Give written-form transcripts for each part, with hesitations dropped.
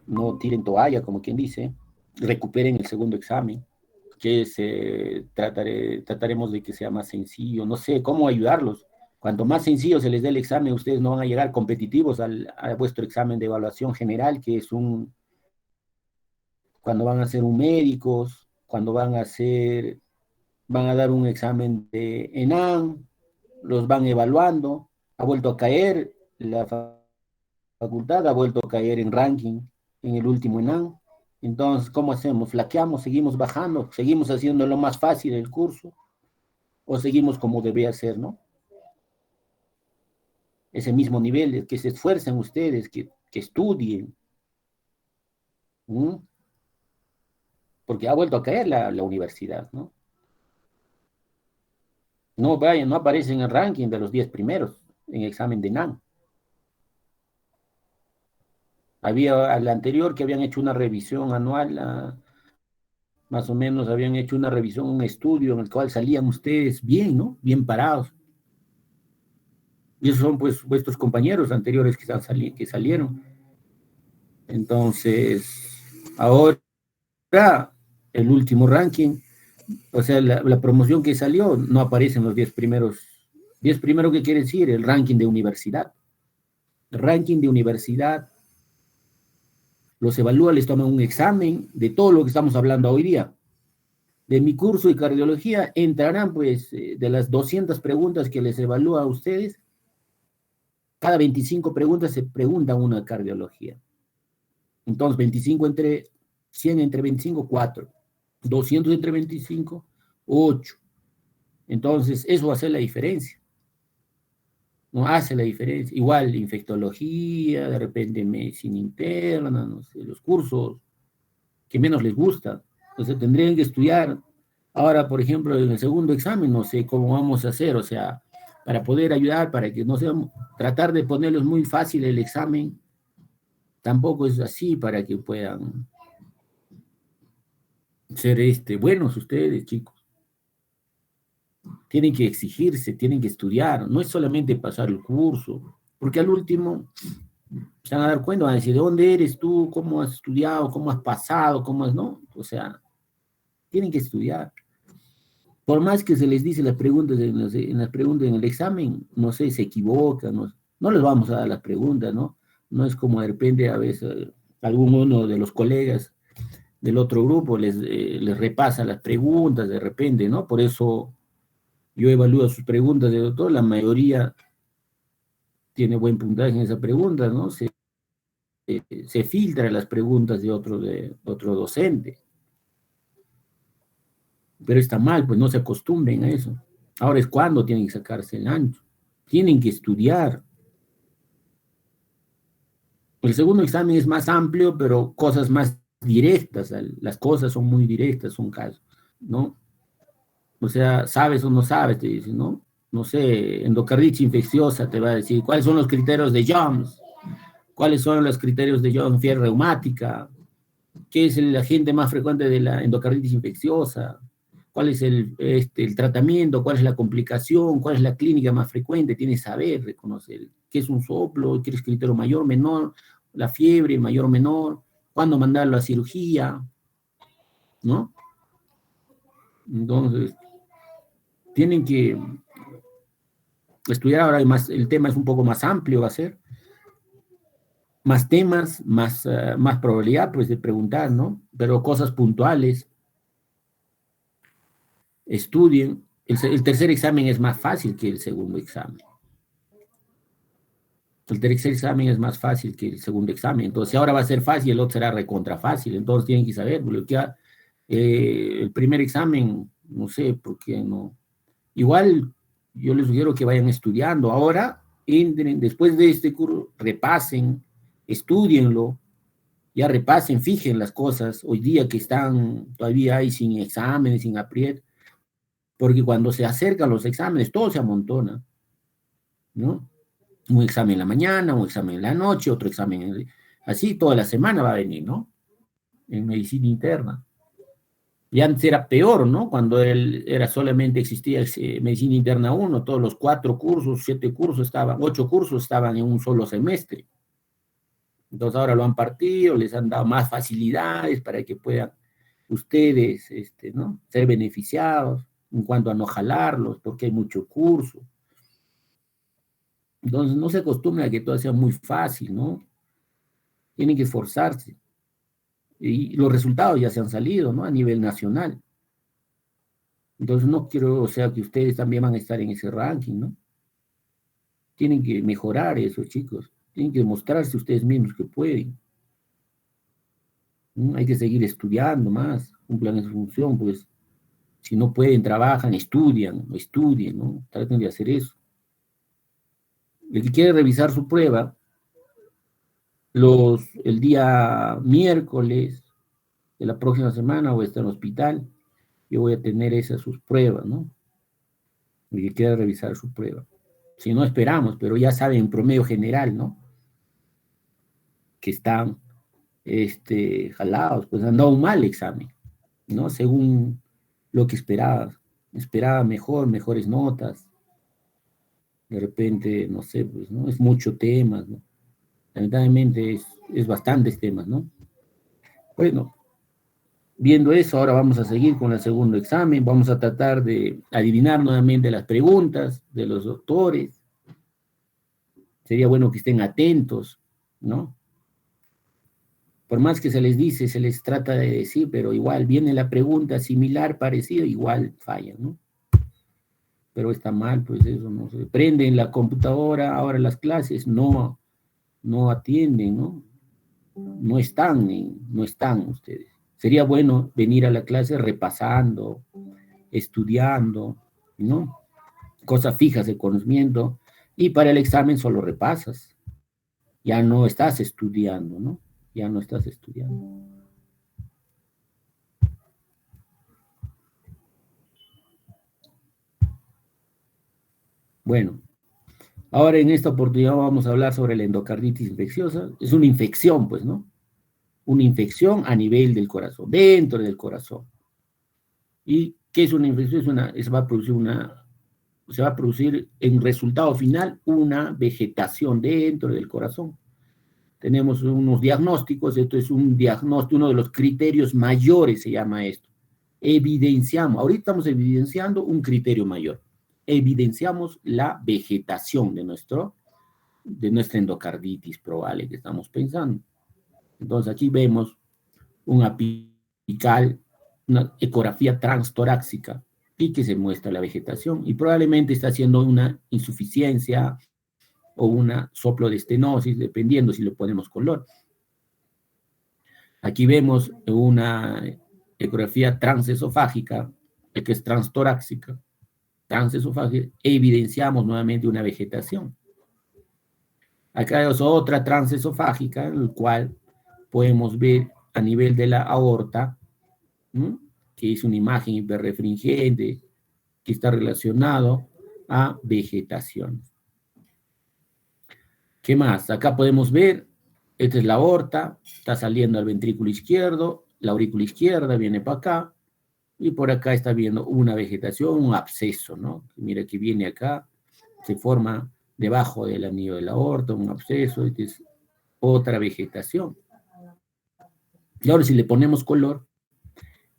no tiren toalla, como quien dice, recuperen el segundo examen, que trataremos de que sea más sencillo, no sé, cómo ayudarlos. Cuanto más sencillo se les dé el examen, ustedes no van a llegar competitivos a vuestro examen de evaluación general, que es cuando van a ser un médicos, cuando van a dar un examen de ENAM, los van evaluando, ha vuelto a caer la facultad, ha vuelto a caer en ranking en el último ENAM. Entonces, ¿cómo hacemos? ¿Flaqueamos? ¿Seguimos bajando? ¿Seguimos haciendo lo más fácil el curso? ¿O seguimos como debía ser, no? Ese mismo nivel, que se esfuercen ustedes, que estudien, ¿m? Porque ha vuelto a caer la universidad, ¿no? No vayan, no aparecen en el ranking de los 10 primeros en examen de NAM. Había al anterior que habían hecho una revisión anual, más o menos habían hecho una revisión, un estudio en el cual salían ustedes bien, ¿no? Bien parados. Y esos son pues vuestros compañeros anteriores que salieron. Entonces, ahora el último ranking, o sea, la promoción que salió no aparece en los 10 primeros. 10 primero, ¿qué quiere decir? El ranking de universidad. El ranking de universidad los evalúa, les toman un examen de todo lo que estamos hablando hoy día. De mi curso de cardiología entrarán, pues, de las 200 preguntas que les evalúa a ustedes, cada 25 preguntas se pregunta una cardiología. Entonces, 25 entre 100 entre 25, 4. 200 entre 25, 8. Entonces, eso hace la diferencia. No hace la diferencia. Igual, infectología, de repente medicina interna, no sé, los cursos que menos les gusta. Entonces, tendrían que estudiar. Ahora, por ejemplo, en el segundo examen, no sé cómo vamos a hacer, o sea, para poder ayudar, para que no sea, tratar de ponerles muy fácil el examen, tampoco es así para que puedan ser buenos ustedes, chicos. Tienen que exigirse, tienen que estudiar, no es solamente pasar el curso, porque al último se van a dar cuenta, van a decir, ¿de dónde eres tú? ¿Cómo has estudiado? ¿Cómo has pasado? ¿Cómo has, no? O sea, tienen que estudiar. Por más que se les dice las preguntas en las preguntas en el examen, no sé, se equivocan, no les vamos a dar las preguntas, ¿no? No es como de repente a veces alguno de los colegas del otro grupo les repasa las preguntas de repente, ¿no? Por eso yo evalúo sus preguntas de doctor, la mayoría tiene buen puntaje en esa pregunta, ¿no? Se filtra las preguntas de otro docente. Pero está mal, pues no se acostumbren a eso. Ahora es cuando tienen que sacarse el ancho. Tienen que estudiar. El segundo examen es más amplio, pero cosas más directas. Las cosas son muy directas, son casos, ¿no? O sea, sabes o no sabes, te dicen, ¿no? No sé, endocarditis infecciosa te va a decir cuáles son los criterios de Jones, cuáles son los criterios de Jones, fiebre reumática, qué es el agente más frecuente de la endocarditis infecciosa, cuál es el tratamiento, cuál es la complicación, cuál es la clínica más frecuente, tienes que saber reconocer qué es un soplo, qué es criterio mayor, menor, la fiebre, mayor, menor, cuándo mandarlo a cirugía, ¿no? Entonces, tienen que estudiar ahora, más, el tema es un poco más amplio, va a ser más temas, más probabilidad pues de preguntar, ¿no? Pero cosas puntuales, estudien. El tercer examen es más fácil que el segundo examen. El tercer examen es más fácil que el segundo examen. Entonces, si ahora va a ser fácil, el otro será recontra fácil. Entonces, tienen que saber bloquear. El primer examen, no sé por qué no. Igual, yo les sugiero que vayan estudiando. Ahora, entren, después de este curso, repasen, estudienlo, ya repasen, fijen las cosas. Hoy día que están todavía hay sin exámenes, sin apriet, porque cuando se acercan los exámenes, todo se amontona, ¿no? Un examen en la mañana, un examen en la noche, otro examen, así toda la semana va a venir, ¿no? En medicina interna. Y antes era peor, ¿no? Cuando él era solamente existía medicina interna 1, todos los 4 cursos, 7 cursos estaban, 8 cursos estaban en un solo semestre, Entonces ahora lo han partido, les han dado más facilidades para que puedan ustedes, ¿no?, ser beneficiados en cuanto a no jalarlos, porque hay mucho curso. Entonces no se acostumbra a que todo sea muy fácil, ¿no? Tienen que esforzarse. Y los resultados ya se han salido, ¿no?, a nivel nacional. Entonces no quiero, o sea, que ustedes también van a estar en ese ranking, ¿no? Tienen que mejorar eso, chicos. Tienen que demostrarse ustedes mismos que pueden. ¿No? Hay que seguir estudiando más, cumplan esa función, pues si no pueden, trabajan, estudien, ¿no? Traten de hacer eso. El que quiere revisar su prueba, el día miércoles de la próxima semana voy a estar en el hospital, yo voy a tener esas sus pruebas, ¿no? El que quiera revisar su prueba. Si no, esperamos, pero ya saben en promedio general, ¿no?, que están jalados, pues han dado un mal examen, ¿no? Según lo que esperaba. Esperaba mejores notas. De repente, no sé, pues, ¿no? Es mucho temas, ¿no? Lamentablemente es bastantes temas, ¿no? Bueno, viendo eso, ahora vamos a seguir con el segundo examen. Vamos a tratar de adivinar nuevamente las preguntas de los doctores. Sería bueno que estén atentos, ¿no? Por más que se les dice, se les trata de decir, pero igual viene la pregunta similar, parecida, igual falla, ¿no? Pero está mal, pues eso no se prende en la computadora, ahora las clases no atienden, ¿no? No están ustedes. Sería bueno venir a la clase repasando, estudiando, ¿no? Cosas fijas de conocimiento, y para el examen solo repasas, ya no estás estudiando, ¿no? Ya no estás estudiando. Bueno, ahora en esta oportunidad vamos a hablar sobre la endocarditis infecciosa. Es una infección, pues, ¿no? Una infección a nivel del corazón, dentro del corazón. ¿Y qué es una infección? Se va a producir en resultado final una vegetación dentro del corazón. Tenemos unos diagnósticos, esto es un diagnóstico, uno de los criterios mayores se llama esto. Ahorita estamos evidenciando un criterio mayor. Evidenciamos la vegetación de nuestra endocarditis probable que estamos pensando. Entonces aquí vemos un apical, una ecografía transtorácica, y que se muestra la vegetación, y probablemente está haciendo una insuficiencia o una soplo de estenosis, dependiendo si le ponemos color. Aquí vemos una ecografía transesofágica, que es transtorácica, transesofágica, e evidenciamos nuevamente una vegetación. Acá es otra transesofágica, en la cual podemos ver a nivel de la aorta, ¿no?, que es una imagen hiperrefringente, que está relacionado a vegetación. ¿Qué más? Acá podemos ver, esta es la aorta, está saliendo al ventrículo izquierdo, la aurícula izquierda viene para acá, y por acá está viendo una vegetación, un absceso, ¿no? Mira que viene acá, se forma debajo del anillo de la aorta, un absceso, y es otra vegetación. Y ahora si le ponemos color,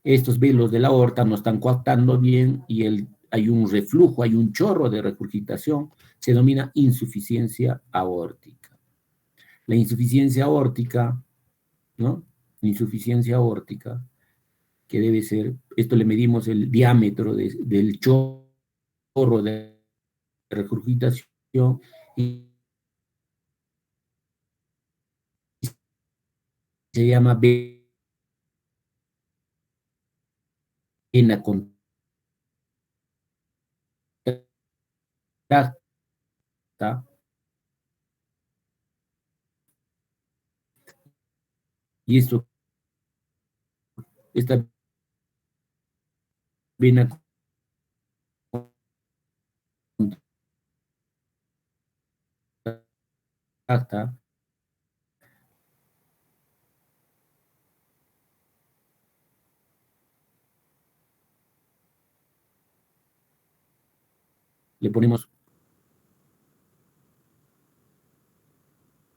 estos velos de la aorta no están coactando bien y hay un reflujo, hay un chorro de regurgitación, se denomina insuficiencia aórtica. La insuficiencia aórtica, ¿no? Insuficiencia aórtica, que debe ser, esto le medimos el diámetro del chorro de regurgitación, y se llama vena contracta, y esta vena contracta le ponemos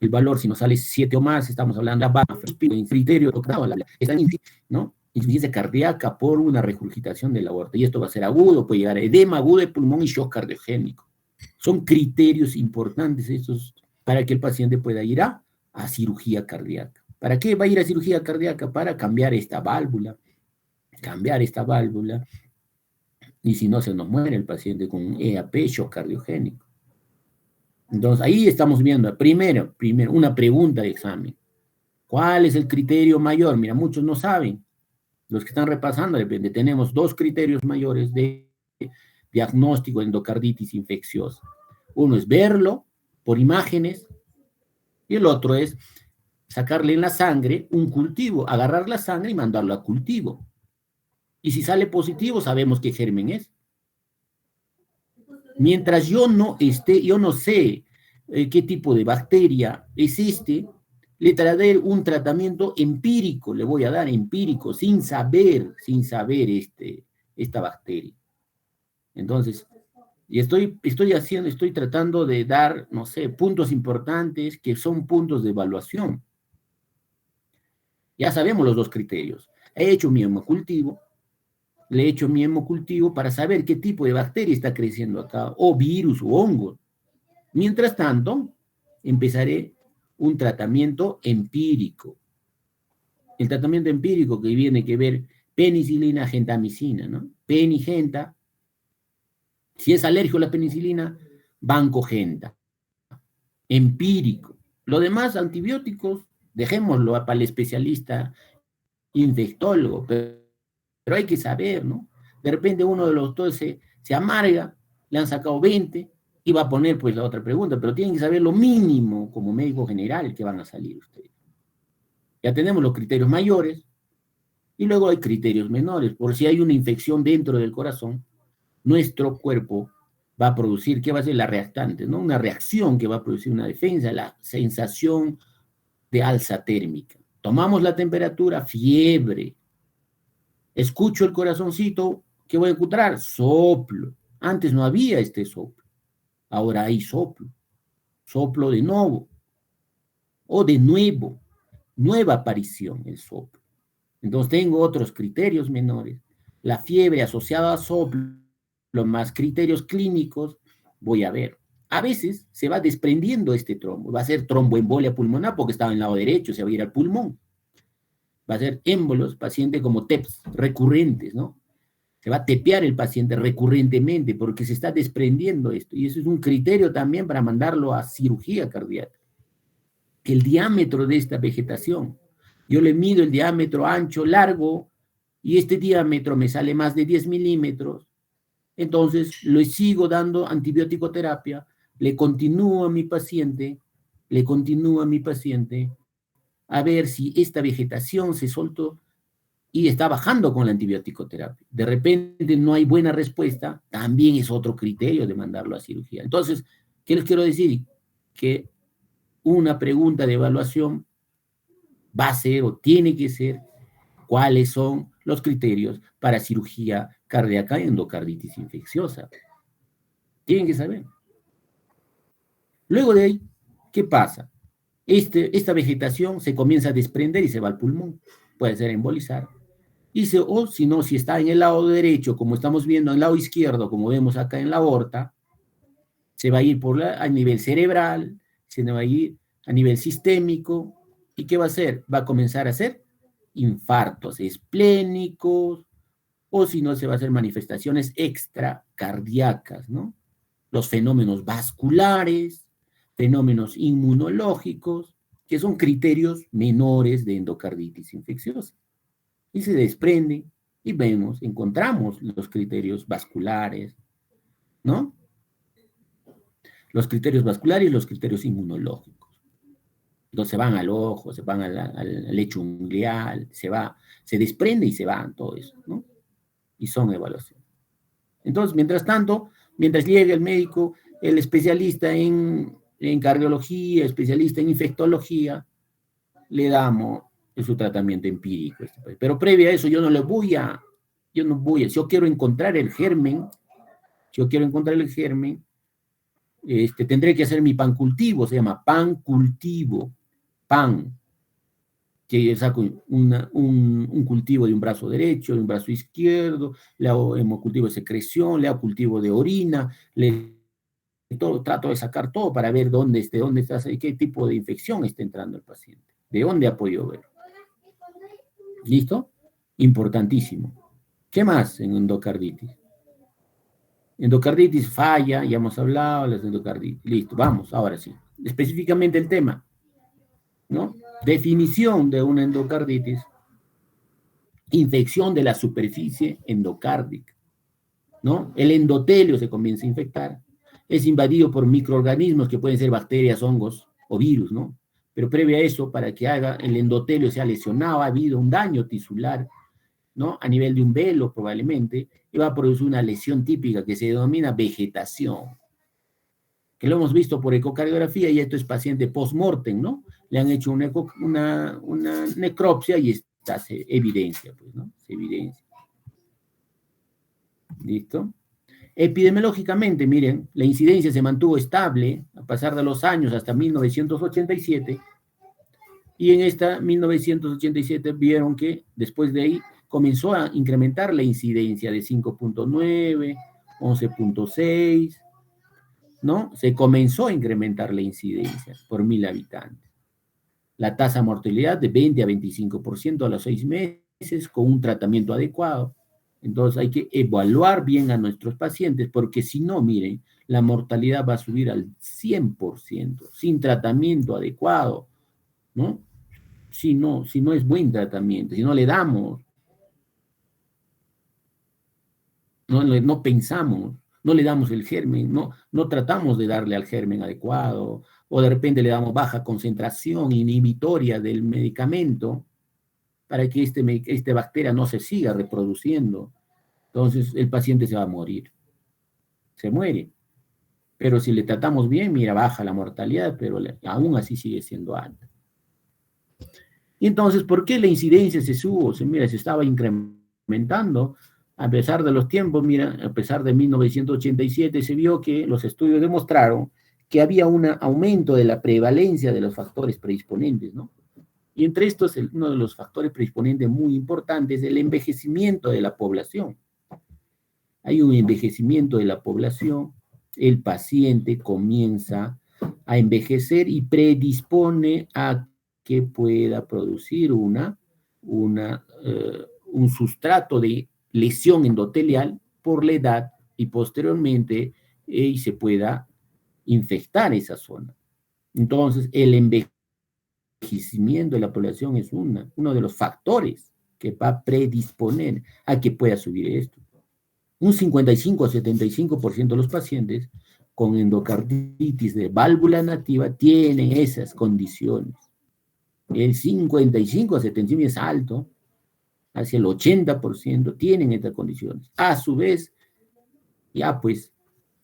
el valor, si nos sale 7 o más, estamos hablando de criterio, ¿no? Insuficiencia cardíaca por una regurgitación del aorta. Y esto va a ser agudo, puede llegar a edema agudo de pulmón y shock cardiogénico. Son criterios importantes estos para que el paciente pueda ir a cirugía cardíaca. ¿Para qué va a ir a cirugía cardíaca? Para cambiar esta válvula. Y si no, se nos muere el paciente con EAP, shock cardiogénico. Entonces, ahí estamos viendo, primero, una pregunta de examen. ¿Cuál es el criterio mayor? Mira, muchos no saben. Los que están repasando, de repente, tenemos 2 criterios mayores de diagnóstico de endocarditis infecciosa. Uno es verlo por imágenes y el otro es sacarle en la sangre un cultivo, agarrar la sangre y mandarlo a cultivo. Y si sale positivo, sabemos qué germen es. Mientras yo no sé qué tipo de bacteria existe, le traeré un tratamiento empírico, le voy a dar empírico, sin saber esta bacteria. Entonces, y estoy tratando de dar, no sé, puntos importantes que son puntos de evaluación. Ya sabemos los 2 criterios. Le he hecho mi hemocultivo para saber qué tipo de bacteria está creciendo acá, o virus o hongo. Mientras tanto, empezaré un tratamiento empírico. El tratamiento empírico que viene que ver penicilina, gentamicina, ¿no? Penigenta. Si es alérgico a la penicilina, bancogenta. Empírico. Lo demás, antibióticos, dejémoslo para el especialista infectólogo, pero hay que saber, ¿no? De repente uno de los dos se amarga, le han sacado 20 y va a poner pues la otra pregunta, pero tienen que saber lo mínimo como médico general que van a salir ustedes. Ya tenemos los criterios mayores y luego hay criterios menores. Por si hay una infección dentro del corazón, nuestro cuerpo va a producir, ¿qué va a ser la reactante? ¿No? Una reacción que va a producir una defensa, la sensación de alza térmica. Tomamos la temperatura, fiebre. Escucho el corazoncito, ¿qué voy a encontrar? Soplo. Antes no había este soplo. Ahora hay soplo. Soplo de nuevo. O de nuevo. Nueva aparición, el soplo. Entonces tengo otros criterios menores. La fiebre asociada a soplo, los más criterios clínicos, voy a ver. A veces se va desprendiendo este trombo. Va a ser tromboembolia pulmonar porque estaba en el lado derecho, se va a ir al pulmón. Va a ser émbolos, paciente como TEPS, recurrentes, ¿no? Se va a tepear el paciente recurrentemente porque se está desprendiendo esto. Y eso es un criterio también para mandarlo a cirugía cardíaca. El diámetro de esta vegetación. Yo le mido el diámetro ancho, largo, y este diámetro me sale más de 10 milímetros. Entonces, le sigo dando antibiótico terapia, le continúo a mi paciente, a ver si esta vegetación se soltó y está bajando con la antibiótico terapia. De repente no hay buena respuesta, también es otro criterio de mandarlo a cirugía. Entonces, ¿qué les quiero decir? Que una pregunta de evaluación va a ser o tiene que ser cuáles son los criterios para cirugía cardíaca y endocarditis infecciosa. Tienen que saber. Luego de ahí, ¿qué pasa? Esta vegetación se comienza a desprender y se va al pulmón. Puede ser embolizar. O si no, si está en el lado derecho, como estamos viendo en el lado izquierdo, como vemos acá en la aorta, se va a ir a nivel cerebral, se va a ir a nivel sistémico. ¿Y qué va a hacer? Va a comenzar a hacer infartos esplénicos, o si no, se va a hacer manifestaciones extracardíacas, ¿no? Los fenómenos vasculares, fenómenos inmunológicos, que son criterios menores de endocarditis infecciosa. Y se desprenden y encontramos los criterios vasculares, ¿no? Los criterios vasculares y los criterios inmunológicos. Entonces se van al ojo, se van al lecho unguial, se desprende y se van todo eso, ¿no? Y son evaluaciones. Entonces, mientras tanto, mientras llega el médico, el especialista en cardiología, especialista en infectología, le damos su tratamiento empírico. Pero previo a eso, si yo quiero encontrar el germen, tendré que hacer mi pan cultivo, se llama pan cultivo, pan, que saco un cultivo de un brazo derecho, de un brazo izquierdo, le hago hemocultivo de secreción, le hago cultivo de orina, todo, trato de sacar todo para ver dónde está, qué tipo de infección está entrando el paciente, de dónde ha podido ver. ¿Listo? Importantísimo. ¿Qué más en endocarditis? Endocarditis falla, ya hemos hablado, las endocarditis. Listo, vamos, ahora sí. Específicamente el tema, ¿no? Definición de una endocarditis: infección de la superficie endocárdica, ¿no? El endotelio se comienza a infectar, es invadido por microorganismos que pueden ser bacterias, hongos o virus, ¿no? Pero previo a eso, para que haga el endotelio sea lesionado, ha habido un daño tisular, ¿no? A nivel de un velo probablemente, y va a producir una lesión típica que se denomina vegetación, que lo hemos visto por ecocardiografía, y esto es paciente post-mortem, ¿no? Le han hecho una necropsia y esta se evidencia, pues, ¿no? Se evidencia. ¿Listo? Epidemiológicamente, miren, la incidencia se mantuvo estable a pasar de los años hasta 1987, y en esta 1987 vieron que después de ahí comenzó a incrementar la incidencia de 5.9, 11.6, ¿no? Se comenzó a incrementar la incidencia por 1.000 habitantes. La tasa de mortalidad de 20 a 25% a los 6 meses con un tratamiento adecuado. Entonces hay que evaluar bien a nuestros pacientes, porque si no, miren, la mortalidad va a subir al 100% sin tratamiento adecuado, ¿no? Si no es buen tratamiento, si no le damos, no pensamos, no le damos el germen, no tratamos de darle al germen adecuado, o de repente le damos baja concentración inhibitoria del medicamento para que esta bacteria no se siga reproduciendo. Entonces el paciente se va a morir, se muere. Pero si le tratamos bien, mira, baja la mortalidad, pero aún así sigue siendo alta. Y entonces, ¿por qué la incidencia se subió? Mira, se estaba incrementando a pesar de los tiempos. Mira, a pesar de 1987 se vio que los estudios demostraron que había un aumento de la prevalencia de los factores predisponentes, ¿no? Y entre estos, uno de los factores predisponentes muy importantes es el envejecimiento de la población. Hay un envejecimiento de la población, el paciente comienza a envejecer y predispone a que pueda producir un sustrato de lesión endotelial por la edad, y posteriormente y se pueda infectar esa zona. Entonces, el envejecimiento de la población es uno de los factores que va a predisponer a que pueda subir esto. Un 55 a 75% de los pacientes con endocarditis de válvula nativa tienen esas condiciones. El 55 a 75% es alto, hacia el 80% tienen estas condiciones. A su vez, ya pues,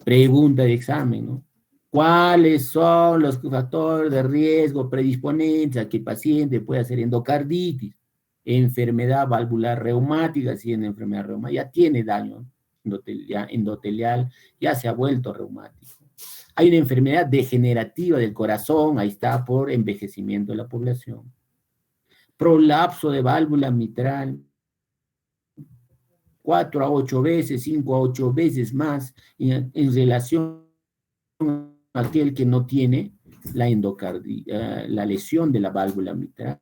pregunta de examen, ¿no? ¿Cuáles son los factores de riesgo predisponentes a que el paciente pueda hacer endocarditis? Enfermedad valvular reumática, si tiene enfermedad reumática, ya tiene daño endotelial, ya se ha vuelto reumático. Hay una enfermedad degenerativa del corazón, ahí está, por envejecimiento de la población. Prolapso de válvula mitral, 4 a 8 veces, 5 a 8 veces más en relación a aquel que no tiene la lesión de la válvula mitral.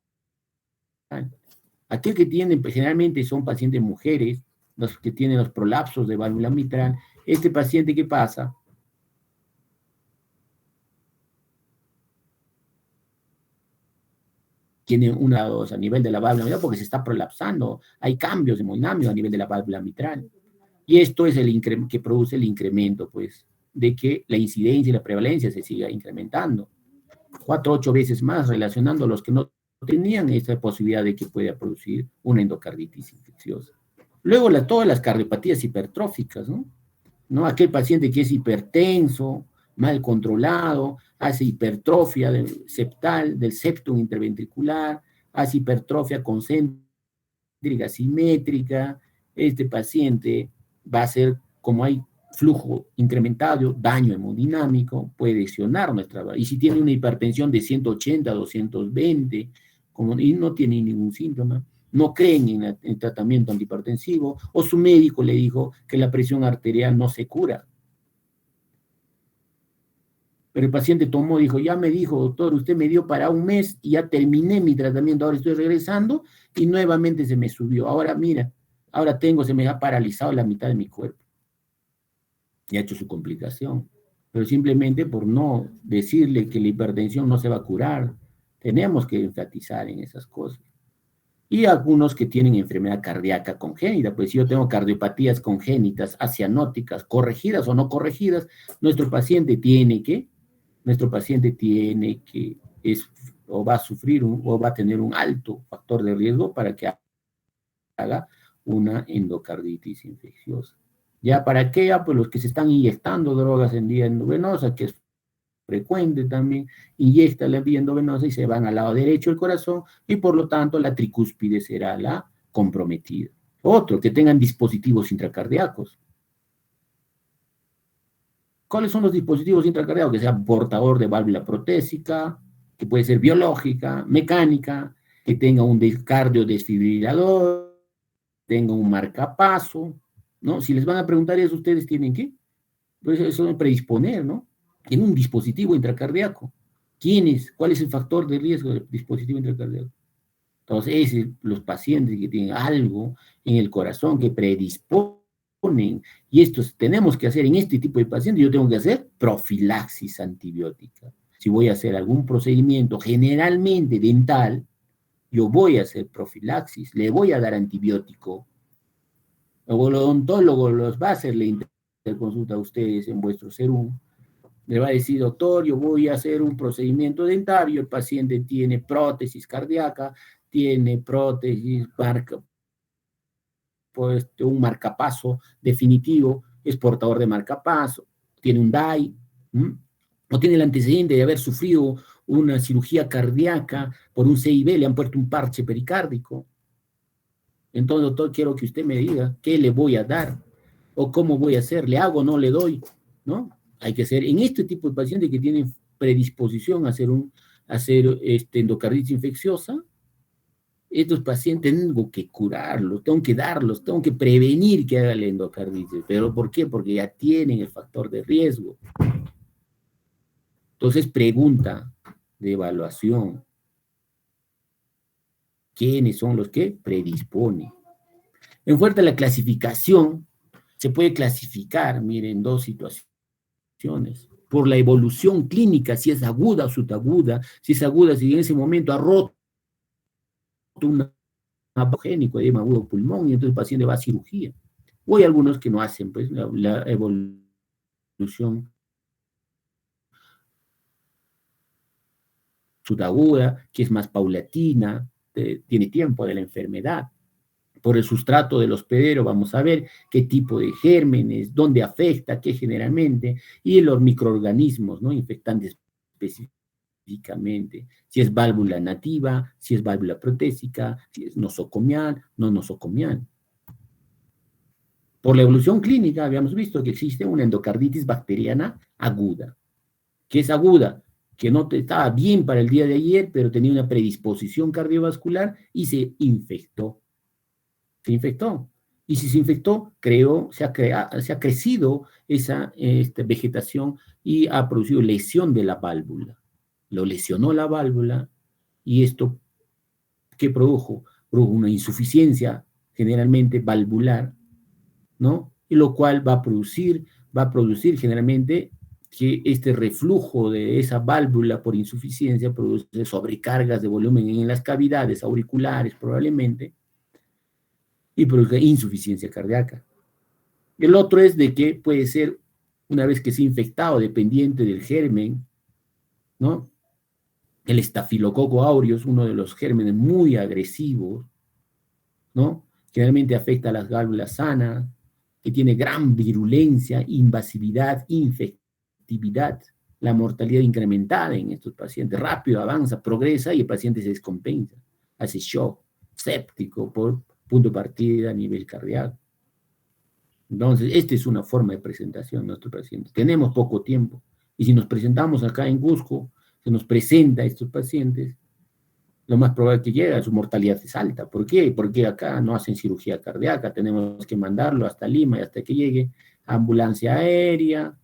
Aquel que tiene, pues, generalmente son pacientes mujeres, los que tienen los prolapsos de válvula mitral. Este paciente, ¿qué pasa? Tiene una dos a nivel de la válvula mitral porque se está prolapsando, hay cambios de hemodinamia a nivel de la válvula mitral. Y esto es el que produce el incremento, pues, de que la incidencia y la prevalencia se siga incrementando. 4 a 8 veces más, relacionando a los que no tenían esta posibilidad de que pueda producir una endocarditis infecciosa. Luego todas las cardiopatías hipertróficas, ¿no? Aquel paciente que es hipertenso, mal controlado, hace hipertrofia del septal, del septum interventricular, hace hipertrofia concéntrica, simétrica. Este paciente va a ser, como hay flujo incrementado, daño hemodinámico, puede lesionar nuestra... Y si tiene una hipertensión de 180, 220, y no tiene ningún síntoma, no creen en el tratamiento antihipertensivo, o su médico le dijo que la presión arterial no se cura. Pero el paciente tomó, dijo, ya me dijo, doctor, usted me dio para un mes y ya terminé mi tratamiento, ahora estoy regresando y nuevamente se me subió. Ahora mira, ahora se me ha paralizado la mitad de mi cuerpo. Y ha hecho su complicación. Pero simplemente por no decirle que la hipertensión no se va a curar, tenemos que enfatizar en esas cosas. Y algunos que tienen enfermedad cardíaca congénita, pues si yo tengo cardiopatías congénitas, acianóticas, corregidas o no corregidas, nuestro paciente tiene que o va a sufrir o va a tener un alto factor de riesgo para que haga una endocarditis infecciosa. ¿Ya para qué? Ya, pues los que se están inyectando drogas en vía endovenosa, que es frecuente también, inyectan la vía endovenosa y se van al lado derecho del corazón y por lo tanto la tricúspide será la comprometida. Otro, que tengan dispositivos intracardíacos. ¿Cuáles son los dispositivos intracardíacos? Que sea portador de válvula protésica, que puede ser biológica, mecánica, que tenga un cardiodesfibrilador, tenga un marcapaso, ¿no? Si les van a preguntar eso, ustedes tienen que, pues eso es predisponer, ¿no? En un dispositivo intracardíaco. ¿Quién es? ¿Cuál es el factor de riesgo del dispositivo intracardíaco? Entonces, los pacientes que tienen algo en el corazón que predisponen, y esto tenemos que hacer en este tipo de pacientes, yo tengo que hacer profilaxis antibiótica. Si voy a hacer algún procedimiento generalmente dental, yo voy a hacer profilaxis, le voy a dar antibiótico. El odontólogo los va a hacer la interconsulta a ustedes en vuestro serum. Le va a decir, doctor, yo voy a hacer un procedimiento dentario, el paciente tiene prótesis cardíaca, tiene prótesis, pues, un marcapaso definitivo, es portador de marcapaso, tiene un DAI, o tiene el antecedente de haber sufrido una cirugía cardíaca por un CIB, le han puesto un parche pericárdico. Entonces, doctor, quiero que usted me diga qué le voy a dar o cómo voy a hacer, le hago o no le doy, ¿no? Hay que hacer en este tipo de pacientes que tienen predisposición a hacer endocarditis infecciosa, estos pacientes tengo que curarlos, tengo que darlos, tengo que prevenir que haga la endocarditis. ¿Pero por qué? Porque ya tienen el factor de riesgo. Entonces, pregunta de evaluación. ¿Quiénes son los que predisponen? En fuerte la clasificación, se puede clasificar, miren, dos situaciones. Por la evolución clínica, si es aguda o subaguda, si es aguda, si en ese momento ha roto un apogénico, edema agudo pulmón, y entonces el paciente va a cirugía. O hay algunos que no hacen, pues, la evolución subaguda, que es más paulatina, tiene tiempo de la enfermedad. Por el sustrato del hospedero vamos a ver qué tipo de gérmenes, dónde afecta, qué generalmente, y los microorganismos, ¿no? Infectantes específicamente, si es válvula nativa, si es válvula protésica, si es nosocomial, no nosocomial. Por la evolución clínica habíamos visto que existe una endocarditis bacteriana aguda. ¿Qué es aguda? Que no estaba bien para el día de ayer, pero tenía una predisposición cardiovascular y se infectó. Se infectó. Y si se infectó, se ha crecido esa vegetación y ha producido lesión de la válvula. Lo lesionó la válvula y esto, ¿qué produjo? Produjo una insuficiencia generalmente valvular, ¿no? Y lo cual va a producir generalmente que este reflujo de esa válvula por insuficiencia produce sobrecargas de volumen en las cavidades auriculares probablemente, y produce insuficiencia cardíaca. El otro es de que puede ser, una vez que se ha infectado, dependiente del germen, ¿no? El estafilococo aureus, uno de los gérmenes muy agresivos, ¿no? Generalmente afecta a las válvulas sanas, que tiene gran virulencia, invasividad, infectividad, la mortalidad incrementada en estos pacientes, rápido avanza, progresa y el paciente se descompensa, hace shock séptico por punto de partida a nivel cardíaco. Entonces, esta es una forma de presentación de nuestros pacientes. Tenemos poco tiempo. Y si nos presentamos acá en Cusco, se nos presenta a estos pacientes, lo más probable que llegue, su mortalidad es alta. ¿Por qué? Porque acá no hacen cirugía cardíaca, tenemos que mandarlo hasta Lima y hasta que llegue ambulancia aérea,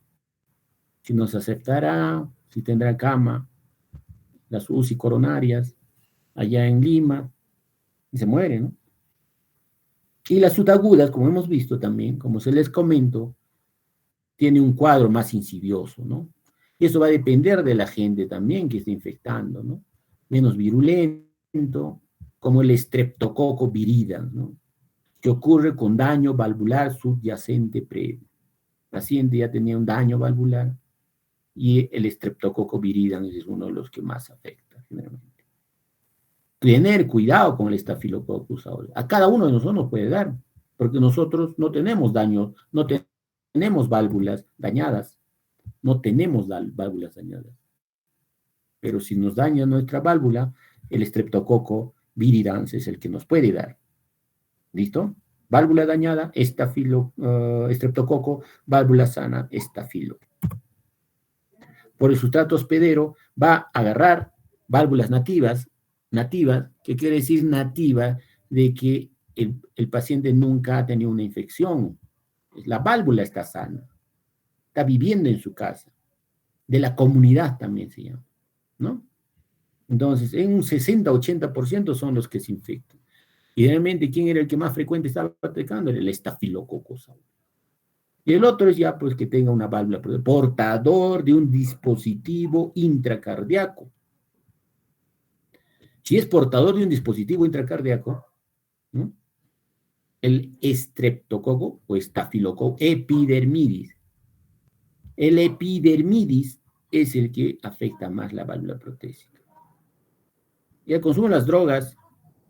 si nos aceptará, si tendrá cama, las UCI coronarias, allá en Lima, y se muere, ¿no? Y las subagudas, como hemos visto también, como se les comento, tiene un cuadro más insidioso, ¿no? Y eso va a depender de la gente también que esté infectando, ¿no? Menos virulento, como el estreptococo viridans, ¿no? Que ocurre con daño valvular subyacente previo. El paciente ya tenía un daño valvular y el estreptococo viridans es uno de los que más afecta generalmente. Tener cuidado con el estafilococcus aureus. A cada uno de nosotros nos puede dar, porque nosotros no tenemos daño, no tenemos válvulas dañadas, no tenemos válvulas dañadas. Pero si nos daña nuestra válvula, el estreptococo viridans es el que nos puede dar. ¿Listo? Válvula dañada, estreptococo, válvula sana, estafilo. Por el sustrato hospedero va a agarrar válvulas nativas, que quiere decir nativa, de que el paciente nunca ha tenido una infección. La válvula está sana, está viviendo en su casa. De la comunidad también se llama, ¿no? Entonces, en un 60-80% son los que se infectan. Y realmente, ¿quién era el que más frecuente estaba atacando? Era el estafilococcus aureus. Y el otro es ya, pues, que tenga una válvula portador de un dispositivo intracardíaco. Si es portador de un dispositivo intracardíaco, ¿no? El estreptococo o estafilococo epidermidis. El epidermidis es el que afecta más la válvula protésica. Y el consumo de las drogas,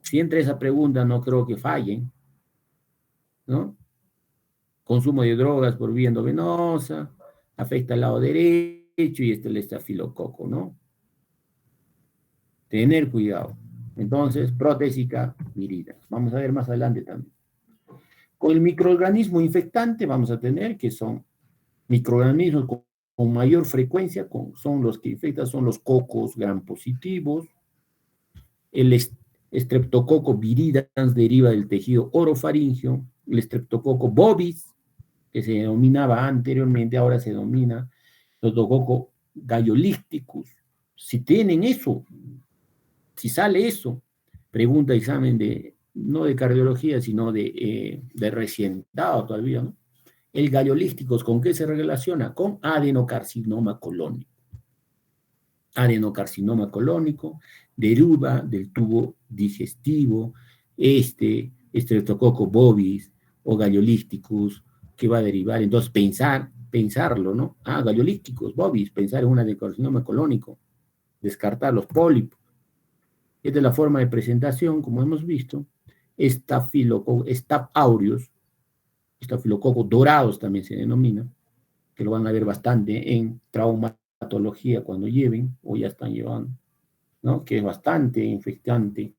si entra esa pregunta, no creo que fallen, ¿no? Consumo de drogas por vía endovenosa, afecta al lado derecho y el estafilococo, ¿no? Tener cuidado. Entonces, protésica virida. Vamos a ver más adelante también. Con el microorganismo infectante vamos a tener que son microorganismos con mayor frecuencia, son los que infectan, son los cocos gram positivos. El estreptococo viridans deriva del tejido orofaringio. El estreptococo bovis, que se denominaba anteriormente, ahora se denomina estreptococo gallolísticus. Si tienen eso, si sale eso, pregunta examen de, no de cardiología, sino de recién dado todavía, ¿no? El gallolísticos, ¿con qué se relaciona? Con adenocarcinoma colónico. Adenocarcinoma colónico deriva del tubo digestivo, estreptococo bovis o gallolísticus, que va a derivar, entonces pensarlo, ¿no? Gallolísticos, bovis, pensar en un adenocarcinoma colónico, descartar los pólipos. Esta es la forma de presentación, como hemos visto. Staph aureus, estafilococos dorados también se denomina, que lo van a ver bastante en traumatología cuando lleven, o ya están llevando, ¿no? Que es bastante infectante,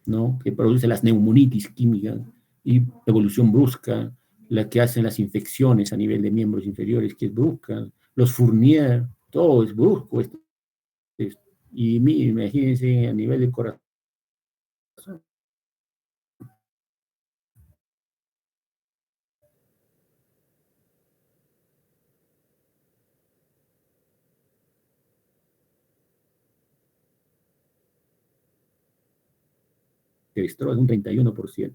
¿no? Que produce las neumonitis químicas y evolución brusca, la que hacen las infecciones a nivel de miembros inferiores, que es brusca, los Fournier, todo es brusco. Y imagínense a nivel del corazón. Que destroza un 31%.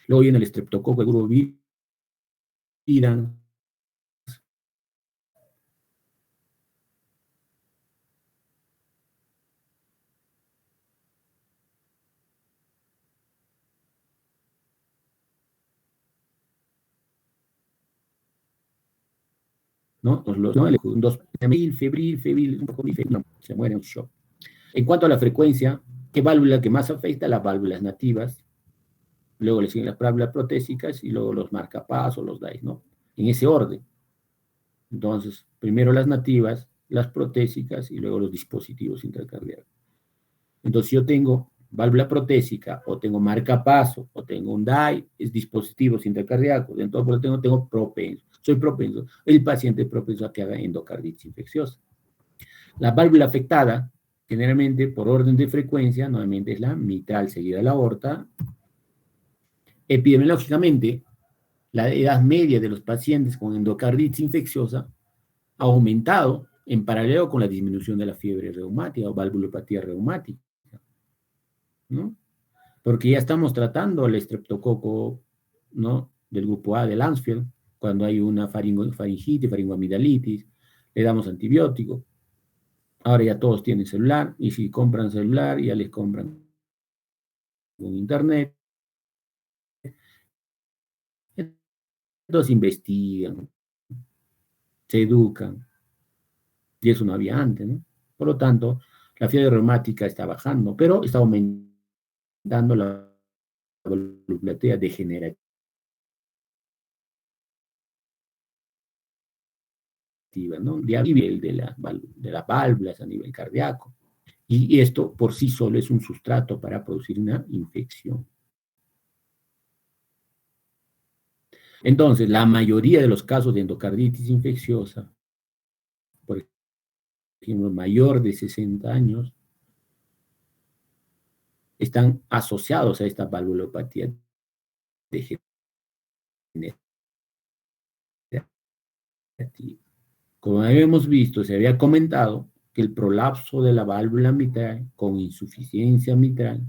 Luego viene el estreptococo, el grupo viran, ¿no? Dos, febril, un poco febril, no, se muere un shock. En cuanto a la frecuencia, ¿qué válvula que más afecta? Las válvulas nativas, luego le siguen las válvulas protésicas y luego los marcapasos, los DAIs, ¿no? En ese orden. Entonces, primero las nativas, las protésicas y luego los dispositivos intracardíacos. Entonces, si yo tengo válvula protésica, o tengo marcapaso, o tengo un DAI, es dispositivos intracardíacos, entonces por lo tengo propenso, soy propenso, el paciente es propenso a que haga endocarditis infecciosa. La válvula afectada, generalmente por orden de frecuencia, nuevamente es la mitral seguida de la aorta. Epidemiológicamente, la edad media de los pacientes con endocarditis infecciosa ha aumentado en paralelo con la disminución de la fiebre reumática o valvulopatía reumática, ¿no? Porque ya estamos tratando el estreptococo, ¿no? Del grupo A de Landsfield, cuando hay una faringitis, faringoamidalitis, le damos antibiótico. Ahora ya todos tienen celular, y si compran celular, ya les compran con internet. Entonces investigan, se educan, y eso no había antes, ¿no? Por lo tanto, la fiebre reumática está bajando, pero está aumentando la valvulopatia degenerativa, ¿no? A nivel de las válvulas, a nivel cardíaco. Y esto por sí solo es un sustrato para producir una infección. Entonces, la mayoría de los casos de endocarditis infecciosa, por ejemplo, mayor de 60 años, están asociados a esta valvulopatía degenerativa. Como habíamos visto, se había comentado que el prolapso de la válvula mitral con insuficiencia mitral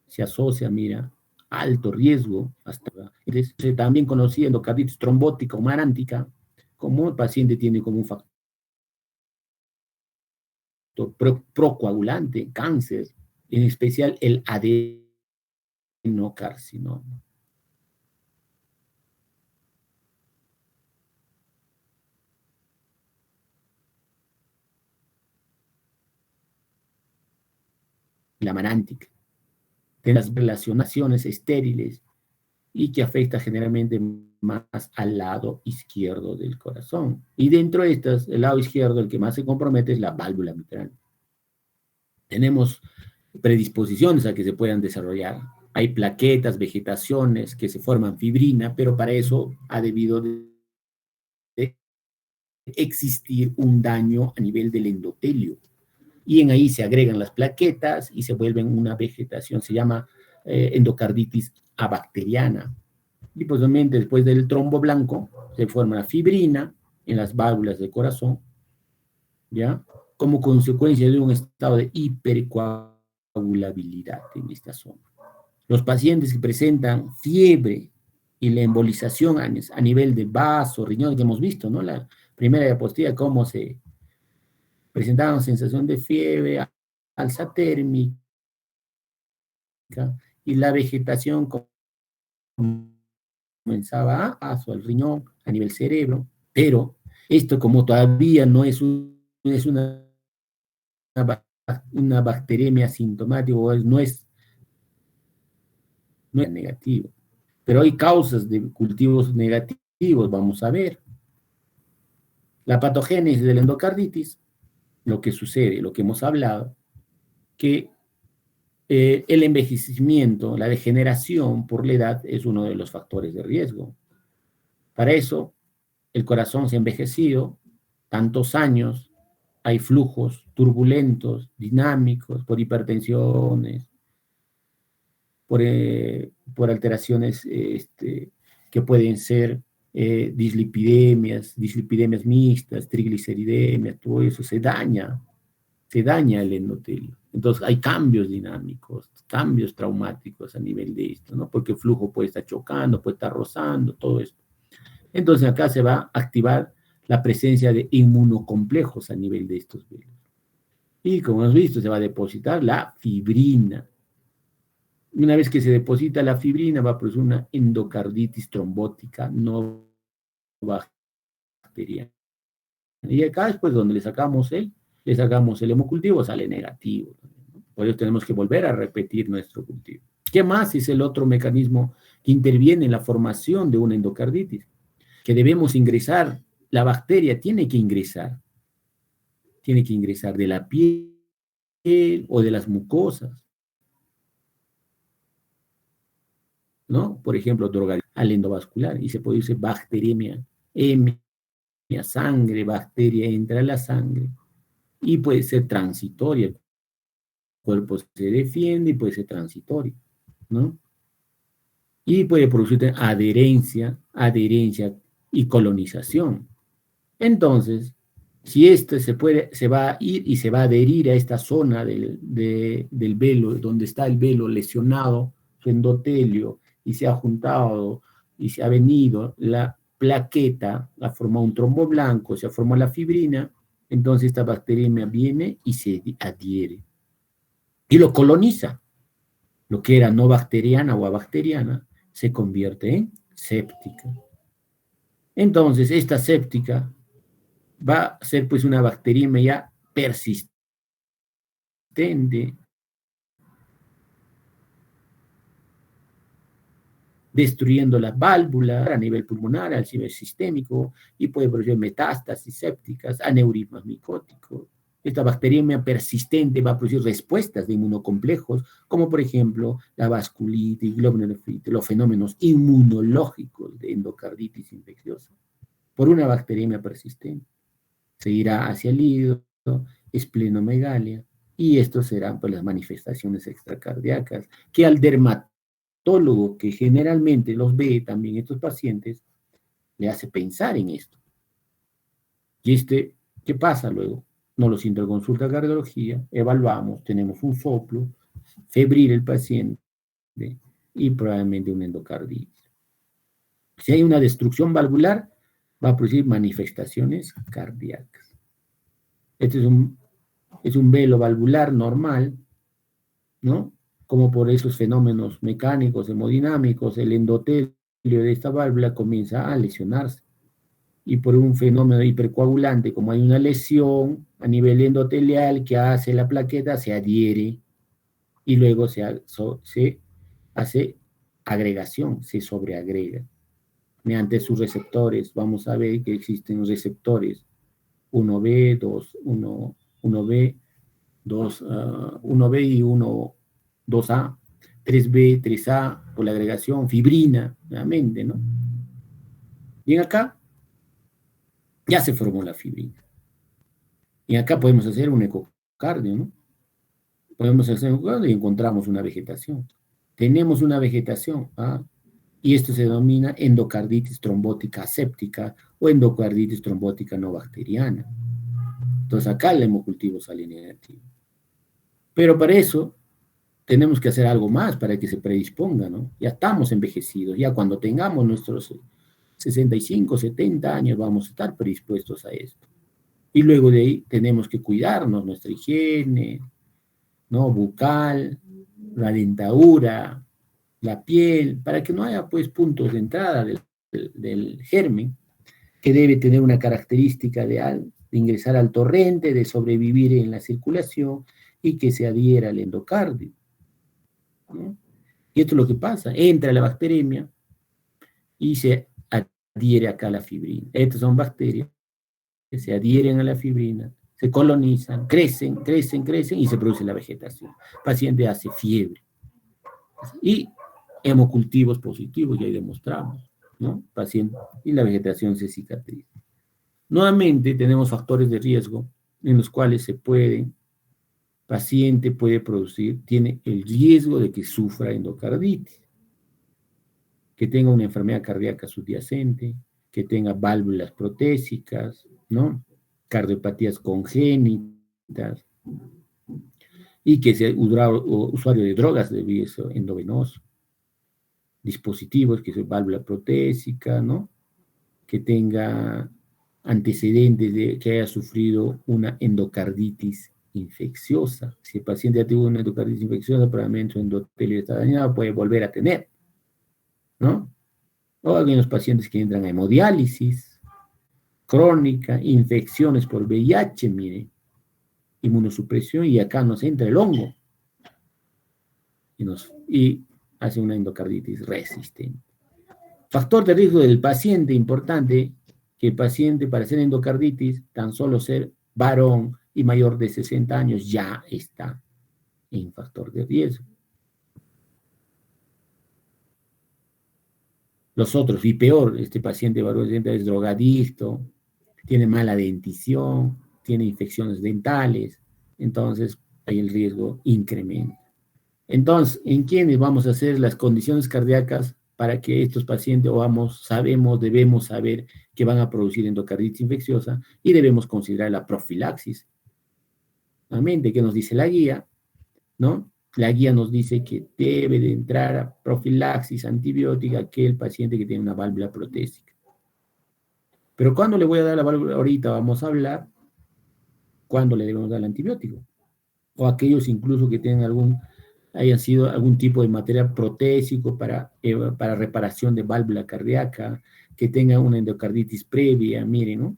se asocia, mira, alto riesgo, también conocida endocarditis trombótica o marántica, como el paciente tiene como un factor procoagulante, cáncer, en especial el adenocarcinoma. La marántica, de las relacionaciones estériles y que afecta generalmente más al lado izquierdo del corazón. Y dentro de estas, el lado izquierdo, el que más se compromete es la válvula mitral. Tenemos predisposiciones a que se puedan desarrollar. Hay plaquetas, vegetaciones que se forman fibrina, pero para eso ha debido de existir un daño a nivel del endotelio. Y en ahí se agregan las plaquetas y se vuelven una vegetación, se llama endocarditis abacteriana. Y pues obviamente después del trombo blanco se forma la fibrina en las válvulas del corazón, ¿ya? Como consecuencia de un estado de hipercoagulabilidad en esta zona. Los pacientes que presentan fiebre y la embolización a nivel de vaso, riñón, que hemos visto, ¿no? La primera diapositiva, cómo se presentaban sensación de fiebre, alza térmica, y la vegetación comenzaba a al riñón, a nivel cerebro, pero esto como todavía no es, es una bacteremia asintomática, no es negativo. Pero hay causas de cultivos negativos, vamos a ver. La patogénesis de la endocarditis, lo que sucede, lo que hemos hablado, que el envejecimiento, la degeneración por la edad es uno de los factores de riesgo. Para eso, el corazón se ha envejecido tantos años, hay flujos turbulentos, dinámicos, por hipertensiones, por alteraciones que pueden ser dislipidemias mixtas, trigliceridemias, todo eso se daña el endotelio. Entonces hay cambios dinámicos, cambios traumáticos a nivel de esto, ¿no? Porque el flujo puede estar chocando, puede estar rozando, todo esto. Entonces acá se va a activar la presencia de inmunocomplejos a nivel de estos virus. Y como hemos visto, se va a depositar la fibrina. Una vez que se deposita la fibrina, va a producir una endocarditis trombótica no bacteriana. Y acá después donde le sacamos el hemocultivo, sale negativo. Por eso tenemos que volver a repetir nuestro cultivo. ¿Qué más es el otro mecanismo que interviene en la formación de una endocarditis, que debemos ingresar, la bacteria tiene que ingresar de la piel o de las mucosas, ¿no? Por ejemplo, droga al endovascular, y se puede decir bacteriemia, sangre, bacteria entra a la sangre, y puede ser transitoria, el cuerpo se defiende y puede ser transitoria, ¿no? Y puede producir adherencia y colonización. Entonces, si este se va a ir y se va a adherir a esta zona del velo, donde está el velo lesionado, su endotelio, y se ha juntado y se ha venido la plaqueta, ha formado un trombo blanco, se ha formado la fibrina, entonces esta bacteriemia viene y se adhiere. Y lo coloniza. Lo que era no bacteriana o abacteriana se convierte en séptica. Entonces, esta séptica va a ser pues una bacteriemia ya persistente, destruyendo las válvulas a nivel pulmonar, al nivel sistémico, y puede producir metástasis sépticas, aneurismas micóticos. Esta bacteriemia persistente va a producir respuestas de inmunocomplejos, como por ejemplo la vasculitis, globulonefritis, los fenómenos inmunológicos de endocarditis infecciosa, por una bacteriemia persistente. Se irá hacia el hígado, esplenomegalia, y estos serán pues las manifestaciones extracardíacas que al dermatólogo, que generalmente los ve también estos pacientes, le hace pensar en esto. Y ¿qué pasa luego? Nos los interconsulta cardiología, evaluamos, tenemos un soplo, febril el paciente y probablemente una endocarditis. Si hay una destrucción valvular, va a producir manifestaciones cardíacas. Este es un velo valvular normal, ¿no? Como por esos fenómenos mecánicos, hemodinámicos, el endotelio de esta válvula comienza a lesionarse. Y por un fenómeno hipercoagulante, como hay una lesión a nivel endotelial que hace la plaqueta, se adhiere y luego se hace agregación, se sobreagrega. Mediante sus receptores, vamos a ver que existen receptores 1B, 1B, 1B y 2A, 3B, 3A, por la agregación, fibrina, nuevamente, ¿no? Bien, acá ya se formó la fibrina. Y acá podemos hacer un ecocardio, ¿no? Podemos hacer un ecocardio y encontramos una vegetación. Tenemos una vegetación, ¿ah? Y esto se denomina endocarditis trombótica aséptica o endocarditis trombótica no bacteriana. Entonces acá el hemocultivo sale negativo. Pero para eso tenemos que hacer algo más para que se predisponga, ¿no? Ya estamos envejecidos, ya cuando tengamos nuestros 65, 70 años vamos a estar predispuestos a esto. Y luego de ahí tenemos que cuidarnos, nuestra higiene, ¿no? Bucal, la dentadura, la piel, para que no haya pues puntos de entrada del germen, que debe tener una característica de ingresar al torrente, de sobrevivir en la circulación y que se adhiera al endocardio, ¿no? Y esto es lo que pasa, entra la bacteriemia y se adhiere acá a la fibrina. Estas son bacterias que se adhieren a la fibrina, se colonizan, crecen y se produce la vegetación. El paciente hace fiebre. Y hemocultivos positivos, ya demostramos, ¿no? Paciente, y la vegetación se cicatriza. Nuevamente tenemos factores de riesgo en los cuales paciente puede producir, tiene el riesgo de que sufra endocarditis, que tenga una enfermedad cardíaca subyacente, que tenga válvulas protésicas, ¿no? Cardiopatías congénitas, y que sea usuario de drogas de vieso endovenoso, dispositivos, que sea válvula protésica, ¿no? Que tenga antecedentes de que haya sufrido una endocarditis infecciosa. Si el paciente ya tuvo una endocarditis infecciosa, probablemente su endotelio está dañado, puede volver a tener, ¿no? O algunos pacientes que entran a hemodiálisis crónica, infecciones por VIH, mire, inmunosupresión, y acá nos entra el hongo. Y hace una endocarditis resistente. Factor de riesgo del paciente, importante, que el paciente para hacer endocarditis, tan solo ser varón y mayor de 60 años, ya está en factor de riesgo. Los otros, y peor, este paciente varón es drogadicto, tiene mala dentición, tiene infecciones dentales, entonces ahí el riesgo incrementa. Entonces, ¿en quiénes vamos a hacer las condiciones cardíacas para que estos pacientes, debemos saber que van a producir endocarditis infecciosa y debemos considerar la profilaxis? Nuevamente, ¿qué nos dice la guía? ¿No? La guía nos dice que debe de entrar a profilaxis antibiótica aquel paciente que tiene una válvula protésica. Pero ¿cuándo le voy a dar la válvula? Ahorita vamos a hablar cuándo le debemos dar el antibiótico. O aquellos incluso que hayan sido algún tipo de material protésico para reparación de válvula cardíaca, que tenga una endocarditis previa, miren, ¿no?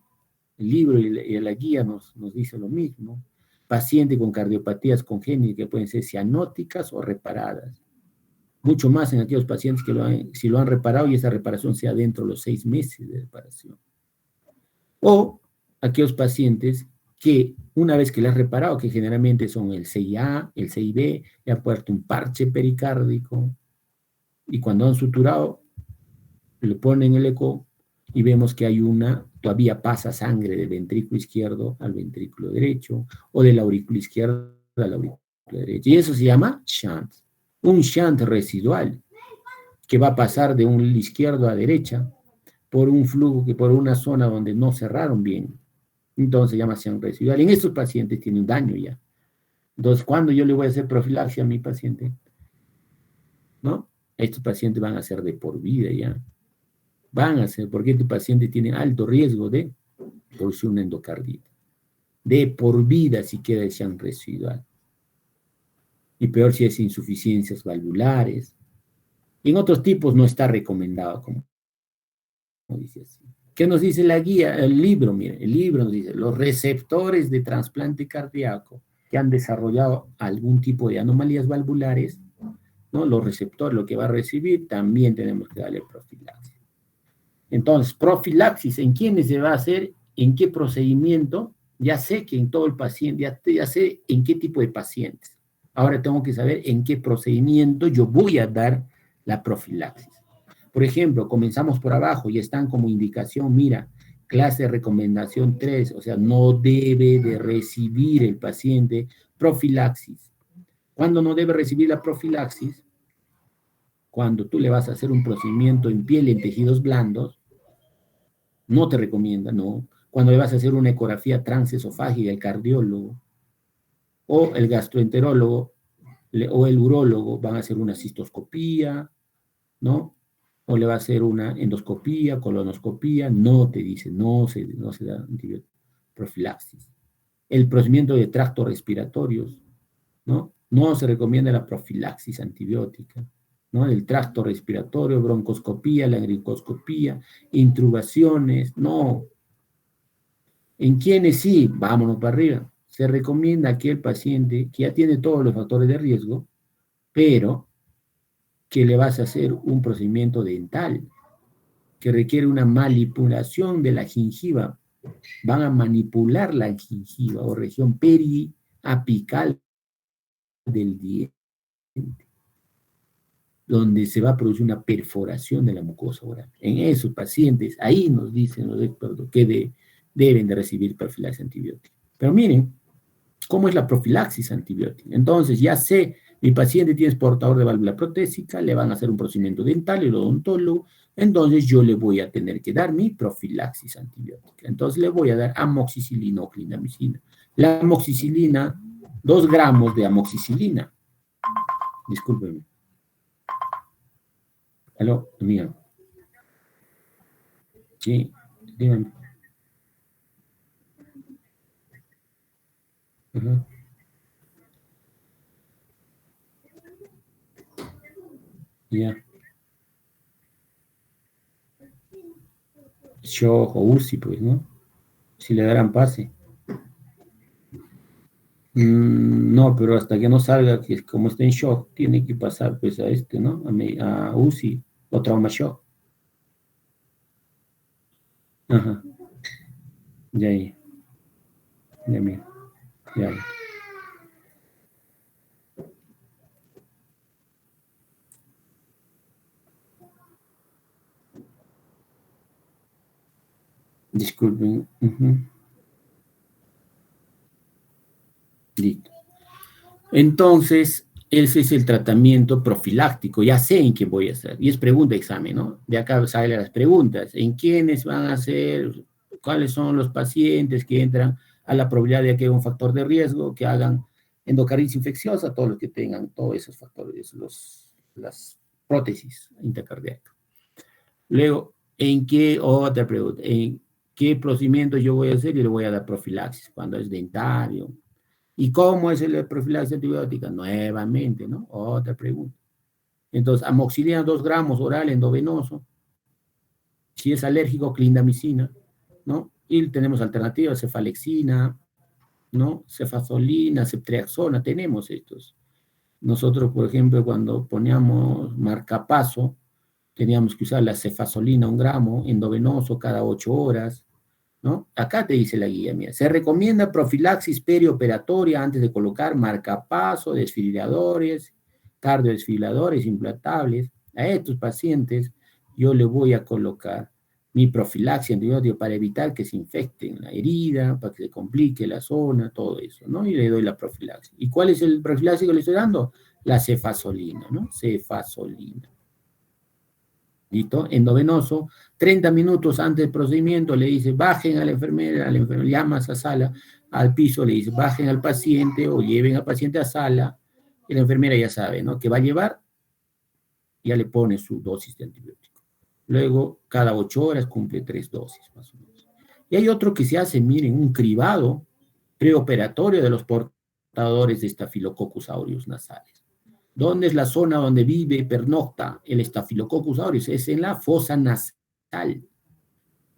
El libro y la guía nos dice lo mismo. Paciente con cardiopatías congénitas que pueden ser cianóticas o reparadas. Mucho más en aquellos pacientes que si lo han reparado y esa reparación sea dentro de los 6 meses de reparación. O aquellos pacientes que una vez que le has reparado, que generalmente son el CIA, el CIB, le han puesto un parche pericárdico, y cuando han suturado, le ponen el eco y vemos que todavía pasa sangre del ventrículo izquierdo al ventrículo derecho, o del aurículo izquierdo al aurículo derecho. Y eso se llama shunt, un shunt residual, que va a pasar de un izquierdo a derecha, por un flujo, por una zona donde no cerraron bien. Entonces se llama shunt residual. En estos pacientes tiene un daño ya. Entonces, ¿cuándo yo le voy a hacer profilaxia a mi paciente? ¿No? Estos pacientes van a ser de por vida ya. Van a ser, porque este paciente tiene alto riesgo de producir una endocarditis. De por vida si queda el shunt residual. Y peor si es insuficiencias valvulares. Y en otros tipos no está recomendado, como dice así. ¿Qué nos dice la guía? El libro, mire, el libro nos dice, los receptores de trasplante cardíaco que han desarrollado algún tipo de anomalías valvulares, ¿no? Los receptores, lo que va a recibir, también tenemos que darle profilaxis. Entonces, profilaxis, ¿en quiénes se va a hacer? ¿En qué procedimiento? Ya sé que en todo el paciente, ya sé en qué tipo de pacientes. Ahora tengo que saber en qué procedimiento yo voy a dar la profilaxis. Por ejemplo, comenzamos por abajo y están como indicación, mira, clase de recomendación 3, o sea, no debe de recibir el paciente profilaxis. ¿Cuándo no debe recibir la profilaxis? Cuando tú le vas a hacer un procedimiento en piel y en tejidos blandos, no te recomienda, no. Cuando le vas a hacer una ecografía transesofágica, el cardiólogo o el gastroenterólogo o el urólogo van a hacer una cistoscopía, ¿no? O le va a hacer una endoscopía, colonoscopía, no te dice, no se da antibiótico, profilaxis. El procedimiento de tractos respiratorios, ¿no? No se recomienda la profilaxis antibiótica, ¿no? El tracto respiratorio, broncoscopía, laringoscopía, intubaciones, no. ¿En quiénes sí? Vámonos para arriba. Se recomienda a aquel paciente que ya tiene todos los factores de riesgo, pero que le vas a hacer un procedimiento dental, que requiere una manipulación de la gengiva. Van a manipular la gengiva o región periapical del diente, donde se va a producir una perforación de la mucosa oral. En esos pacientes, ahí nos dicen los expertos que deben de recibir profilaxis antibiótica. Pero miren, ¿cómo es la profilaxis antibiótica? Entonces, ya sé, mi paciente tiene portador de válvula protésica, le van a hacer un procedimiento dental, el odontólogo, entonces yo le voy a tener que dar mi profilaxis antibiótica. Entonces le voy a dar amoxicilina o clindamicina. La amoxicilina, 2 gramos de amoxicilina. Discúlpeme. Aló, mío. Sí, dígame. Ajá. Ya. Shock o UCI, pues, ¿no? Si le darán pase. No, pero hasta que no salga, que como está en shock, tiene que pasar pues a ¿no? A UCI o trauma shock. Ajá, ya ahí, ya mira, ya. Disculpen. Listo. Entonces, ese es el tratamiento profiláctico. Ya sé en qué voy a hacer. Y es pregunta examen, ¿no? De acá salen las preguntas. ¿En quiénes van a ser? ¿Cuáles son los pacientes que entran a la probabilidad de que haya un factor de riesgo, que hagan endocarditis infecciosa? Todos los que tengan todos esos factores, las prótesis intercardíacas. Luego, otra pregunta, ¿en qué procedimiento yo voy a hacer? Y le voy a dar profilaxis, cuando es dentario. ¿Y cómo es el profilaxis antibiótica? Nuevamente, ¿no? Otra pregunta. Entonces, amoxicilina 2 gramos oral endovenoso. Si es alérgico, clindamicina, ¿no? Y tenemos alternativas, cefalexina, ¿no? Cefazolina, ceftriaxona, tenemos estos. Nosotros, por ejemplo, cuando poníamos marcapaso, teníamos que usar la cefazolina 1 gramo endovenoso cada 8 horas, ¿no? Acá te dice la guía, mira, se recomienda profilaxis perioperatoria antes de colocar marcapaso, desfibriladores, cardiodesfibriladores implantables. A estos pacientes yo le voy a colocar mi profilaxis antibiótico para evitar que se infecten la herida, para que se complique la zona, todo eso, ¿no? Y le doy la profilaxis. ¿Y cuál es el profilaxis que le estoy dando? La cefazolina, ¿no? Cefazolina. ¿Listo? Endovenoso, 30 minutos antes del procedimiento le dice, bajen a la enfermera, llama a esa sala, al piso le dice, bajen al paciente o lleven al paciente a sala, y la enfermera ya sabe, ¿no? Que va a llevar, ya le pone su dosis de antibiótico. Luego, cada 8 horas cumple 3 dosis, más o menos. Y hay otro que se hace, miren, un cribado preoperatorio de los portadores de Staphylococcus aureus nasales. ¿Dónde es la zona donde vive y pernocta el Staphylococcus aureus? Es en la fosa nasal.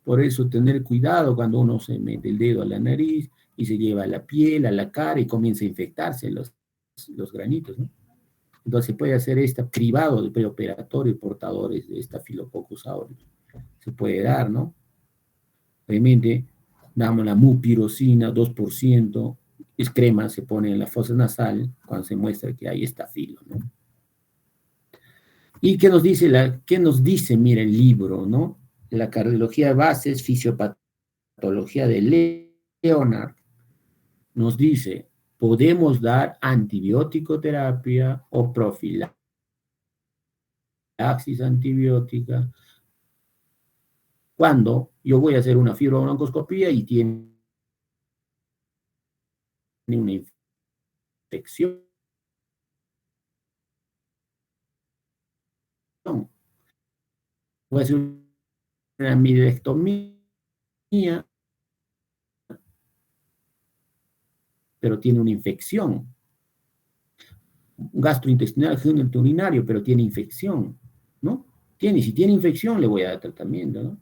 Por eso tener cuidado cuando uno se mete el dedo a la nariz y se lleva a la piel, a la cara y comienza a infectarse los granitos, ¿no? Entonces se puede hacer este cribado de preoperatorio y portadores de Staphylococcus aureus. Se puede dar, ¿no? Obviamente, damos la mupirocina 2%, es crema, se pone en la fosa nasal cuando se muestra que hay estafilo, ¿no? ¿Y qué nos dice, mira, el libro, ¿no? La cardiología de bases, fisiopatología de Leonard, nos dice, podemos dar antibiótico terapia o profilaxis antibiótica cuando yo voy a hacer una fibrobroncoscopía y tiene una infección. Voy a hacer una midectomía, pero tiene una infección. Gastrointestinal, urinario, pero tiene infección, ¿no? Si tiene infección, le voy a dar tratamiento, ¿no?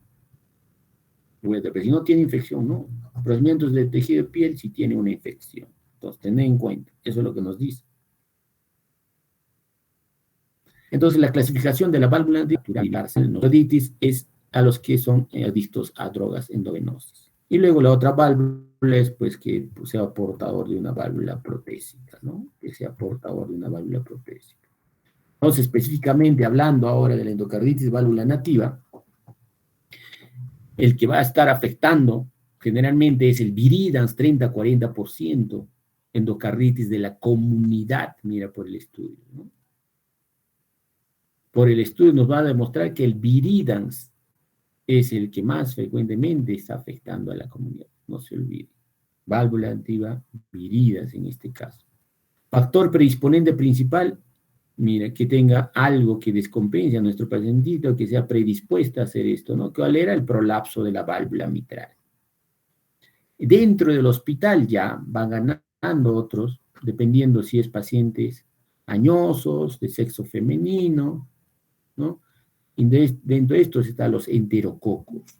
Pero si no tiene infección, no. Procedimientos de tejido de piel si tiene una infección. Entonces, tened en cuenta, eso es lo que nos dice. Entonces, la clasificación de la válvula natural es a los que son adictos a drogas endovenosas. Y luego la otra válvula es pues que sea portador de una válvula protésica, ¿no? Que sea portador de una válvula protésica. Entonces, específicamente hablando ahora de la endocarditis válvula nativa, el que va a estar afectando generalmente es el viridans 30-40% endocarditis de la comunidad, mira por el estudio, ¿no? Por el estudio nos va a demostrar que el viridans es el que más frecuentemente está afectando a la comunidad, no se olvide. Válvula nativa, viridas en este caso. Factor predisponente principal, mira, que tenga algo que descompense a nuestro pacientito, que sea predispuesta a hacer esto, ¿no? ¿Cuál era? El prolapso de la válvula mitral. Dentro del hospital ya van ganando otros, dependiendo si es pacientes añosos, de sexo femenino, ¿no? Y dentro de estos están los enterococos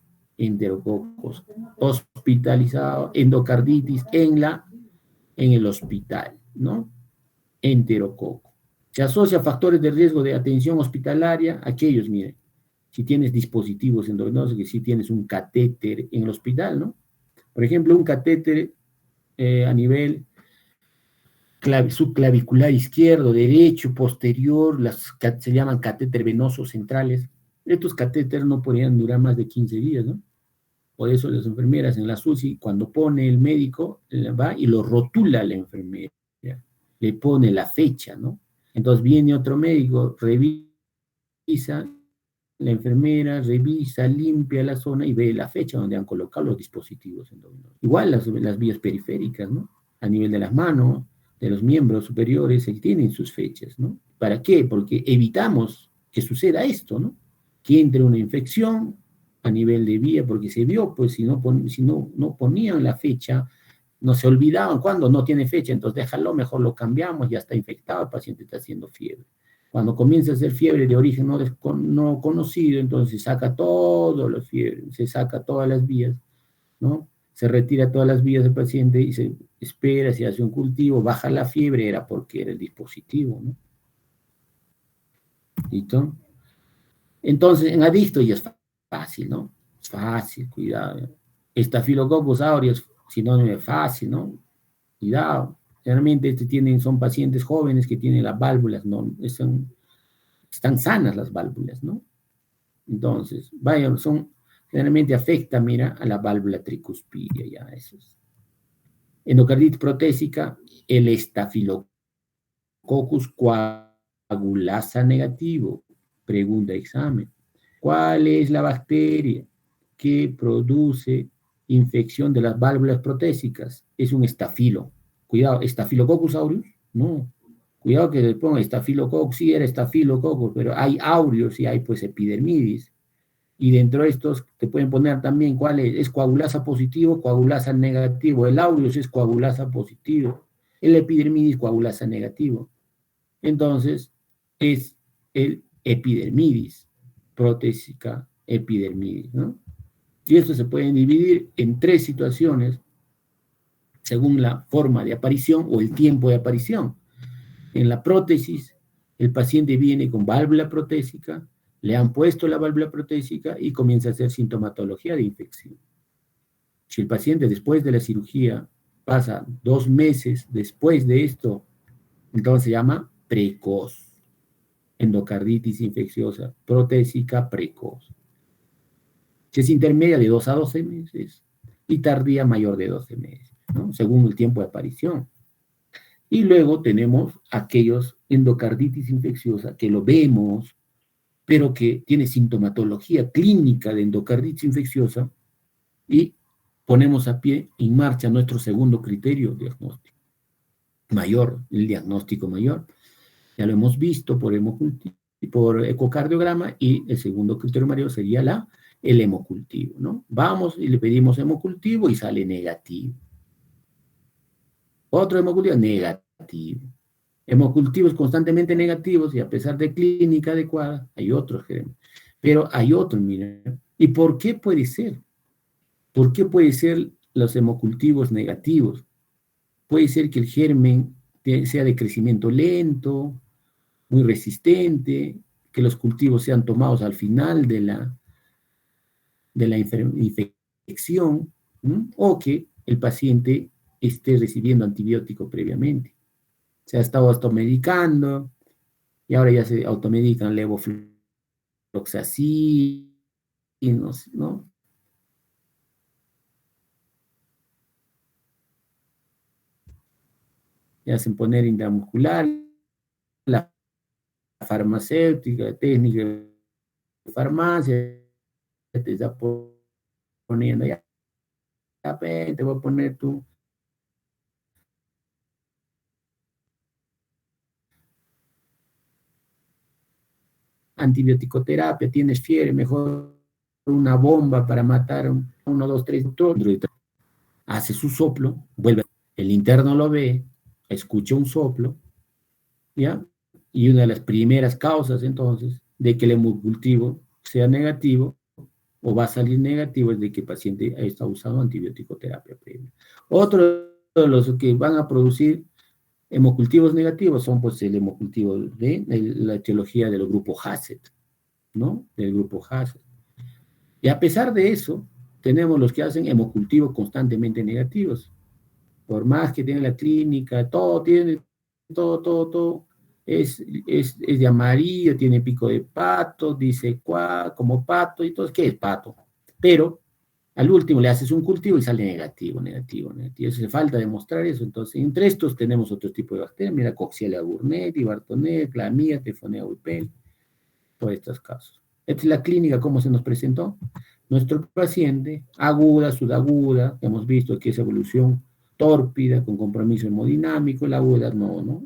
hospitalizados, endocarditis en el hospital. ¿no? Enterococo. Se asocia a factores de riesgo de atención hospitalaria, aquellos, miren, si tienes dispositivos endovenosos, que si tienes un catéter en el hospital, ¿no? Por ejemplo, un catéter a nivel subclavicular izquierdo, derecho, posterior, se llaman catéter venosos centrales. Estos catéteres no podrían durar más de 15 días, ¿no? Por eso las enfermeras en la SUSI, cuando pone el médico, va y lo rotula la enfermera, le pone la fecha, ¿no? Entonces viene otro médico, revisa, la enfermera revisa, limpia la zona y ve la fecha donde han colocado los dispositivos endovenosos. Igual las vías periféricas, ¿no? A nivel de las manos, de los miembros superiores, tienen sus fechas, ¿no? ¿Para qué? Porque evitamos que suceda esto, ¿no? Que entre una infección a nivel de vía, porque se vio, pues si no ponían la fecha, no se olvidaban cuando no tiene fecha, entonces déjalo, mejor lo cambiamos, ya está infectado, el paciente está haciendo fiebre. Cuando comienza a ser fiebre de origen no conocido, entonces se saca todo la fiebre, se saca todas las vías, ¿no? Se retira todas las vías del paciente y se espera, se hace un cultivo, baja la fiebre, era porque era el dispositivo, ¿no? ¿Listo? Entonces, en adicto ya es fácil, ¿no? Es fácil, cuidado. Estafilococcus aureus, sinónimo de fácil, ¿no? Cuidado. Generalmente son pacientes jóvenes que tienen las válvulas, ¿no? Están sanas las válvulas, ¿no? Entonces, vaya, generalmente afecta, mira, a la válvula tricuspidia, ya, eso es. Endocarditis protésica, el estafilococcus coagulasa negativo. Pregunta examen. ¿Cuál es la bacteria que produce infección de las válvulas protésicas? Es un estafilo. Cuidado, ¿Staphylococcus aureus? No. Cuidado que le ponga estafilococcus, sí era estafilococcus, pero hay aureus y hay pues epidermidis. Y dentro de estos te pueden poner también cuál es coagulasa positivo, coagulasa negativo. El aureus es coagulasa positivo, el epidermidis coagulasa negativo. Entonces, es el epidermidis, protésica epidermidis, ¿no? Y esto se puede dividir en 3 situaciones según la forma de aparición o el tiempo de aparición. En la prótesis, el paciente viene con válvula protésica, le han puesto la válvula protésica y comienza a hacer sintomatología de infección. Si el paciente después de la cirugía pasa 2 meses después de esto, entonces se llama precoz. Endocarditis infecciosa protésica precoz. Si es intermedia, de 2 a 12 meses y tardía, mayor de 12 meses, ¿no? Según el tiempo de aparición. Y luego tenemos aquellos endocarditis infecciosa que lo vemos, pero que tiene sintomatología clínica de endocarditis infecciosa y ponemos a pie en marcha nuestro segundo criterio diagnóstico mayor, el diagnóstico mayor. Ya lo hemos visto por ecocardiograma y el segundo criterio mayor sería el hemocultivo, ¿no? Vamos y le pedimos hemocultivo y sale negativo. Otro hemocultivo negativo. Hemocultivos constantemente negativos y a pesar de clínica adecuada, hay otros, pero hay otros, miren. ¿Y por qué puede ser? ¿Por qué puede ser los hemocultivos negativos? Puede ser que el germen sea de crecimiento lento, muy resistente, que los cultivos sean tomados al final de la infección, o que el paciente esté recibiendo antibiótico previamente. Se ha estado automedicando y ahora ya se automedican levofloxacin, ¿no? Ya hacen poner intramuscular, la farmacéutica, técnica de farmacia, te está poniendo ya, te voy a poner tu antibiótico-terapia, tienes fiebre, mejor una bomba para matar a 1, 2, 3 doctores. Hace su soplo, vuelve, el interno lo ve, escucha un soplo, ¿ya? Y una de las primeras causas, entonces, de que el hemocultivo sea negativo o va a salir negativo es de que el paciente está usando antibiótico terapia previa. Otro de los que van a producir Hemocultivos negativos son pues el hemocultivo de la etiología del grupo Hassett, ¿no? Del grupo Hassett. Y a pesar de eso, tenemos los que hacen hemocultivos constantemente negativos. Por más que tiene la clínica, todo tiene, todo, es de amarillo, tiene pico de pato, dice cuá, como pato, y todo, ¿qué es pato? Pero al último le haces un cultivo y sale negativo, negativo, negativo. Eso hace falta demostrar eso. Entonces, entre estos tenemos otro tipo de bacterias, mira, Coxiella burnetii, Bartonella, Clamidia, Tefonea Whipple, todos estos casos. Esta es la clínica, cómo se nos presentó. Nuestro paciente, aguda, subaguda, hemos visto que es evolución tórpida, con compromiso hemodinámico, la aguda no,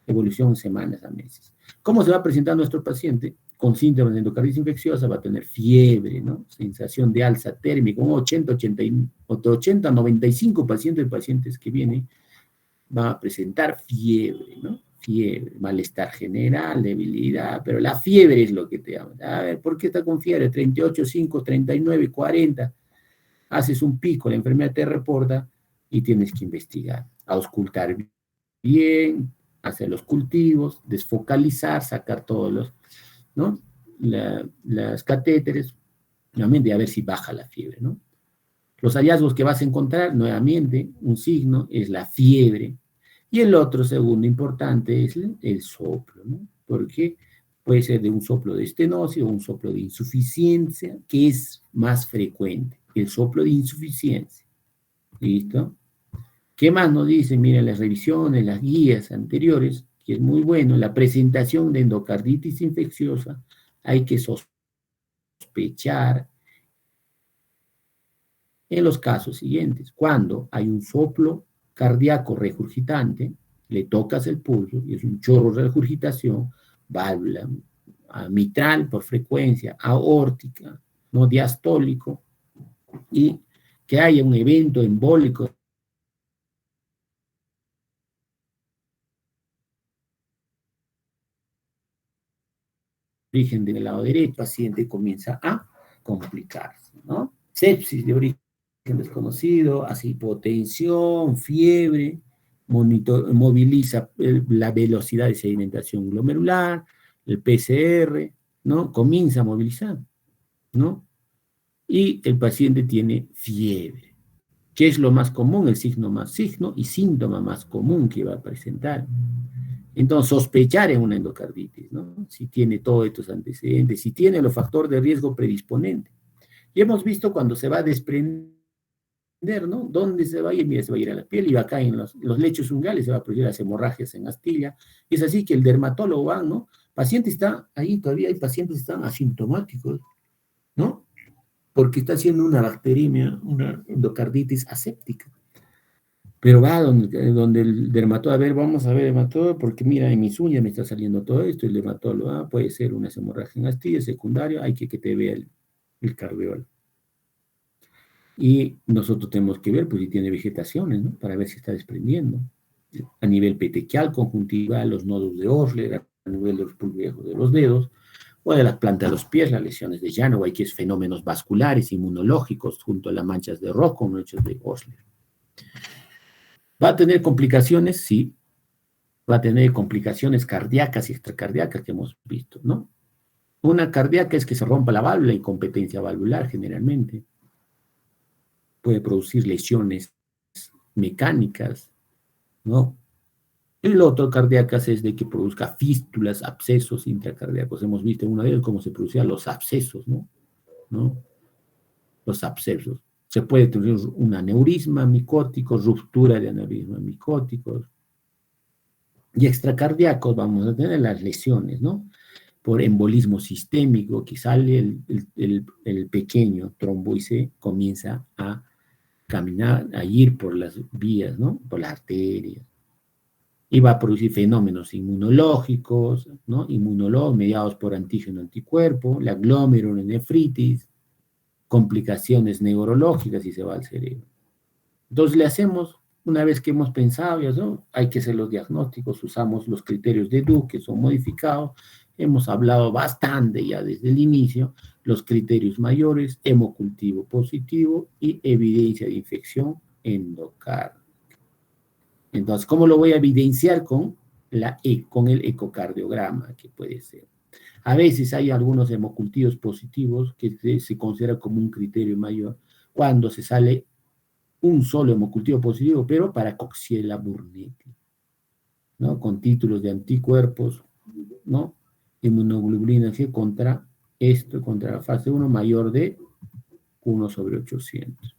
evolución semanas a meses. ¿Cómo se va a presentar nuestro paciente? Con síntomas de endocarditis infecciosa, va a tener fiebre, ¿no? Sensación de alza térmica, un 80-95% de pacientes que vienen van a presentar fiebre, ¿no? Fiebre, malestar general, debilidad, pero la fiebre es lo que te llama. A ver, ¿por qué está con fiebre? 38,5, 39, 40. Haces un pico, la enfermedad te reporta y tienes que investigar, auscultar bien, hacer los cultivos, desfocalizar, sacar todos los, ¿no? Las catéteres, nuevamente a ver si baja la fiebre, ¿no? Los hallazgos que vas a encontrar, nuevamente, un signo es la fiebre, y el otro segundo importante es el soplo, ¿no? Porque puede ser de un soplo de estenosis o un soplo de insuficiencia, que es más frecuente, el soplo de insuficiencia. ¿Listo? ¿Qué más nos dicen? Miren las revisiones, las guías anteriores, que es muy bueno, la presentación de endocarditis infecciosa, hay que sospechar en los casos siguientes. Cuando hay un soplo cardíaco regurgitante, le tocas el pulso y es un chorro de regurgitación, válvula mitral por frecuencia, aórtica, no diastólico, y que haya un evento embólico origen del lado derecho, el paciente comienza a complicarse, ¿no? Sepsis de origen desconocido, hace hipotensión, fiebre, moviliza la velocidad de sedimentación glomerular, el PCR, ¿no? Comienza a movilizar, ¿no? Y el paciente tiene fiebre. ¿Qué es lo más común? El signo y síntoma más común que va a presentar. Entonces, sospechar en una endocarditis, ¿no? Si tiene todos estos antecedentes, si tiene los factores de riesgo predisponente. Y hemos visto cuando se va a desprender, ¿no? ¿Dónde se va a ir? Mira, se va a ir a la piel y acá en los lechos unguiales se va a producir las hemorragias en astilla. Es así que el dermatólogo va, ¿no? Paciente está ahí, todavía hay pacientes que están asintomáticos, ¿no? Porque está haciendo una bacteriemia, una endocarditis aséptica. Pero va donde el dermatólogo, a ver, vamos a ver, dermatólogo, porque mira, en mis uñas me está saliendo todo esto, el dermatólogo, puede ser una hemorragia en astilla, secundaria, hay que te vea el cardiólogo. Y nosotros tenemos que ver, pues, si tiene vegetaciones, ¿no? Para ver si está desprendiendo. A nivel petequial, conjuntival, los nodos de Osler, a nivel de los pulviejos de los dedos, o de las plantas de los pies, las lesiones de Janoway, que es fenómenos vasculares, inmunológicos, junto a las manchas de Rocco, manchas de Osler. ¿Va a tener complicaciones? Sí. Va a tener complicaciones cardíacas y extracardíacas que hemos visto, ¿no? Una cardíaca es que se rompa la válvula, incompetencia valvular generalmente. Puede producir lesiones mecánicas, ¿no? El otro cardíacas es de que produzca fístulas, abscesos intracardíacos. Hemos visto en una de ellas cómo se producían los abscesos, ¿no? Los abscesos. Se puede tener un aneurisma micótico, ruptura de aneurisma micóticos. Y extracardíacos vamos a tener las lesiones, ¿no? Por embolismo sistémico, que sale el pequeño trombo y se comienza a caminar, a ir por las vías, ¿no? Por las arterias. Y va a producir fenómenos inmunológicos, ¿no? Inmunológicos mediados por antígeno anticuerpo, la glomerulonefritis, complicaciones neurológicas y se va al cerebro. Entonces le hacemos, una vez que hemos pensado, ¿no? Hay que hacer los diagnósticos, usamos los criterios de Duke, que son modificados, hemos hablado bastante ya desde el inicio, los criterios mayores, hemocultivo positivo y evidencia de infección endocárdica. Entonces, ¿cómo lo voy a evidenciar? Con el ecocardiograma, que puede ser. A veces hay algunos hemocultivos positivos que se considera como un criterio mayor cuando se sale un solo hemocultivo positivo, pero para Coxiella burnetii, ¿no? Con títulos de anticuerpos, ¿no? Inmunoglobulina G contra la fase 1 mayor de 1/800.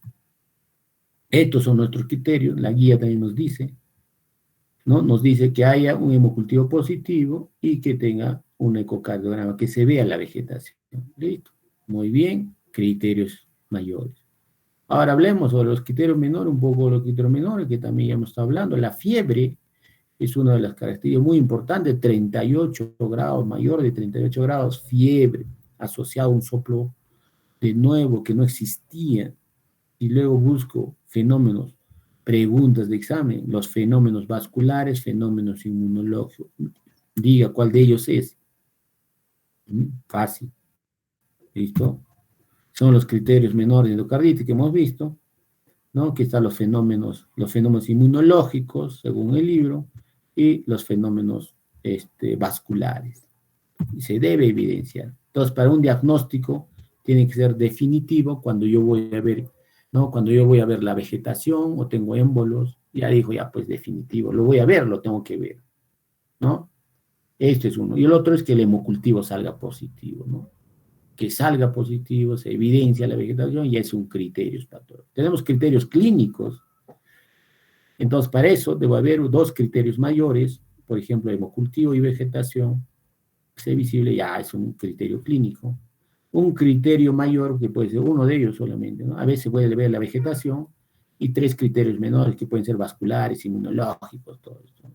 Estos son nuestros criterios, la guía también nos dice, ¿no? Nos dice que haya un hemocultivo positivo y que tenga un ecocardiograma, que se vea la vegetación. Listo. Muy bien, criterios mayores. Ahora hablemos sobre los criterios menores, un poco de los criterios menores, que también ya hemos estado hablando. La fiebre es una de las características muy importantes, 38 grados, mayor de 38 grados, fiebre, asociado a un soplo de nuevo que no existía. Y luego busco fenómenos, preguntas de examen, los fenómenos vasculares, fenómenos inmunológicos. Diga cuál de ellos es. Fácil. ¿Listo? Son los criterios menores de endocarditis que hemos visto, ¿no? Que están los fenómenos inmunológicos, según el libro, y los fenómenos vasculares. Y se debe evidenciar. Entonces, para un diagnóstico tiene que ser definitivo cuando yo voy a ver, ¿no? Cuando yo voy a ver la vegetación o tengo émbolos, ya dijo, ya pues definitivo, lo voy a ver, lo tengo que ver, ¿no? Este es uno. Y el otro es que el hemocultivo salga positivo, ¿no? Que salga positivo, se evidencia la vegetación y es un criterio patológico. Tenemos criterios clínicos, entonces para eso debo haber dos criterios mayores, por ejemplo, hemocultivo y vegetación, sea visible, ya es un criterio clínico. Un criterio mayor, que puede ser uno de ellos solamente, ¿no? A veces puede ver la vegetación y tres criterios menores, que pueden ser vasculares, inmunológicos, todo esto.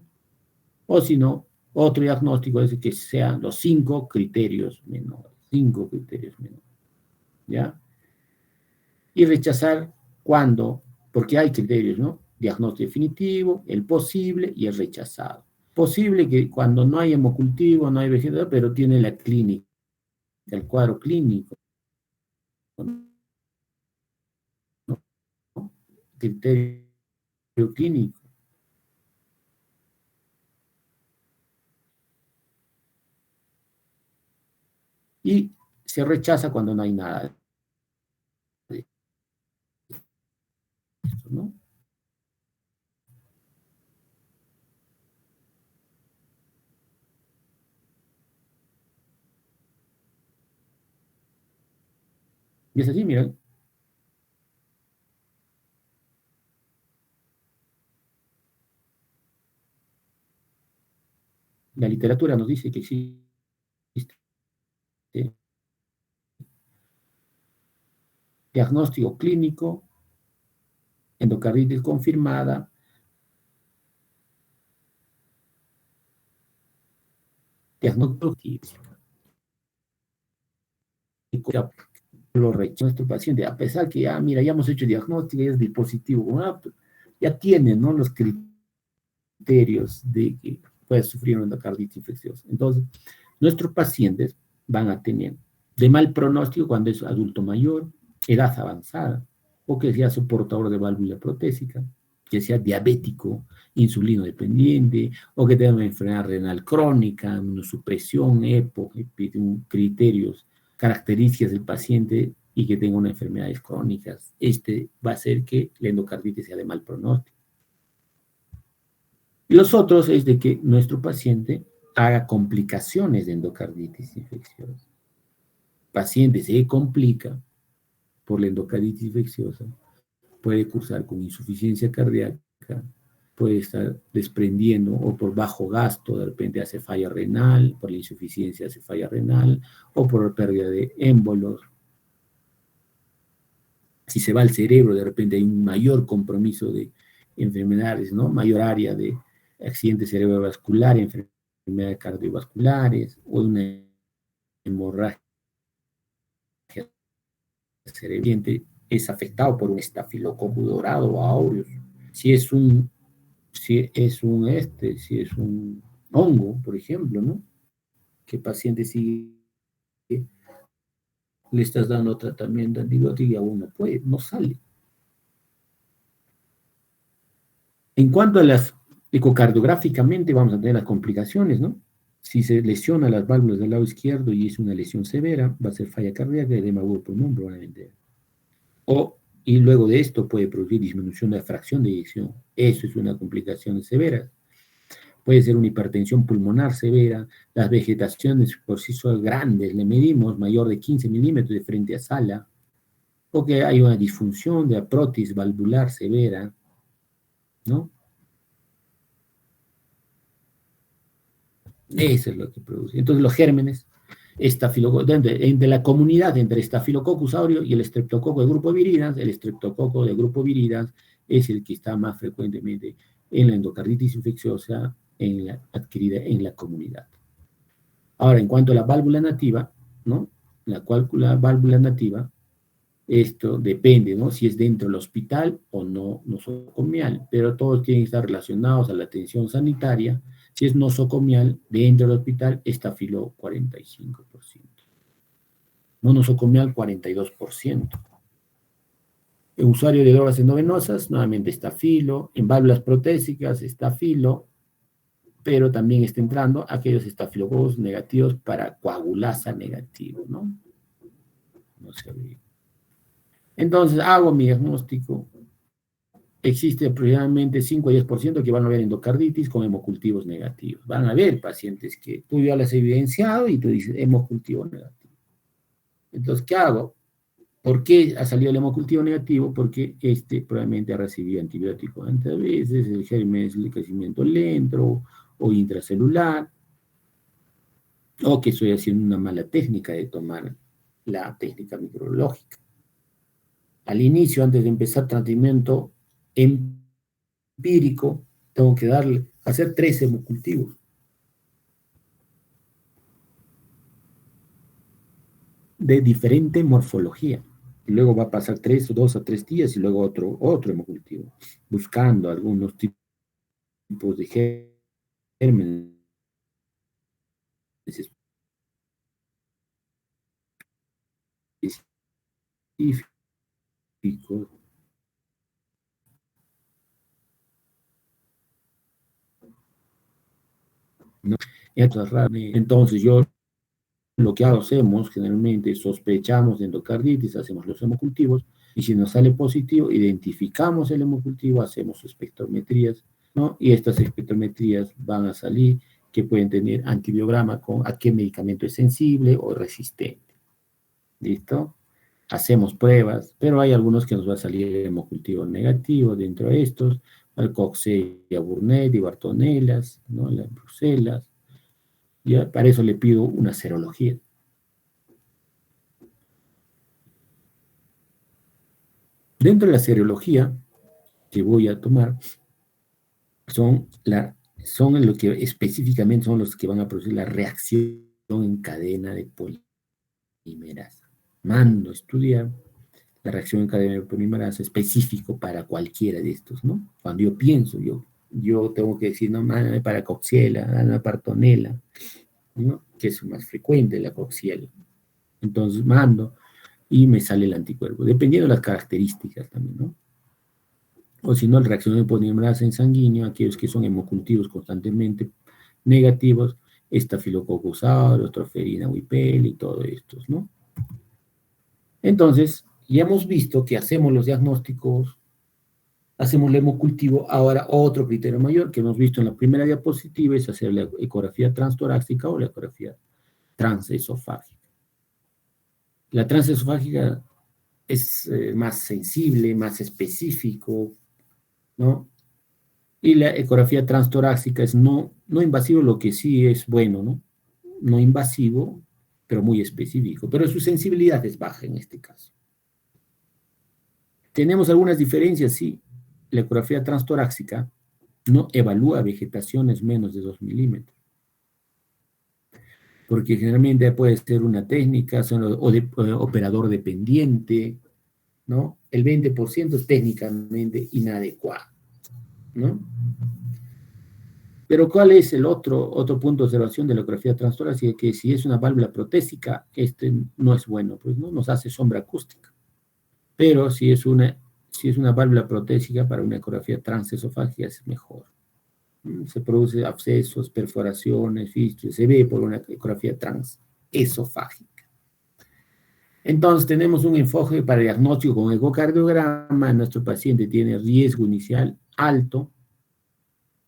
O si no, otro diagnóstico es que sean los cinco criterios menores, ¿ya? Y rechazar cuando, porque hay criterios, ¿no? Diagnóstico definitivo, el posible y el rechazado. Posible que cuando no hay hemocultivo, no hay vegetación, pero tiene la clínica, el cuadro clínico, ¿no? Criterio clínico. Y se rechaza cuando no hay nada de esto, ¿no? Y es así, miren, la literatura nos dice que existe diagnóstico clínico, endocarditis confirmada, diagnóstico lo rechaza nuestro paciente, a pesar que ya, mira, ya hemos hecho diagnóstico, ya es dispositivo, ya tiene, ¿no? Los criterios de que puede sufrir una endocarditis infecciosa. Entonces, nuestros pacientes van a tener de mal pronóstico cuando es adulto mayor, edad avanzada, o que sea soportador de válvula protésica, que sea diabético, insulino dependiente, o que tenga una enfermedad renal crónica, supresión, EPO, criterios, características del paciente y que tenga unas enfermedades crónicas. Va a hacer que la endocarditis sea de mal pronóstico. Y los otros es de que nuestro paciente haga complicaciones de endocarditis infecciosa. Paciente se complica por la endocarditis infecciosa, puede cursar con insuficiencia cardíaca, puede estar desprendiendo o por bajo gasto, de repente hace falla renal, por la insuficiencia hace falla renal, o por pérdida de émbolos. Si se va al cerebro, de repente hay un mayor compromiso de enfermedades, ¿no? Mayor área de accidente cerebrovascular, enfermedades cardiovasculares, o una hemorragia cerebral es afectado por un estafilococo dorado o aureus. Si es un, si es un hongo, por ejemplo, ¿no? Que paciente sigue, le estás dando tratamiento antibiótico y aún no sale. En cuanto a las Ecocardiográficamente vamos a tener las complicaciones, ¿no? Si se lesiona las válvulas del lado izquierdo y es una lesión severa, va a ser falla cardíaca y edema agudo pulmón probablemente. Y luego de esto puede producir disminución de la fracción de eyección. Eso es una complicación severa. Puede ser una hipertensión pulmonar severa, las vegetaciones por sí son grandes, le medimos mayor de 15 milímetros de frente a sala, o que hay una disfunción de la prótesis valvular severa, ¿no? Eso es lo que produce. Entonces los gérmenes, entre la comunidad entre Staphylococcus aureus y el estreptococo del grupo viridas, el estreptococo del grupo viridas es el que está más frecuentemente en la endocarditis infecciosa adquirida en la comunidad. Ahora, en cuanto a la válvula nativa, ¿no? La válvula nativa, esto depende, ¿no? Si es dentro del hospital o no nosocomial, pero todos tienen que estar relacionados a la atención sanitaria. Si es nosocomial, dentro del hospital, estafilo 45%. No nosocomial, 42%. El usuario de drogas endovenosas, nuevamente estafilo. En válvulas protésicas, estafilo, pero también está entrando aquellos estafilococos negativos para coagulasa negativo, ¿no? No se ve. Entonces, hago mi diagnóstico. Existe aproximadamente 5 a 10% que van a ver endocarditis con hemocultivos negativos. Van a haber pacientes que tú ya las has evidenciado y tú dices hemocultivo negativo. Entonces, ¿qué hago? ¿Por qué ha salido el hemocultivo negativo? Porque probablemente ha recibido antibióticos antes, a veces el germen es de crecimiento lento o intracelular, o que estoy haciendo una mala técnica de tomar la técnica microbiológica. Al inicio, antes de empezar tratamiento empírico, tengo que hacer 3 hemocultivos. De diferente morfología. Y luego va a pasar 2 a 3 días y luego otro hemocultivo, buscando algunos tipos de gérmenes específicos. ¿No? Entonces yo lo que hacemos generalmente sospechamos de endocarditis, hacemos los hemocultivos y si nos sale positivo, identificamos el hemocultivo, hacemos espectrometrías, ¿no? Y estas espectrometrías van a salir que pueden tener antibiograma con a qué medicamento es sensible o resistente. ¿Listo? Hacemos pruebas, pero hay algunos que nos va a salir hemocultivo negativo dentro de estos, el Coxiella burnetii, Bartonelas, ¿no? Las Bruselas. Ya, para eso le pido una serología. Dentro de la serología que voy a tomar, son lo que específicamente son los que van a producir la reacción en cadena de polimerasa. Mando a estudiar la reacción en cadena de polimerasa específico para cualquiera de estos, ¿no? Cuando yo pienso, yo tengo que decir, no, para Coxiella, para Bartonella, ¿no? Que es más frecuente la Coxiella. Entonces mando y me sale el anticuerpo, dependiendo de las características también, ¿no? O si no, la reacción de polimerasa en sanguíneo, aquellos que son hemocultivos constantemente negativos, Staphylococcus aureus, Troferina huipel y todos estos, ¿no? Entonces, ya hemos visto que hacemos los diagnósticos, hacemos el hemocultivo. Ahora, otro criterio mayor que hemos visto en la primera diapositiva es hacer la ecografía transtorácica o la ecografía transesofágica. La transesofágica es más sensible, más específico, ¿no? Y la ecografía transtorácica es no invasivo, lo que sí es bueno, ¿no? No invasivo, pero muy específico. Pero su sensibilidad es baja en este caso. Tenemos algunas diferencias, sí. La ecografía transtorácica no evalúa vegetaciones menos de 2 milímetros. Porque generalmente puede ser una técnica o de operador dependiente, ¿no? El 20% es técnicamente inadecuado, ¿no? Pero ¿cuál es el otro punto de observación de la ecografía transtorácica? Que si es una válvula protésica, no es bueno, pues no nos hace sombra acústica. Pero si es una válvula protésica para una ecografía transesofágica es mejor. Se produce abscesos, perforaciones, fístulas, se ve por una ecografía transesofágica. Entonces tenemos un enfoque para diagnóstico con ecocardiograma. Nuestro paciente tiene riesgo inicial alto,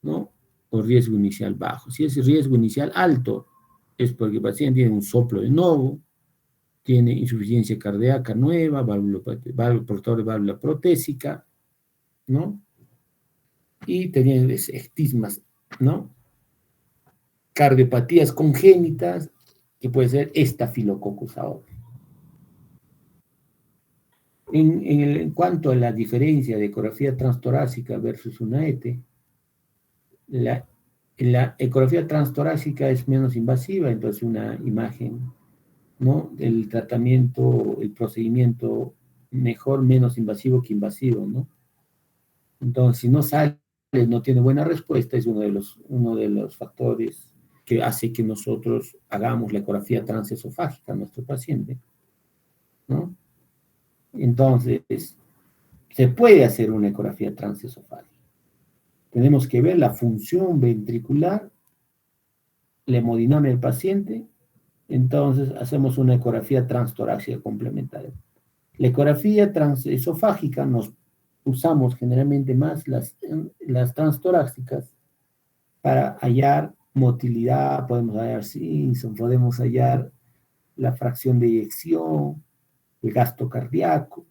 ¿no? O riesgo inicial bajo. Si es riesgo inicial alto, es porque el paciente tiene un soplo de novo, tiene insuficiencia cardíaca nueva, portador de válvula protésica, ¿no? Y tenía estigmas, ¿no? Cardiopatías congénitas, que puede ser estafilococcus aureus. En cuanto a la diferencia de ecografía transtorácica versus una ET, la ecografía transtorácica es menos invasiva, entonces una imagen, ¿no? El tratamiento, el procedimiento mejor, menos invasivo que invasivo, ¿no? Entonces, si no sale, no tiene buena respuesta, es uno de los factores que hace que nosotros hagamos la ecografía transesofágica a nuestro paciente, ¿no? Entonces, se puede hacer una ecografía transesofágica. Tenemos que ver la función ventricular, la hemodinamia del paciente, entonces hacemos una ecografía transtorácica complementaria. La ecografía transesofágica nos usamos generalmente más las transtorácicas para hallar motilidad, podemos hallar Simpson, podemos hallar la fracción de eyección, el gasto cardíaco.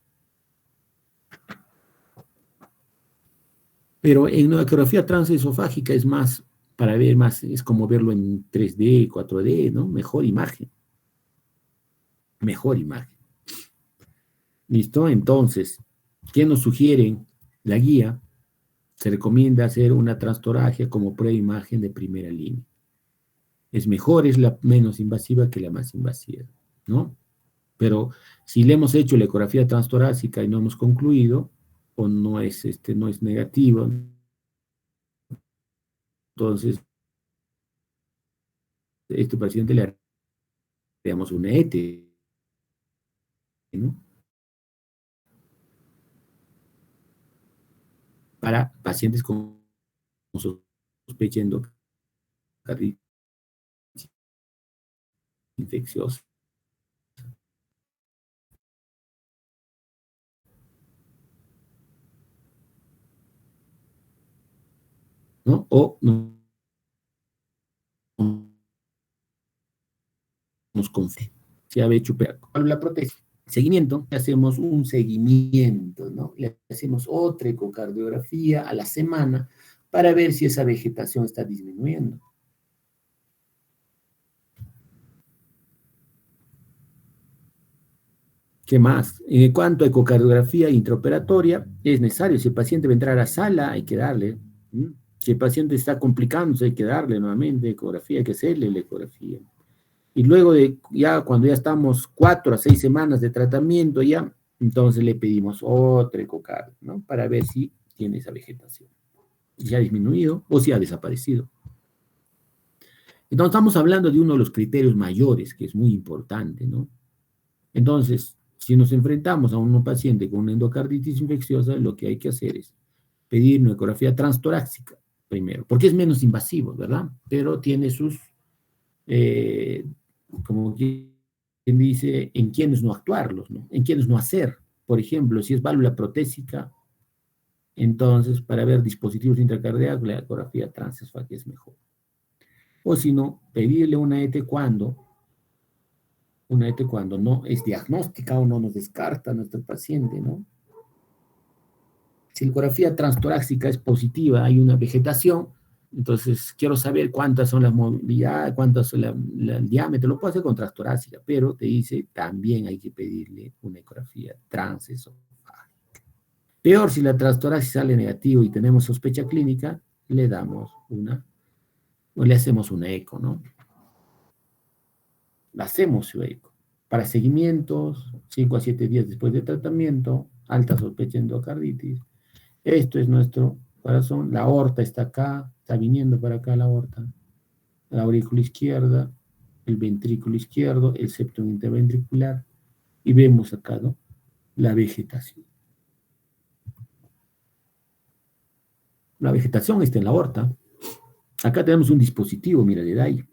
Pero en una ecografía transesofágica es más, para ver más, es como verlo en 3D, 4D, ¿no? Mejor imagen. Mejor imagen. ¿Listo? Entonces, ¿qué nos sugieren la guía? Se recomienda hacer una transtoragia como prueba de imagen de primera línea. Es mejor, es la menos invasiva que la más invasiva, ¿no? Pero si le hemos hecho la ecografía transtorácica y no hemos concluido, o no es negativo, entonces a este paciente le haríamos una ET, ¿no? Para pacientes con sospecha endocarditis infecciosa, ¿no? O nos confía. Se ha hecho la prótesis. Seguimiento, hacemos un seguimiento, ¿no? Le hacemos otra ecocardiografía a la semana para ver si esa vegetación está disminuyendo. ¿Qué más? En cuanto a ecocardiografía intraoperatoria, es necesario. Si el paciente va a entrar a sala, hay que darle. Si el paciente está complicándose, hay que darle nuevamente ecografía, hay que hacerle la ecografía. Y luego cuando ya estamos 4 a 6 semanas de tratamiento, ya, entonces le pedimos otra ecocardio, ¿no? Para ver si tiene esa vegetación. Si ha disminuido o si ha desaparecido. Entonces estamos hablando de uno de los criterios mayores, que es muy importante, ¿no? Entonces, si nos enfrentamos a un paciente con una endocarditis infecciosa, lo que hay que hacer es pedir una ecografía transtorácica primero, porque es menos invasivo, ¿verdad? Pero tiene sus, como quien dice, en quiénes no actuarlos, ¿no? En quiénes no hacer. Por ejemplo, si es válvula protésica, entonces para ver dispositivos intracardíacos, la ecografía transesofágica es mejor. O si no, pedirle una ET cuando no es diagnóstica o no nos descarta nuestro paciente, ¿no? Si la ecografía transtorácica es positiva, hay una vegetación, entonces quiero saber cuántas son las movilidades, cuántas son el diámetro, lo puedo hacer con transtorácica, pero te dice también hay que pedirle una ecografía transesofágica. Peor, si la transtorácica sale negativo y tenemos sospecha clínica, le hacemos una eco, ¿no? La hacemos su eco. Para seguimientos, 5 a 7 días después del tratamiento, alta sospecha de endocarditis. Esto es nuestro corazón, la aorta está acá, está viniendo para acá la aorta, la aurícula izquierda, el ventrículo izquierdo, el septum interventricular, y vemos acá, ¿no? La vegetación. La vegetación está en la aorta, Acá tenemos un dispositivo, mira, de DAI,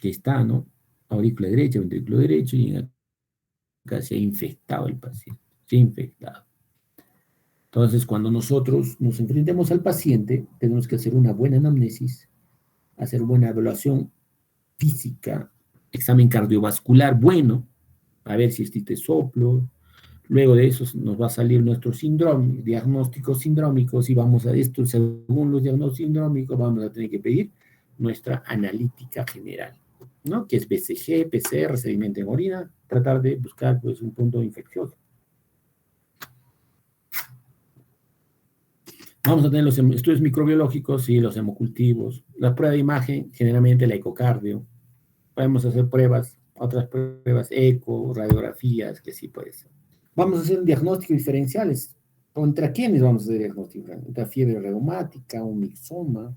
que está, ¿no? Aurícula derecha, ventrículo derecho, y acá se ha infectado el paciente, se ha infectado. Entonces, cuando nosotros nos enfrentemos al paciente, tenemos que hacer una buena anamnesis, hacer buena evaluación física, examen cardiovascular bueno, a ver si existe soplo. Luego de eso nos va a salir nuestro síndrome, diagnósticos sindrómicos, y vamos a esto, según los diagnósticos sindrómicos, vamos a tener que pedir nuestra analítica general, ¿no? Que es BCG, PCR, sedimento en orina, tratar de buscar pues un punto infeccioso. Vamos a tener los estudios microbiológicos y los hemocultivos, la prueba de imagen, generalmente la ecocardio. Podemos hacer pruebas, otras pruebas, eco, radiografías, que sí puede ser. Vamos a hacer un diagnóstico diferenciales. ¿Contra quiénes vamos a hacer diagnóstico? ¿Contra fiebre reumática, un mixoma,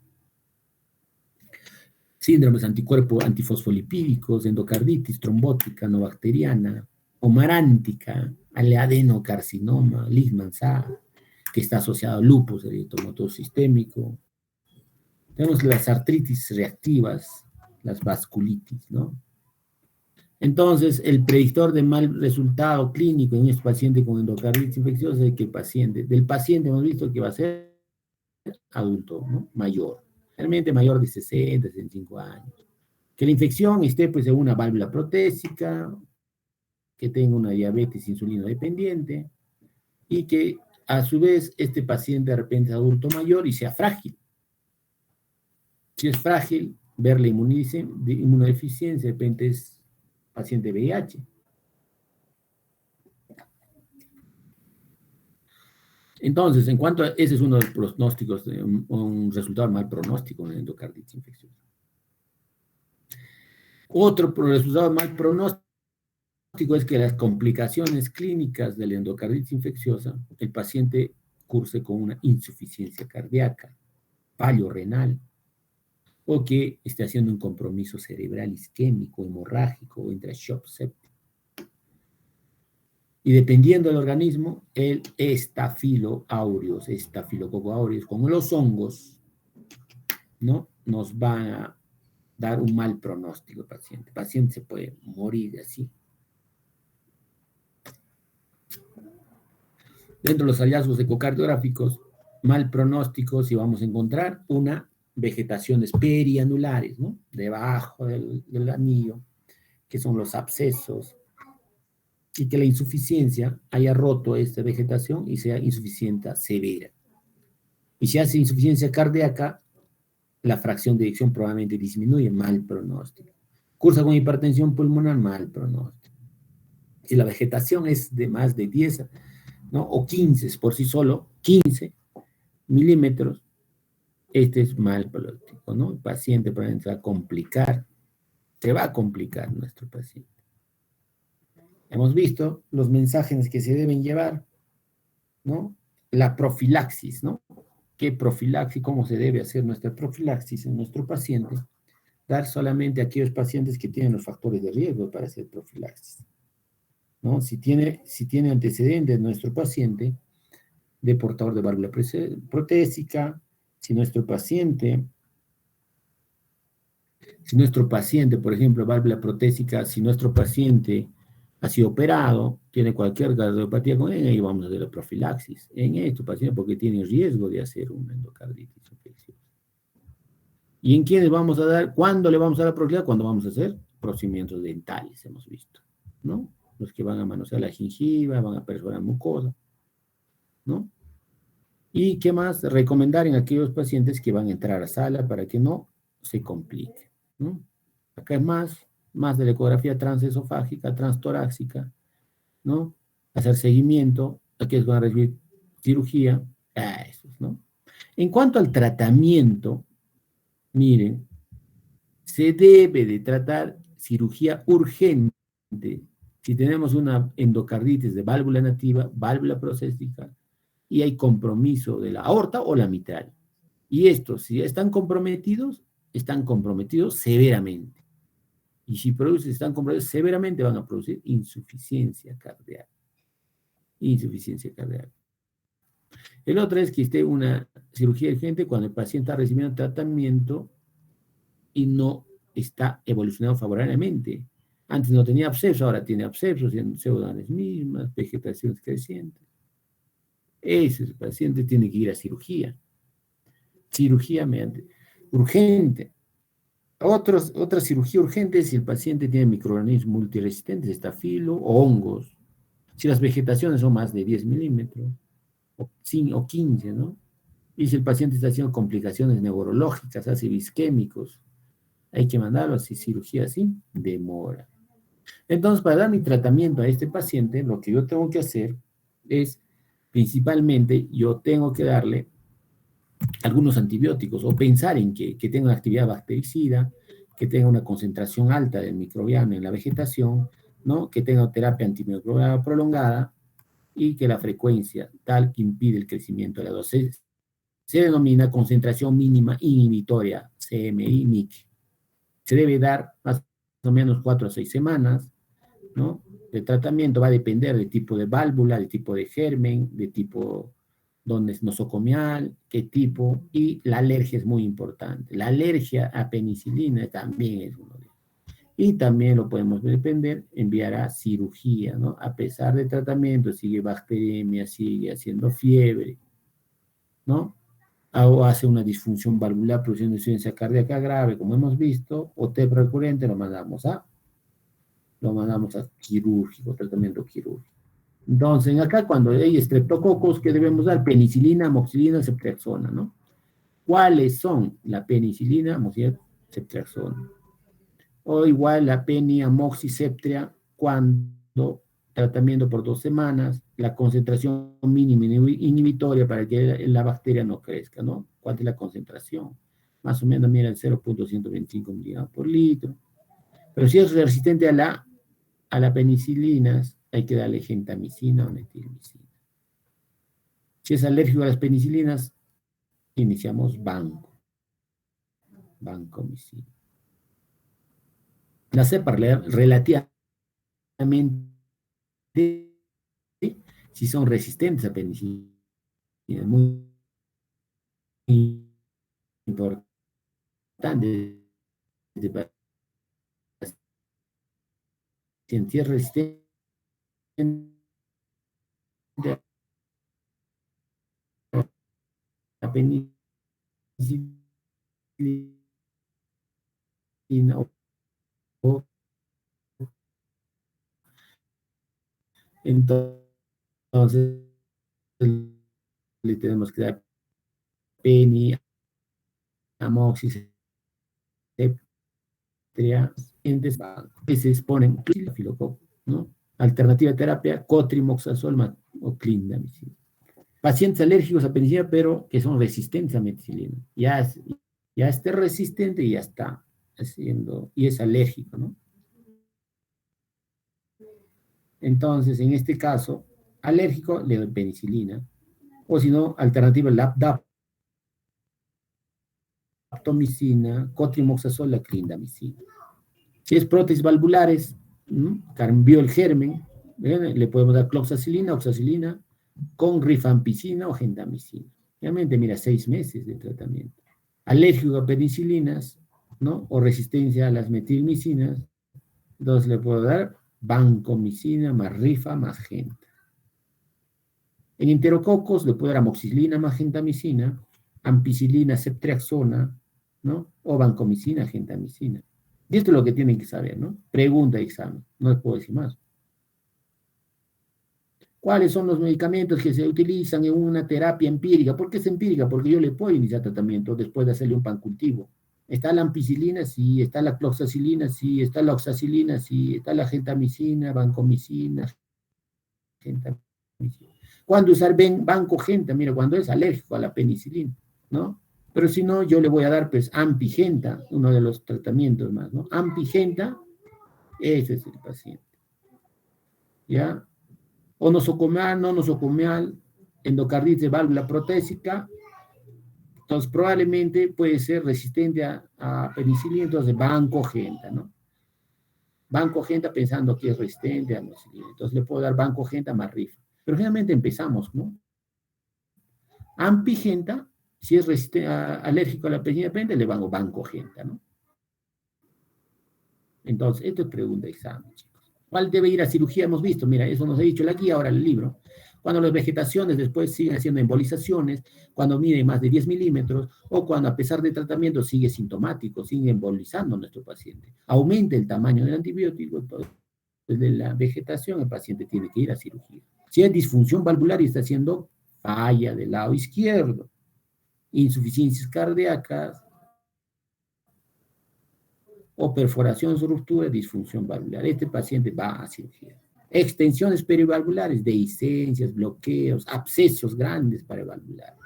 síndromes anticuerpos antifosfolipídicos, endocarditis trombótica no bacteriana, omarántica, adenocarcinoma, Leishman-Sachs, que está asociado al lupus eritematoso sistémico? Tenemos las artritis reactivas, las vasculitis, ¿no? Entonces, el predictor de mal resultado clínico en este paciente con endocarditis infecciosa es que del paciente hemos visto que va a ser adulto, ¿no? Mayor, realmente mayor de 60, 65 años. Que la infección esté pues en una válvula protésica, que tenga una diabetes insulino dependiente y que a su vez este paciente de repente es adulto mayor y sea frágil. Si es frágil, ver la inmunodeficiencia, de repente es paciente VIH. Entonces, en cuanto a ese es uno de los pronósticos, un resultado mal pronóstico en la endocarditis infecciosa. Otro resultado mal pronóstico es que las complicaciones clínicas de la endocarditis infecciosa, el paciente curse con una insuficiencia cardíaca, fallo renal, o que esté haciendo un compromiso cerebral isquémico, hemorrágico o intrashock séptico. Y dependiendo del organismo, el estafilococo aureus, como los hongos, ¿no? Nos van a dar un mal pronóstico al paciente. El paciente se puede morir así. Dentro de los hallazgos ecocardiográficos, mal pronósticos, si vamos a encontrar una vegetaciones perianulares, ¿no? Debajo del anillo, que son los abscesos, y que la insuficiencia haya roto esta vegetación y sea insuficiencia severa. Y si hace insuficiencia cardíaca, la fracción de eyección probablemente disminuye, mal pronóstico. Cursa con hipertensión pulmonar, mal pronóstico. Si la vegetación es de más de 10, ¿no? O 15 por sí solo, 15 milímetros, este es mal pronóstico, ¿no? El paciente puede entrar a complicar, se va a complicar nuestro paciente. Hemos visto los mensajes que se deben llevar, ¿no? La profilaxis, ¿no? ¿Qué profilaxis? ¿Cómo se debe hacer nuestra profilaxis en nuestro paciente? Dar solamente a aquellos pacientes que tienen los factores de riesgo para hacer profilaxis, ¿no? Si tiene antecedentes nuestro paciente de portador de válvula protésica, si nuestro paciente, por ejemplo, válvula protésica, si nuestro paciente ha sido operado, tiene cualquier cardiopatía con él, y vamos a hacer la profilaxis en estos pacientes porque tiene riesgo de hacer una endocarditis infecciosa. ¿Y en quiénes vamos a dar? ¿Cuándo le vamos a dar profilaxis? Cuando vamos a hacer procedimientos dentales, hemos visto, ¿no? Los que van a manosear la gingiva, van a perforar mucosa, ¿no? ¿Y qué más? Recomendar en aquellos pacientes que van a entrar a sala para que no se complique, ¿no? Acá es más de la ecografía transesofágica, transtorácica, ¿no? Hacer seguimiento, aquellos que van a recibir cirugía, esos, ¿no? En cuanto al tratamiento, miren, se debe de tratar cirugía urgente si tenemos una endocarditis de válvula nativa, válvula procésica, y hay compromiso de la aorta o la mitral. Y estos, si están comprometidos severamente. Y si están comprometidos severamente, van a producir insuficiencia cardíaca. Insuficiencia cardíaca. El otro es que esté una cirugía urgente cuando el paciente está recibiendo tratamiento y no está evolucionando favorablemente. Antes no tenía absceso, ahora tiene abscesos, tiene pseudones mismas, vegetaciones crecientes. Ese paciente tiene que ir a cirugía. Cirugía mediante urgente. Otra cirugía urgente es si el paciente tiene microorganismos multiresistentes, estafilo o hongos. Si las vegetaciones son más de 10 milímetros o 15, ¿no? Y si el paciente está haciendo complicaciones neurológicas, ácidos isquémicos, hay que mandarlo así, cirugía así, demora. Entonces, para dar mi tratamiento a este paciente, lo que yo tengo que hacer es, principalmente, yo tengo que darle algunos antibióticos o pensar en que tenga una actividad bactericida, que tenga una concentración alta del microbiano en la vegetación, ¿no? Que tenga terapia antimicrobiana prolongada y que la frecuencia tal que impide el crecimiento de la dosis se denomina concentración mínima inhibitoria, CMI-MIC. Se debe dar más o menos 4 a 6 semanas, ¿no? El tratamiento va a depender del tipo de válvula, del tipo de germen, de tipo donde es nosocomial, qué tipo, y la alergia es muy importante. La alergia a penicilina también es uno de ellos. Y también lo podemos depender, enviar a cirugía, ¿no? A pesar del tratamiento, sigue bacteremia, sigue haciendo fiebre, ¿no? O hace una disfunción valvular produciendo insuficiencia cardíaca grave, como hemos visto, o TEP recurrente, lo mandamos a quirúrgico, tratamiento quirúrgico. Entonces, acá cuando hay estreptococos, ¿qué debemos dar? Penicilina, amoxicilina, ceftriaxona, ¿no? ¿Cuáles son la penicilina, amoxicilina, ceftriaxona? O igual la peniamoxiceptria cuando tratamiento por 2 semanas, la concentración mínima inhibitoria para que la bacteria no crezca, ¿no? ¿Cuál es la concentración? Más o menos, mira, el 0.125 miligramos por litro. Pero si es resistente a la penicilina, hay que darle gentamicina o metilmicina. Si es alérgico a las penicilinas, iniciamos vancomicina. La cepa relativamente, si son resistentes a penicilina, es muy importante. Si es resistente a penicilina, o entonces le tenemos que dar peni, amoxicilina, que se exponen filococo, ¿no? Alternativa de terapia, cotrimoxazol o clindamicina. Pacientes alérgicos a penicilina, pero que son resistentes a meticilina. Ya esté resistente y ya está haciendo, y es alérgico, ¿no? Entonces, en este caso, alérgico, le doy penicilina. O si no, alternativa, daptomicina, cotrimoxazol, la clindamicina. Si es prótesis valvulares, cambió el germen, le podemos dar cloxacilina, oxacilina, con rifampicina o gentamicina. Realmente, mira, 6 meses de tratamiento. Alérgico a penicilinas, ¿no? O resistencia a las metilmicinas, entonces le puedo dar vancomicina más rifa más genta. En enterococos le puedo dar amoxicilina más gentamicina, ampicilina, ceftriaxona, ¿no? O vancomicina, gentamicina. Y esto es lo que tienen que saber, ¿no? Pregunta de examen, no les puedo decir más. ¿Cuáles son los medicamentos que se utilizan en una terapia empírica? ¿Por qué es empírica? Porque yo le puedo iniciar tratamiento después de hacerle un pancultivo. Está la ampicilina, sí, está la cloxacilina, sí, está la oxacilina, sí, está la gentamicina, vancomicina, gentamicina. ¿Cuándo usar vancogenta? Mira, cuando es alérgico a la penicilina, ¿no? Pero si no, yo le voy a dar, pues, ampigenta, uno de los tratamientos más, ¿no? Ampigenta, ese es el paciente, ¿ya? O nosocomial, no nosocomial, endocarditis de válvula protésica, entonces probablemente puede ser resistente a penicilina, entonces vancogenta, ¿no? Vancogenta pensando que es resistente a penicilina, entonces le puedo dar vancogenta más rifa. Pero generalmente empezamos, ¿no? Ampigenta, si es alérgico a la penicilina, le van a bancogenta, ¿no? Entonces, esto es pregunta de examen, chicos. ¿Cuál debe ir a cirugía? Hemos visto, mira, eso nos ha dicho la guía, ahora el libro. Cuando las vegetaciones después siguen haciendo embolizaciones, cuando mide más de 10 milímetros, o cuando a pesar de tratamiento sigue sintomático, sigue embolizando a nuestro paciente. Aumenta el tamaño del antibiótico, entonces, de la vegetación, el paciente tiene que ir a cirugía. Si hay disfunción valvular y está haciendo falla del lado izquierdo, insuficiencias cardíacas, o perforación, ruptura, disfunción valvular. Este paciente va a cirugía. Extensiones perivalvulares, dehiscencias, bloqueos, abscesos grandes paravalvulares.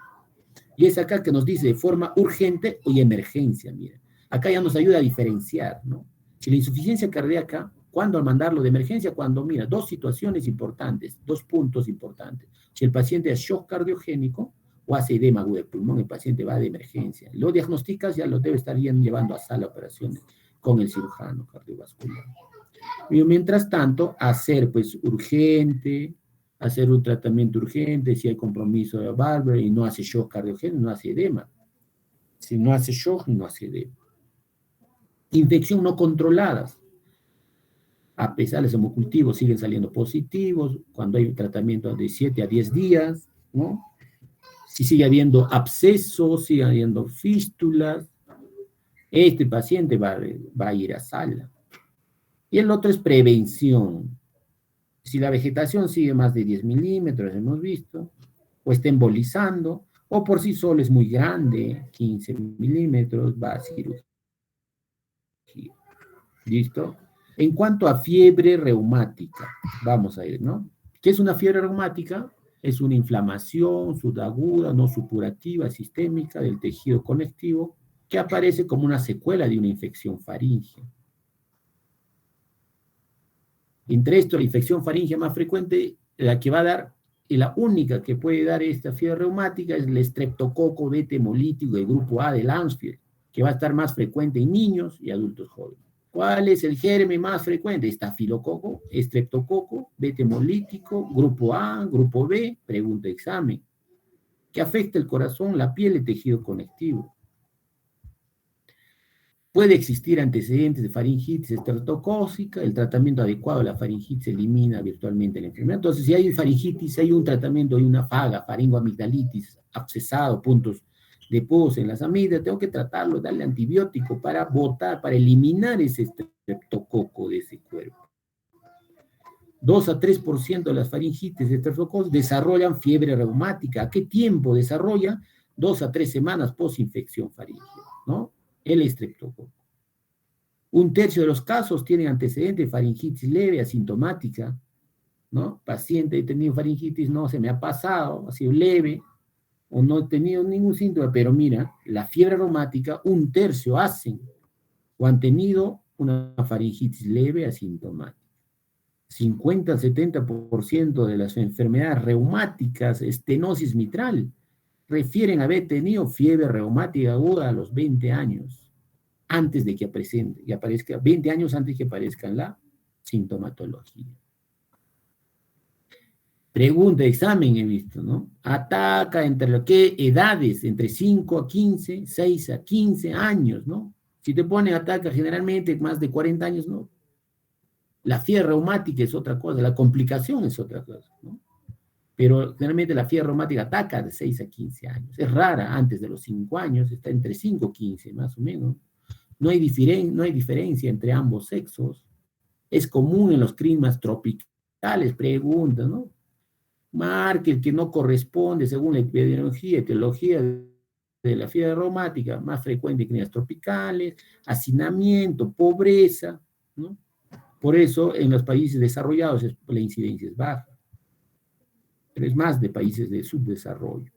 Y es acá que nos dice de forma urgente y emergencia, miren. Acá ya nos ayuda a diferenciar, ¿no? Si la insuficiencia cardíaca, ¿cuándo al mandarlo de emergencia? Cuando, mira, dos situaciones importantes, dos puntos importantes. Si el paciente es shock cardiogénico o hace edema agudo de pulmón, el paciente va de emergencia. Lo diagnosticas, ya lo debe estar llevando a sala de operaciones con el cirujano cardiovascular. Y mientras tanto, hacer pues urgente, hacer un tratamiento urgente, si hay compromiso de válvula y no hace shock cardiogénico, no hace edema. Si no hace shock, no hace edema. Infección no controladas. A pesar de los hemocultivos siguen saliendo positivos, cuando hay un tratamiento de 7 a 10 días, ¿no? Si sigue habiendo abscesos, sigue habiendo fístulas, este paciente va a ir a sala. Y el otro es prevención. Si la vegetación sigue más de 10 milímetros, hemos visto, o está embolizando, o por sí solo es muy grande, 15 milímetros, va a cirugía. ¿Listo? En cuanto a fiebre reumática, vamos a ir, ¿no? ¿Qué es una fiebre reumática? Es una inflamación subaguda, no supurativa, sistémica del tejido conectivo que aparece como una secuela de una infección faríngea. Entre esto, la infección faríngea más frecuente, la que va a dar, y la única que puede dar esta fiebre reumática es el estreptococo beta hemolítico del grupo A de Landsfield, que va a estar más frecuente en niños y adultos jóvenes. ¿Cuál es el germen más frecuente? Estafilococo, estreptococo, beta hemolítico, grupo A, grupo B, pregunta examen. ¿Qué afecta el corazón, la piel y el tejido conectivo? Puede existir antecedentes de faringitis estreptocócica, el tratamiento adecuado de la faringitis elimina virtualmente la enfermedad. Entonces, si hay faringitis, hay un tratamiento, hay una faga, faringoamigdalitis, abscesado, puntos de pus en las amígdalas, tengo que tratarlo, darle antibiótico para botar, para eliminar ese estreptococo de ese cuerpo. 2 a 3% de las faringitis estreptocócicas desarrollan fiebre reumática. ¿A qué tiempo desarrolla? 2 a 3 semanas post-infección faríngea, ¿no? El estreptococo. 1/3 de los casos tienen antecedentes de faringitis leve, asintomática, ¿no? Paciente, he tenido faringitis, no se me ha pasado, ha sido leve, o no he tenido ningún síntoma, pero mira, la fiebre reumática, 1/3 hacen, o han tenido una faringitis leve, asintomática. 50-70% de las enfermedades reumáticas, estenosis mitral, refieren a haber tenido fiebre reumática aguda a los 20 años, antes de que aparezca, 20 años antes que aparezca la sintomatología. Pregunta, examen he visto, ¿no? Ataca entre qué edades, entre 5 a 15, 6 a 15 años, ¿no? Si te pone ataca generalmente más de 40 años, ¿no? La fiebre reumática es otra cosa, la complicación es otra cosa, ¿no? Pero generalmente la fiebre reumática ataca de 6 a 15 años. Es rara antes de los 5 años, está entre 5 y 15 más o menos. No hay diferencia entre ambos sexos. Es común en los climas tropicales, pregunta, ¿no? Marque el que no corresponde según la etiología de la fiebre reumática, más frecuente en climas tropicales, hacinamiento, pobreza, ¿no? Por eso en los países desarrollados la incidencia es baja. Pero es más de países de subdesarrollo.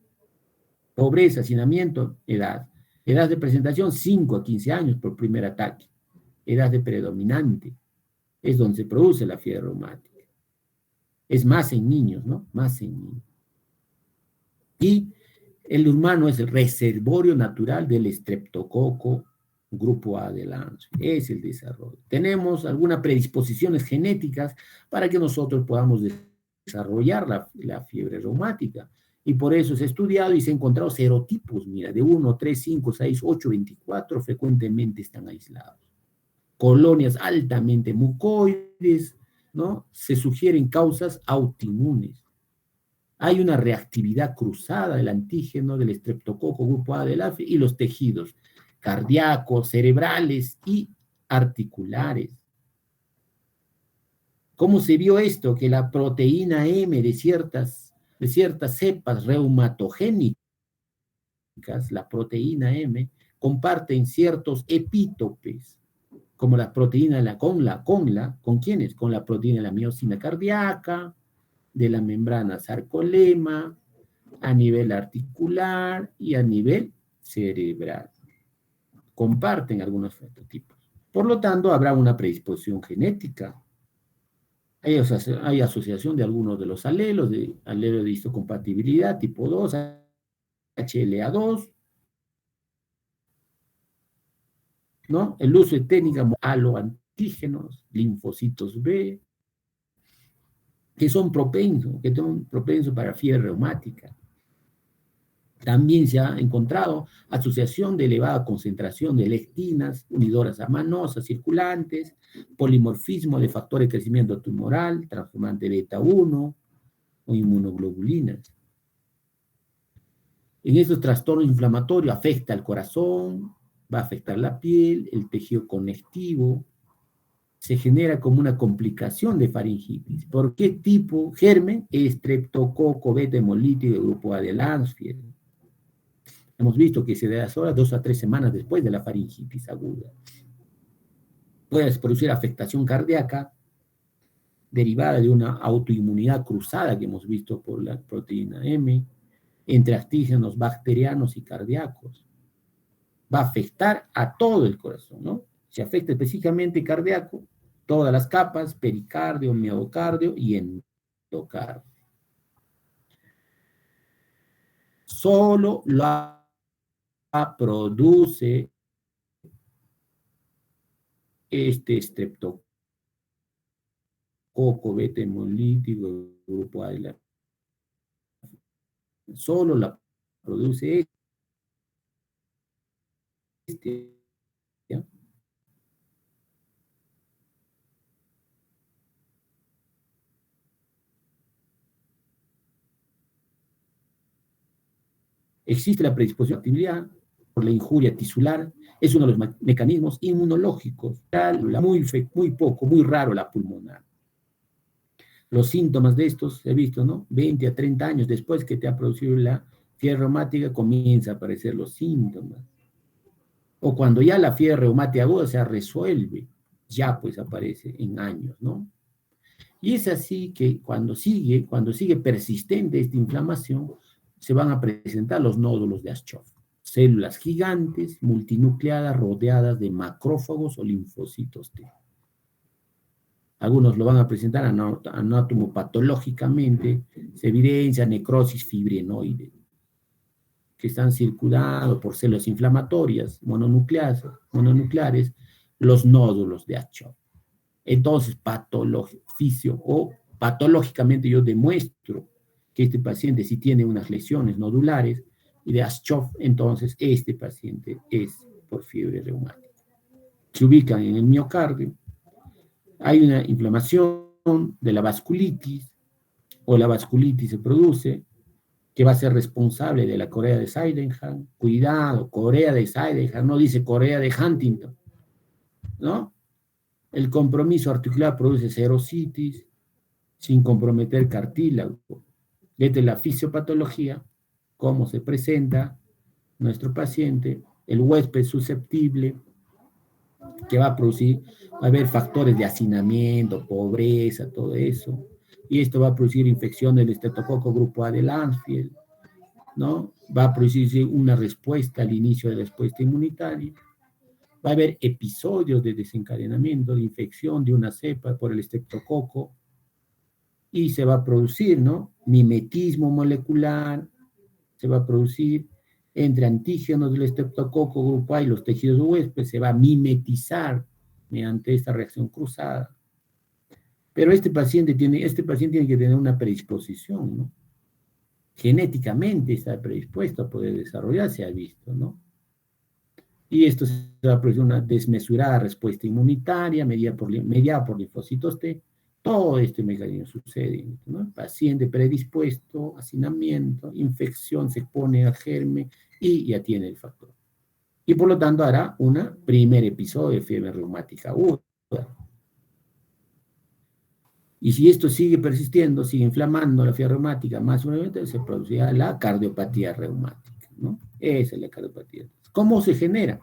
Pobreza, hacinamiento, edad. Edad de presentación, 5 a 15 años por primer ataque. Edad de predominante. Es donde se produce la fiebre reumática. Es más en niños, ¿no? Más en niños. Y el humano es el reservorio natural del estreptococo grupo A de Landsfield. Es el desarrollo. Tenemos algunas predisposiciones genéticas para que nosotros podamos desarrollar la fiebre reumática. Y por eso se ha estudiado y se ha encontrado serotipos, mira, de 1, 3, 5, 6, 8, 24, frecuentemente están aislados. Colonias altamente mucoides, ¿no? Se sugieren causas autoinmunes. Hay una reactividad cruzada del antígeno del estreptococo grupo A del AFE y los tejidos cardíacos, cerebrales y articulares. ¿Cómo se vio esto? Que la proteína M de ciertas cepas reumatogénicas, la proteína M, comparten ciertos epítopes, como la proteína de ¿con quiénes? Con la proteína de la miocina cardíaca, de la membrana sarcolema, a nivel articular y a nivel cerebral. Comparten algunos fenotipos. Por lo tanto, habrá una predisposición genética. Hay asociación de algunos de los alelos, de alelo de histocompatibilidad tipo 2, HLA2, ¿no? El uso de técnicas aloantígenos, linfocitos B, que son propensos para fiebre reumática. También se ha encontrado asociación de elevada concentración de lectinas, unidoras amanosas circulantes, polimorfismo de factores de crecimiento tumoral, transformante beta 1 o inmunoglobulinas. En estos trastornos inflamatorios afecta al corazón, va a afectar la piel, el tejido conectivo, se genera como una complicación de faringitis. ¿Por qué tipo? Germen, estreptococo beta hemolítico del grupo A de Landsfield. Hemos visto que se da solo 2 a 3 semanas después de la faringitis aguda. Puede producir afectación cardíaca derivada de una autoinmunidad cruzada que hemos visto por la proteína M entre antígenos bacterianos y cardíacos. Va a afectar a todo el corazón, ¿no? Se afecta específicamente cardíaco, todas las capas, pericardio, miocardio y endocardio. Solo la produce este estreptococo beta hemolítico grupo A de la, solo la produce este, ¿ya? Existe la predisposición a actividad por la injuria tisular, es uno de los mecanismos inmunológicos, muy poco, muy raro la pulmonar. Los síntomas de estos, he visto, ¿no? 20 a 30 años después que te ha producido la fiebre reumática, comienza a aparecer los síntomas. O cuando ya la fiebre reumática aguda se resuelve, ya pues aparece en años, ¿no? Y es así que cuando sigue persistente esta inflamación, se van a presentar los nódulos de Aschoff. Células gigantes, multinucleadas, rodeadas de macrófagos o linfocitos T. Algunos lo van a presentar anatomopatológicamente, se evidencia necrosis fibrinoide, que están circulados por células inflamatorias mononucleares, los nódulos de Aschoff. Entonces, patológicamente yo demuestro que este paciente sí tiene unas lesiones nodulares y de Aschoff, entonces este paciente es por fiebre reumática. Se ubican en el miocardio, hay una inflamación de la vasculitis, o la vasculitis se produce, que va a ser responsable de la corea de Sydenham. Cuidado, corea de Sydenham, no dice corea de Huntington, ¿no? El compromiso articular produce serositis sin comprometer cartílago. Desde la fisiopatología, cómo se presenta nuestro paciente, el huésped susceptible, que va a haber factores de hacinamiento, pobreza, todo eso. Y esto va a producir infección del estreptococo grupo A de Landsfield, ¿no? Va a producirse una respuesta al inicio de la respuesta inmunitaria. Va a haber episodios de desencadenamiento de infección de una cepa por el estreptococo y se va a producir, ¿no? Mimetismo molecular, se va a producir entre antígenos del estreptococo grupo A y los tejidos huésped, se va a mimetizar mediante esta reacción cruzada. Pero este paciente tiene que tener una predisposición, ¿no? genéticamente está predispuesto a poder desarrollarse, ha visto, ¿no? Y esto se va a producir una desmesurada respuesta inmunitaria mediada por linfocitos T. Todo este mecanismo sucede, ¿no? Paciente predispuesto, hacinamiento, infección, se expone al germen y ya tiene el factor. Y por lo tanto hará un primer episodio de fiebre reumática aguda. Y si esto sigue persistiendo, sigue inflamando la fiebre reumática más nuevamente, se producirá la cardiopatía reumática, ¿no? Esa es la cardiopatía. ¿Cómo se genera?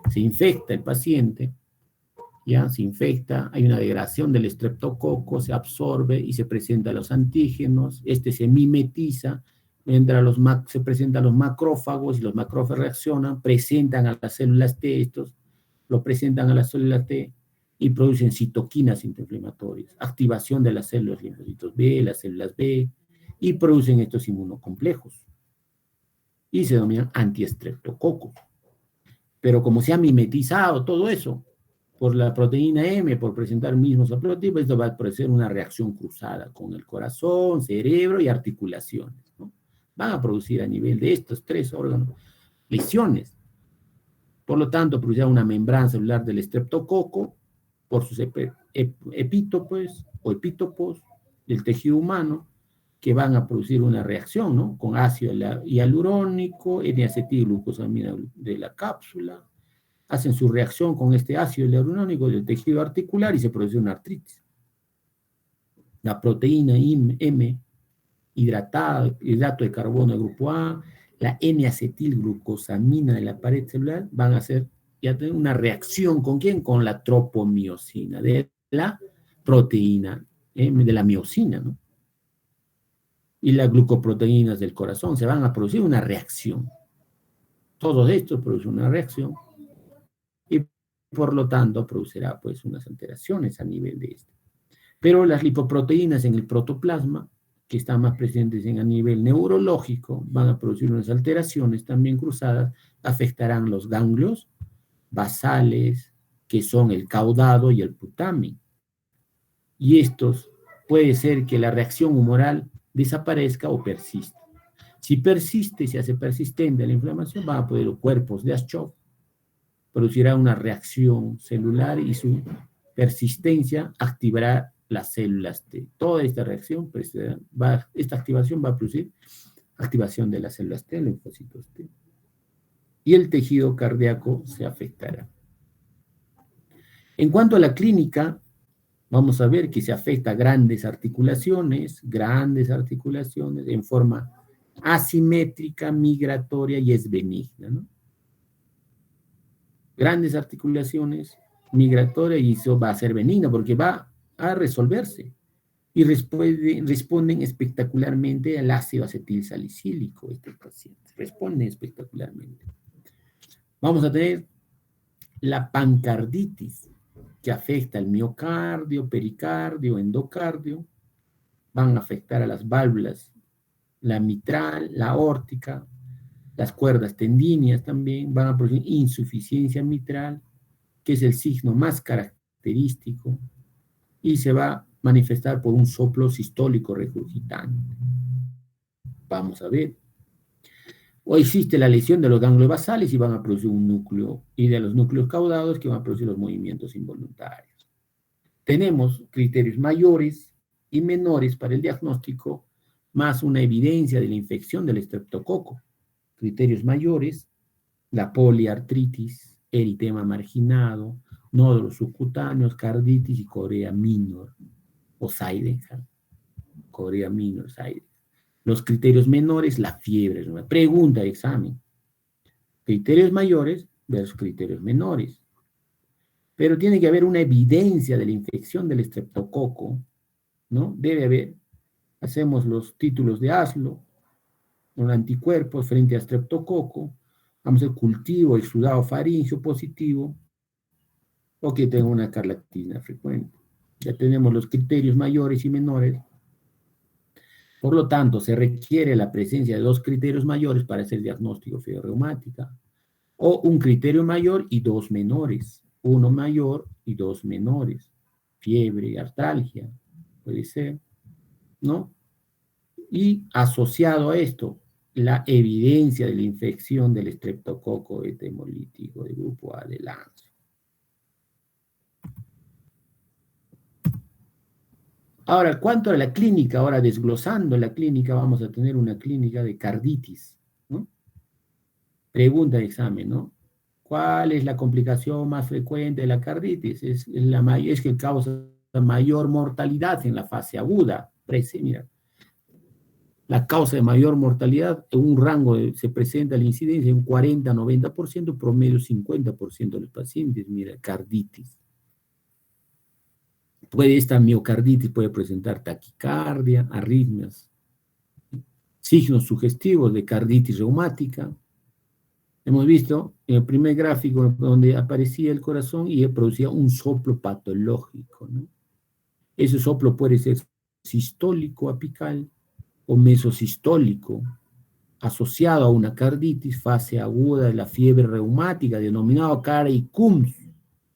Se infecta el paciente, ya se infecta, hay una degradación del estreptococo, se absorbe y se presenta los antígenos, este se mimetiza, mientras se presentan los macrófagos y los macrófagos reaccionan, presentan a las células T, estos lo presentan a las células T y producen citoquinas antiinflamatorias, activación de las células linfocitos B, las células B, y producen estos inmunocomplejos y se denominan antiestreptococos. Pero como se ha mimetizado todo eso por la proteína M, por presentar mismos haplotipos, esto va a producir una reacción cruzada con el corazón, cerebro y articulaciones, ¿no? Van a producir a nivel de estos tres órganos lesiones. Por lo tanto, producirá una membrana celular del estreptococo por sus epítopos o epítopos del tejido humano que van a producir una reacción, ¿no? Con ácido hialurónico, N-acetilglucosamina de la cápsula, hacen su reacción con este ácido hialurónico del tejido articular y se produce una artritis. La proteína M hidratada, hidrato de carbono de grupo A, la N-acetilglucosamina de la pared celular van a hacer ya una reacción ¿con quién? Con la tropomiosina de la proteína M de la miosina, ¿no? Y las glucoproteínas del corazón se van a producir una reacción. Todos estos producen una reacción y por lo tanto producirá pues unas alteraciones a nivel de esto. Pero las lipoproteínas en el protoplasma, que están más presentes a nivel neurológico, van a producir unas alteraciones también cruzadas, afectarán los ganglios basales, que son el caudado y el putamen. Y estos puede ser que la reacción humoral desaparezca o persista. Si persiste, se hace persistente la inflamación, van a poder los cuerpos de Aschov, producirá una reacción celular y su persistencia activará las células T. Toda esta reacción, esta activación va a producir activación de las células T, linfocitos T. Y el tejido cardíaco se afectará. En cuanto a la clínica, vamos a ver que se afecta grandes articulaciones en forma asimétrica, migratoria y es benigna, ¿no? Grandes articulaciones migratorias y eso va a ser benigno porque va a resolverse y responden espectacularmente al ácido acetilsalicílico estos pacientes, responden espectacularmente. Vamos a tener la pancarditis que afecta al miocardio, pericardio, endocardio, van a afectar a las válvulas, la mitral, la aórtica, las cuerdas tendíneas también, van a producir insuficiencia mitral, que es el signo más característico, y se va a manifestar por un soplo sistólico regurgitante. Vamos a ver. O existe la lesión de los ganglios basales y van a producir un núcleo, y de los núcleos caudados que van a producir los movimientos involuntarios. Tenemos criterios mayores y menores para el diagnóstico, más una evidencia de la infección del estreptococo. Criterios mayores, la poliartritis, eritema marginado, nódulos subcutáneos, carditis y corea minor, o Seidenhall, corea minor, Seidenhall. Los criterios menores, la fiebre. Pregunta de examen. Criterios mayores versus criterios menores. Pero tiene que haber una evidencia de la infección del estreptococo, ¿no? Debe haber. Hacemos los títulos de Aslo, un anticuerpo frente a estreptococo, vamos a hacer cultivo exudado faríngeo positivo, o que tenga una carlatina frecuente. Ya tenemos los criterios mayores y menores. Por lo tanto, se requiere la presencia de dos criterios mayores para hacer diagnóstico de fiebre reumática, o un criterio mayor y dos menores, uno mayor y dos menores, fiebre y artralgia, puede ser, ¿no? Y asociado a esto, la evidencia de la infección del estreptococo hemolítico de grupo A de Lanzo. Ahora, ¿cuánto a la clínica? Ahora, desglosando la clínica, vamos a tener una clínica de carditis, ¿no? Pregunta de examen, ¿no? ¿Cuál es la complicación más frecuente de la carditis? Es que causa mayor mortalidad en la fase aguda. Mira, la causa de mayor mortalidad en un rango se presenta la incidencia en un 40-90%, promedio 50% de los pacientes, mira, carditis. Esta miocarditis puede presentar taquicardia, arritmias, signos sugestivos de carditis reumática. Hemos visto en el primer gráfico donde aparecía el corazón y producía un soplo patológico, ¿no? Ese soplo puede ser sistólico apical o mesosistólico, asociado a una carditis, fase aguda de la fiebre reumática, denominado Cara-Coombs.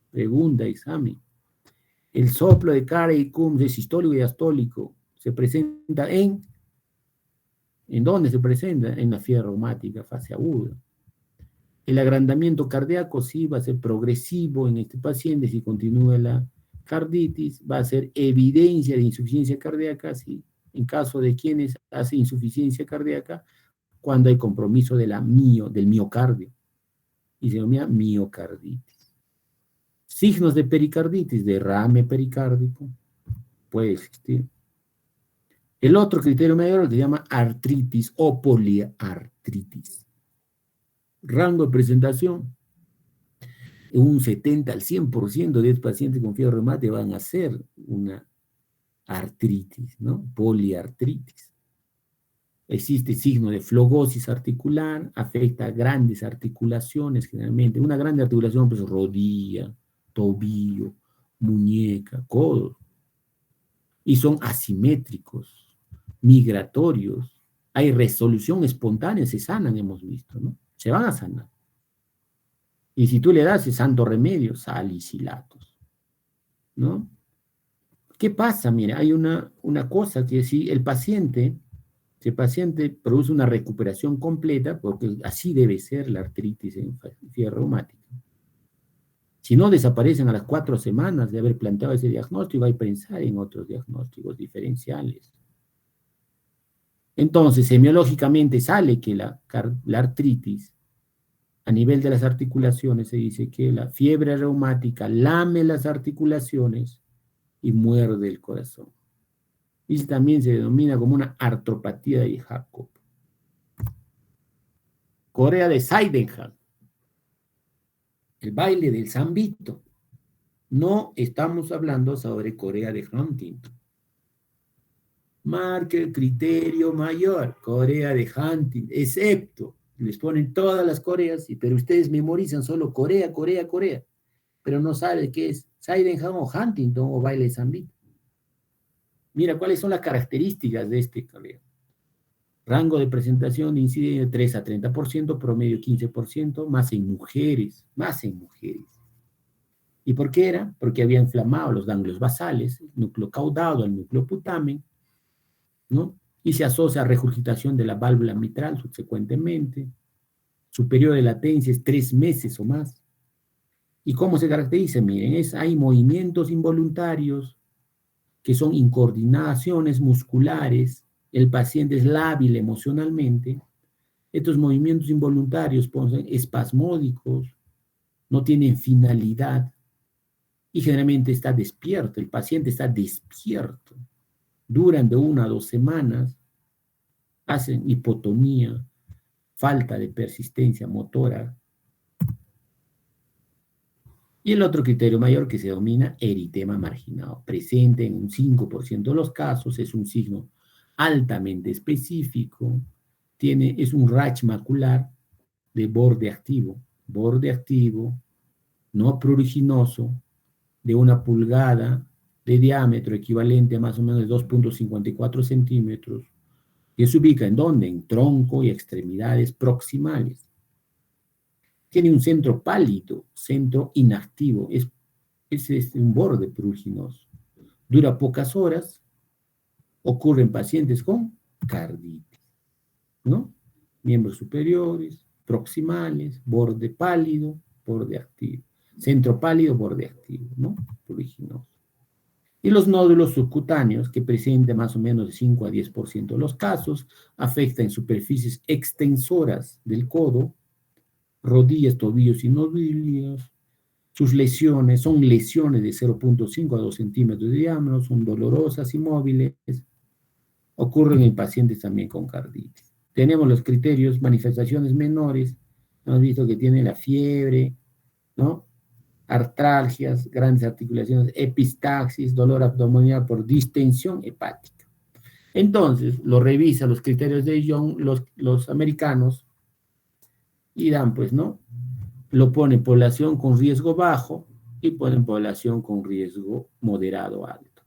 Pregunta, examen. El soplo de Cara-Coombs es sistólico y diastólico. Se presenta ¿en dónde se presenta? En la fiebre reumática, fase aguda. El agrandamiento cardíaco sí va a ser progresivo en este paciente si continúa la carditis, va a ser evidencia de insuficiencia cardíaca, sí, en caso de quienes hacen insuficiencia cardíaca, cuando hay compromiso del miocardio, y se denomina miocarditis. Signos de pericarditis, derrame pericárdico, puede existir. El otro criterio mayor se llama artritis o poliartritis. Rango de presentación, un 70 al 100% de pacientes con fiebre reumática van a hacer una artritis, ¿no? Poliartritis. Existe signo de flogosis articular, afecta a grandes articulaciones generalmente. Una grande articulación, pues rodilla, tobillo, muñeca, codo. Y son asimétricos, migratorios. Hay resolución espontánea, se sanan, hemos visto, ¿no? Se van a sanar. Y si tú le das el santo remedio, salicilatos, ¿no? ¿Qué pasa? Mira, hay una cosa que si el paciente produce una recuperación completa, porque así debe ser la artritis en fiebre reumática. Si no desaparecen a las 4 semanas de haber planteado ese diagnóstico, hay que pensar en otros diagnósticos diferenciales. Entonces, semiológicamente sale que la artritis, a nivel de las articulaciones, se dice que la fiebre reumática lame las articulaciones y muerde el corazón. Y también se denomina como una artropatía de Jacob. Corea de Sydenham, el baile del Zambito. No estamos hablando sobre Corea de Huntington. Marque el criterio mayor, Corea de Huntington, excepto, les ponen todas las Coreas, pero ustedes memorizan solo Corea, Corea, Corea, pero no saben qué es Sydenham o Huntington o baile de Zambito. Mira, ¿cuáles son las características de este Corea? Rango de presentación de incidencia de 3 a 30%, promedio 15%, más en mujeres, más en mujeres. ¿Y por qué era? Porque había inflamado los ganglios basales, el núcleo caudado, el núcleo putamen, ¿no? Y se asocia a regurgitación de la válvula mitral subsecuentemente. Su periodo de latencia es 3 meses o más. ¿Y cómo se caracteriza? Miren, hay movimientos involuntarios que son incoordinaciones musculares, el paciente es lábil emocionalmente, estos movimientos involuntarios son espasmódicos, no tienen finalidad y generalmente está despierto, el paciente está despierto, duran de 1 a 2 semanas, hacen hipotonía, falta de persistencia motora. Y el otro criterio mayor que se denomina eritema marginado, presente en un 5% de los casos, es un signo altamente específico, es un rash macular de borde activo, no pruriginoso, de 1 pulgada de diámetro, equivalente a más o menos 2.54 centímetros, que se ubica ¿en dónde? En tronco y extremidades proximales. Tiene un centro pálido, centro inactivo, es un borde pruriginoso. Dura pocas horas, ocurre en pacientes con carditis, ¿no? Miembros superiores, proximales, borde pálido, borde activo. Centro pálido, borde activo, ¿no? Pruriginoso. Y los nódulos subcutáneos, que presentan más o menos de 5 a 10% de los casos, afectan superficies extensoras del codo, rodillas, tobillos y nudillos. Sus lesiones son lesiones de 0,5 a 2 centímetros de diámetro, son dolorosas y móviles, ocurren en pacientes también con carditis. Tenemos los criterios, manifestaciones menores, hemos visto que tiene la fiebre, ¿no? Artralgias, grandes articulaciones, epistaxis, dolor abdominal por distensión hepática. Entonces, lo revisa los criterios de Young, los americanos, y dan, pues, ¿no? Lo pone población con riesgo bajo y ponen población con riesgo moderado alto.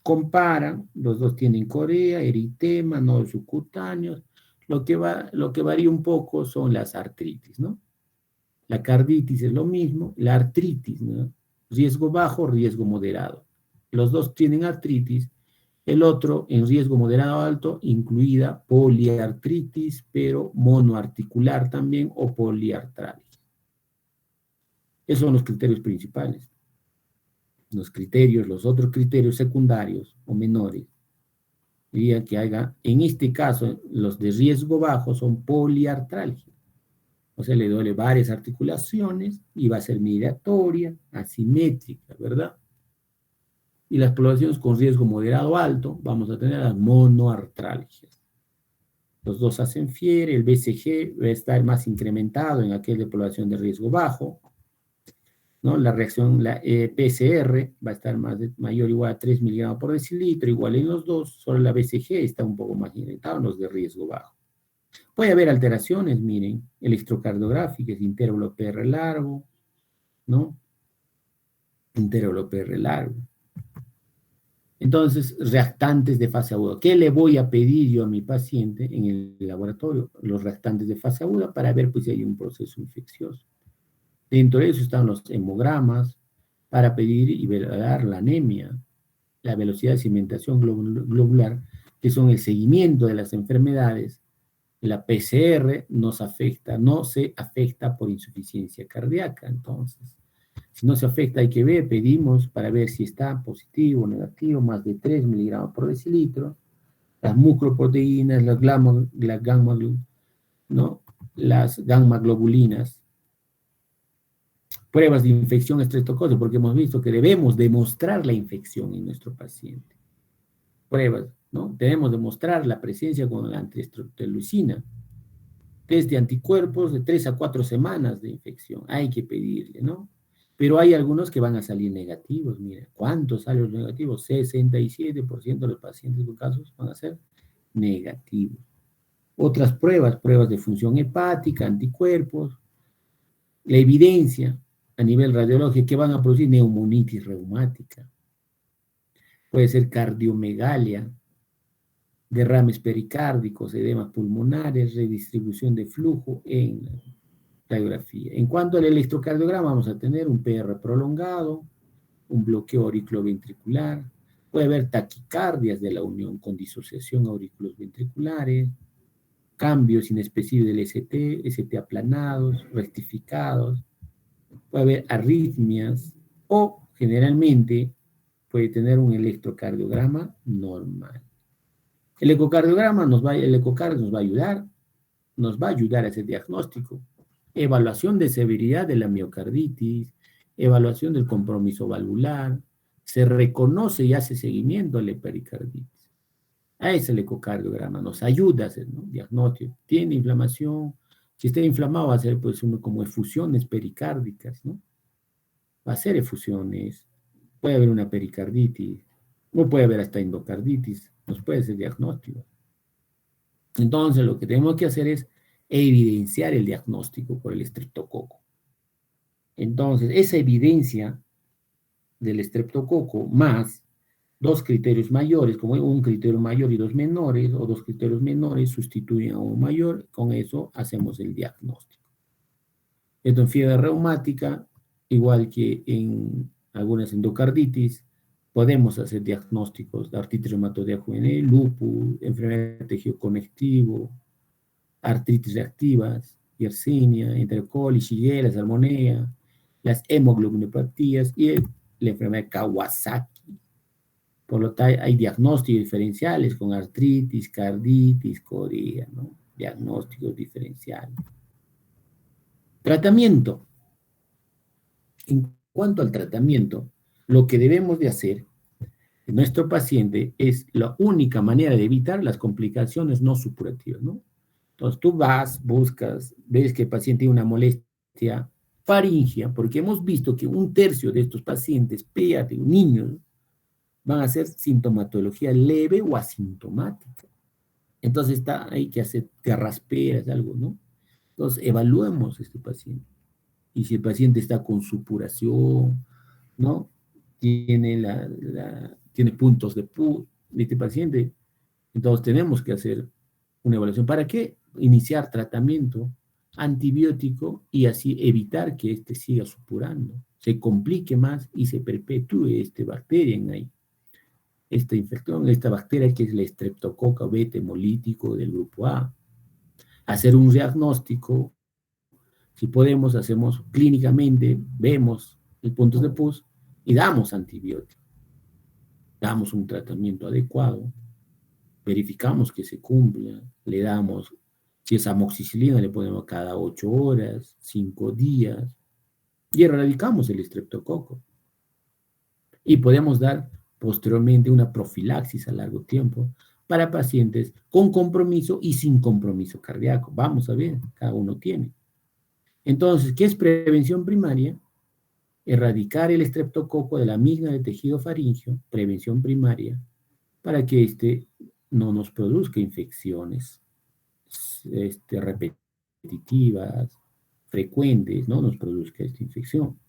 Comparan, los dos tienen corea, eritema, nódulos subcutáneos. Lo que varía un poco son las artritis, ¿no? La carditis es lo mismo, la artritis, ¿no? Riesgo bajo, riesgo moderado. Los dos tienen artritis, el otro en riesgo moderado alto, incluida poliartritis, pero monoarticular también o poliartral. Esos son los criterios principales. Los otros criterios secundarios o menores, diría que haga, en este caso, los de riesgo bajo son poliartralgia. O sea, le duele varias articulaciones y va a ser migratoria, asimétrica, ¿verdad? Y las poblaciones con riesgo moderado alto, vamos a tener las monoartralgias. Los dos hacen fiebre, el BCG va a estar más incrementado en aquel de población de riesgo bajo, ¿no? La reacción, la PCR, va a estar mayor o igual a 3 miligramos por decilitro, igual en los dos, solo la BCG está un poco más incrementada en los de riesgo bajo. Puede haber alteraciones, miren, electrocardiográficas, intervalo PR largo, ¿no? Intervalo PR largo. Entonces, reactantes de fase aguda. ¿Qué le voy a pedir yo a mi paciente en el laboratorio? Los reactantes de fase aguda para ver pues, si hay un proceso infeccioso. Dentro de eso están los hemogramas para pedir y valorar la anemia, la velocidad de cimentación globular, que son el seguimiento de las enfermedades. La PCR no se afecta por insuficiencia cardíaca. Entonces, si no se afecta, hay que ver, pedimos para ver si está positivo o negativo, más de 3 miligramos por decilitro. Las mucoproteínas, las gamma globulinas, pruebas de infección estreptocócica, porque hemos visto que debemos demostrar la infección en nuestro paciente. Pruebas, ¿no? Debemos demostrar la presencia con la antistreptolucina. Test de anticuerpos de 3 a 4 semanas de infección. Hay que pedirle, ¿no? Pero hay algunos que van a salir negativos. Mira, ¿cuántos salen los negativos? 67% de los pacientes con casos van a ser negativos. Otras pruebas de función hepática, anticuerpos, la evidencia a nivel radiológico que van a producir neumonitis reumática. Puede ser cardiomegalia, derrames pericárdicos, edemas pulmonares, redistribución de flujo en la radiografía. En cuanto al electrocardiograma, vamos a tener un PR prolongado, un bloqueo auriculoventricular, puede haber taquicardias de la unión con disociación auriculos ventriculares, cambios inespecíficos del ST aplanados, rectificados, puede haber arritmias o generalmente puede tener un electrocardiograma normal. El ecocardiograma nos va a ayudar a ese diagnóstico. Evaluación de severidad de la miocarditis, evaluación del compromiso valvular, se reconoce y hace seguimiento a la pericarditis. A ese el ecocardiograma nos ayuda a hacer, ¿no? Diagnóstico. Tiene inflamación, si está inflamado va a ser pues como efusiones pericárdicas, ¿no? Va a ser efusiones, puede haber una pericarditis, o puede haber hasta endocarditis, nos puede ser diagnóstico. Entonces, lo que tenemos que hacer es evidenciar el diagnóstico por el estreptococo. Entonces, esa evidencia del estreptococo más dos criterios mayores, como un criterio mayor y dos menores, o dos criterios menores sustituyen a un mayor, con eso hacemos el diagnóstico. Esto en fiebre reumática, igual que en algunas endocarditis, Podemos hacer diagnósticos de artritis reumatoidea juvenil, lupus, enfermedad de tejido conectivo, artritis reactivas, Yersinia, Enterocoli, Shigella, Salmonella, las hemoglobinopatías y la enfermedad de Kawasaki. Por lo tanto, hay diagnósticos diferenciales con artritis, carditis, coría, ¿no? Diagnósticos diferenciales. Tratamiento. En cuanto al tratamiento, lo que debemos de hacer en nuestro paciente es la única manera de evitar las complicaciones no supurativas, ¿no? Entonces tú vas, buscas, ves que el paciente tiene una molestia faríngea, porque hemos visto que un tercio de estos pacientes pediátricos, niños, van a hacer sintomatología leve o asintomática. Entonces hay que hacer carrasperas, algo, ¿no? Entonces evaluemos a este paciente. Y si el paciente está con supuración, ¿no? Tiene puntos de pus de este paciente, entonces tenemos que hacer una evaluación. ¿Para qué? Iniciar tratamiento antibiótico y así evitar que éste siga supurando, se complique más y se perpetúe esta bacteria en ahí. Esta infección, esta bacteria que es el Streptococcus beta hemolítico del grupo A. Hacer un diagnóstico, si podemos, hacemos clínicamente, vemos el puntos de pus y damos antibiótico. Damos un tratamiento adecuado, verificamos que se cumpla, le damos, si es amoxicilina, le ponemos cada 8 horas, 5 días, y erradicamos el estreptococo. Y podemos dar posteriormente una profilaxis a largo tiempo para pacientes con compromiso y sin compromiso cardíaco. Vamos a ver, cada uno tiene. Entonces, ¿qué es prevención primaria? Erradicar el estreptococo de la misma del tejido faríngeo, prevención primaria, para que éste no nos produzca infecciones repetitivas, frecuentes, no nos produzca esta infección.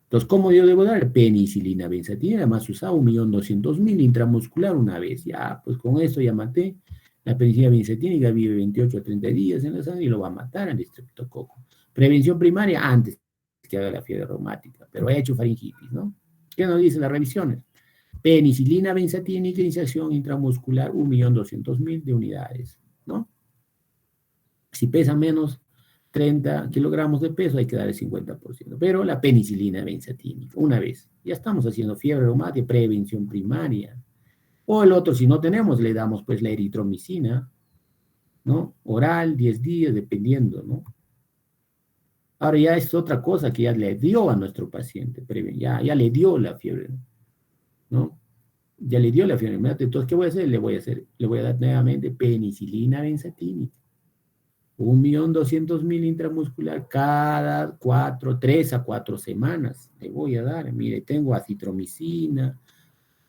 Entonces, ¿cómo yo debo dar? Penicilina benzatina, más usada 1.200.000 intramuscular una vez. Ya, pues con eso ya maté. La penicilina benzatínica vive 28 a 30 días en la sangre y lo va a matar al estreptococo. Prevención primaria antes que haga la fiebre reumática, pero he hecho faringitis, ¿no? ¿Qué nos dicen las revisiones? Penicilina benzatínica, iniciación intramuscular 1.200.000 de unidades, ¿no? Si pesa menos 30 kilogramos de peso, hay que dar el 50%. Pero la penicilina benzatínica, una vez. Ya estamos haciendo fiebre reumática, prevención primaria. O el otro, si no tenemos, le damos pues la eritromicina, ¿no? Oral, 10 días, dependiendo, ¿no? Ahora ya es otra cosa que ya le dio a nuestro paciente, ya le dio la fiebre, ¿no? Ya le dio la fiebre. Entonces, ¿qué voy a hacer? Le voy a dar nuevamente penicilina benzatínica. 1.200.000 intramuscular cada 3 a 4 semanas. Le voy a dar, mire, tengo acitromicina,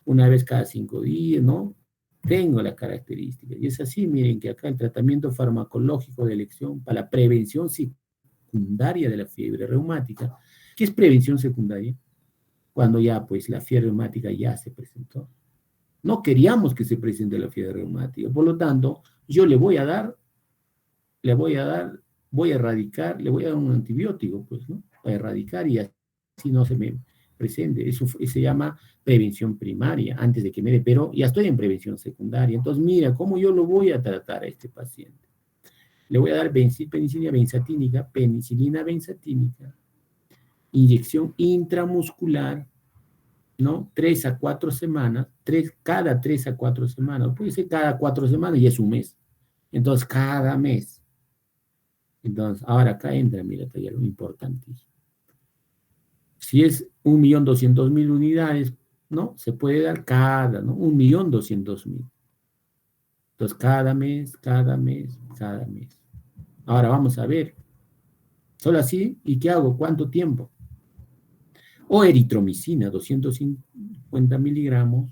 una vez cada 5 días, ¿no? Tengo la característica. Y es así, miren, que acá el tratamiento farmacológico de elección para la prevención secundaria de la fiebre reumática. ¿Qué es prevención secundaria? Cuando ya, pues, la fiebre reumática ya se presentó. No queríamos que se presente la fiebre reumática. Por lo tanto, yo voy a erradicar, le voy a dar un antibiótico, pues, ¿no? Para erradicar y así no se me presente. Eso se llama prevención primaria, antes de que me dé, pero ya estoy en prevención secundaria. Entonces, mira, ¿cómo yo lo voy a tratar a este paciente? Le voy a dar penicilina benzatínica, inyección intramuscular, ¿no? 3 a 4 semanas, cada 3 a 4 semanas, puede ser cada 4 semanas y es un mes. Entonces, cada mes. Entonces, ahora acá entra, mira, algo importantísimo. Si es 1.200.000 unidades, ¿no? Se puede dar cada, ¿no? 1.200.000. Entonces, cada mes, cada mes, cada mes. Ahora vamos a ver. Solo así, ¿y qué hago? ¿Cuánto tiempo? O eritromicina, 250 miligramos,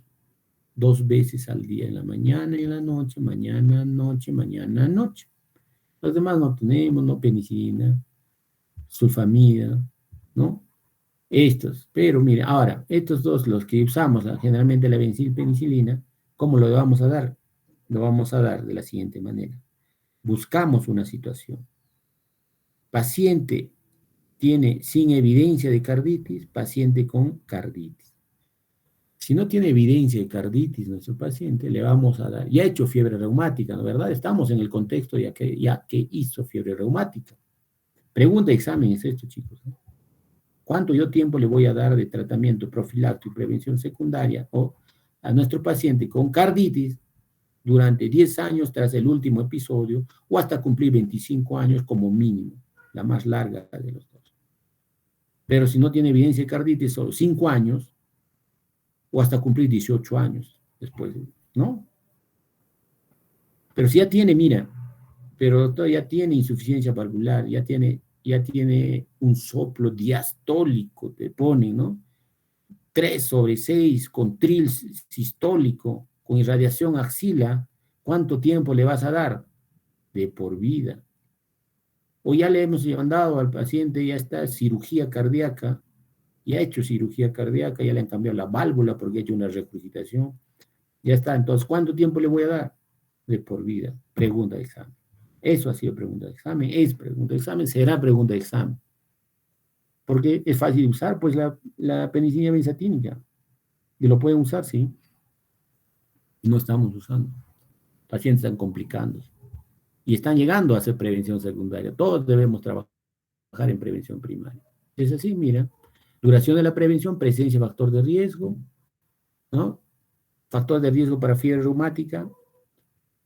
2 veces al día, en la mañana y en la noche, mañana, noche, mañana, noche. Los demás no tenemos, no penicilina, sulfamida, ¿no? Estos, pero mire, ahora, estos dos, los que usamos generalmente la penicilina, ¿cómo lo vamos a dar? Lo vamos a dar de la siguiente manera. Buscamos una situación. Paciente tiene sin evidencia de carditis, paciente con carditis. Si no tiene evidencia de carditis nuestro paciente, le vamos a dar, ya ha hecho fiebre reumática, ¿no es verdad? Estamos en el contexto ya que hizo fiebre reumática. Pregunta de examen es esto, chicos, ¿no? ¿Cuánto yo tiempo le voy a dar de tratamiento profiláctico y prevención secundaria a nuestro paciente con carditis durante 10 años tras el último episodio o hasta cumplir 25 años como mínimo, la más larga de los dos? Pero si no tiene evidencia de carditis, solo 5 años o hasta cumplir 18 años después, ¿no? Pero si ya tiene, mira, pero todavía tiene insuficiencia valvular, ya tiene un soplo diastólico, te pone, ¿no? 3/6 con tril sistólico, con irradiación axila, ¿cuánto tiempo le vas a dar? De por vida. O ya le hemos mandado al paciente, ya está cirugía cardíaca, ya ha hecho cirugía cardíaca, ya le han cambiado la válvula porque ha hecho una resucitación, ya está. Entonces, ¿cuánto tiempo le voy a dar? De por vida. Pregunta de examen. Eso ha sido pregunta de examen, es pregunta de examen, será pregunta de examen. Porque es fácil de usar, pues la penicilina benzatínica. Y lo pueden usar, sí. No estamos usando. Pacientes están complicándose. Y están llegando a hacer prevención secundaria. Todos debemos trabajar en prevención primaria. Es así, mira. Duración de la prevención, presencia de factor de riesgo, ¿no? Factor de riesgo para fiebre reumática,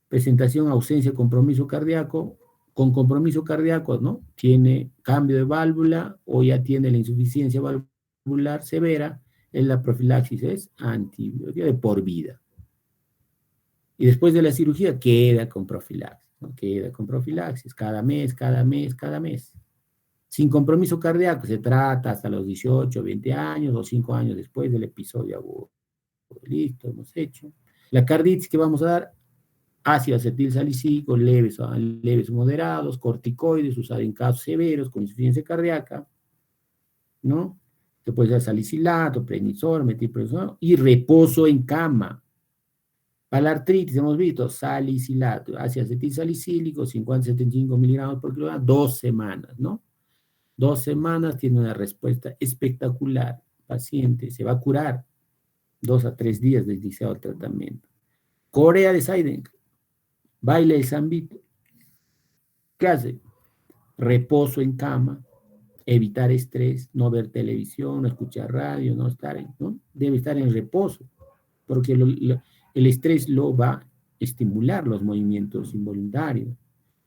presentación, ausencia, compromiso cardíaco, con compromiso cardíaco, ¿no? Tiene cambio de válvula o ya tiene la insuficiencia valvular severa, en la profilaxis es antibiótica de por vida. Y después de la cirugía queda con profilaxis, ¿no? Queda con profilaxis cada mes, cada mes, cada mes. Sin compromiso cardíaco se trata hasta los 18, 20 años o 5 años después del episodio agudo. Listo, hemos hecho. La carditis que vamos a dar, ácido acetil salicílico, leves o moderados, corticoides, usar en casos severos con insuficiencia cardíaca, ¿no? Que puede ser salicilato, prednisona, metilprednisolona, y reposo en cama. Para la artritis hemos visto salicilato, ácido acetil salicílico, 50-75 miligramos por kilogramo, 2 semanas, ¿no? 2 semanas tiene una respuesta espectacular. Paciente se va a curar 2 a 3 días de iniciado el tratamiento. Corea de Seidenberg, baile el zambito. ¿Qué hace? Reposo en cama, evitar estrés, no ver televisión, no escuchar radio, ¿no? Debe estar en reposo, porque el estrés lo va a estimular los movimientos involuntarios.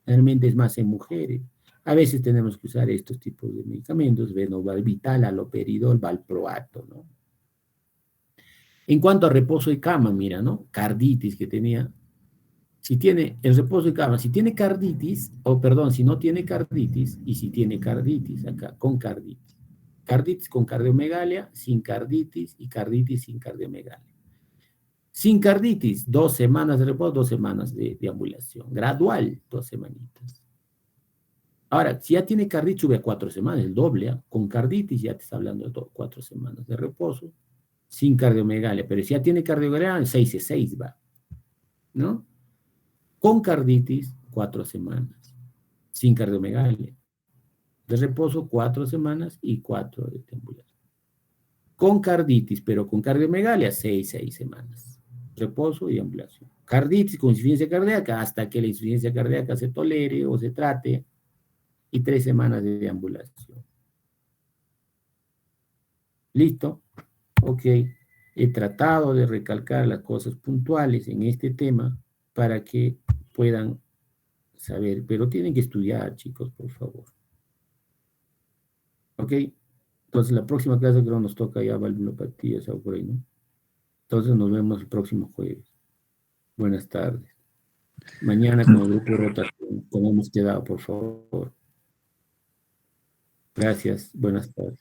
Realmente es más en mujeres. A veces tenemos que usar estos tipos de medicamentos, Venobarbital, aloperidol, valproato, ¿no? En cuanto a reposo de cama, mira, ¿no? Carditis que tenía. Si tiene el reposo de cama, si tiene carditis, o perdón, si no tiene carditis, y si tiene carditis, acá, con carditis. Carditis con cardiomegalia, sin carditis, y carditis sin cardiomegalia. Sin carditis, 2 semanas de reposo, 2 semanas de ambulación. Gradual, 2 semanitas. Ahora, si ya tiene carditis, sube a 4 semanas, el doble, ¿eh? Con carditis ya te está hablando de 4 semanas de reposo, sin cardiomegalia. Pero si ya tiene cardiomegalia, 6 va, ¿no? Con carditis, 4 semanas. Sin cardiomegalia. De reposo, 4 semanas y 4 de ambulación. Con carditis, pero con cardiomegalia, 6 semanas. Reposo y ambulación. Carditis con insuficiencia cardíaca, hasta que la insuficiencia cardíaca se tolere o se trate, y 3 semanas de ambulación. ¿Listo? Ok. He tratado de recalcar las cosas puntuales en este tema para que puedan saber, pero tienen que estudiar, chicos, por favor. Ok. Entonces, la próxima clase creo nos toca ya valvulopatía, o por ahí, ¿no? Entonces, nos vemos el próximo jueves. Buenas tardes. Mañana con el grupo de rotación, como hemos quedado, por favor. Gracias. Buenas tardes.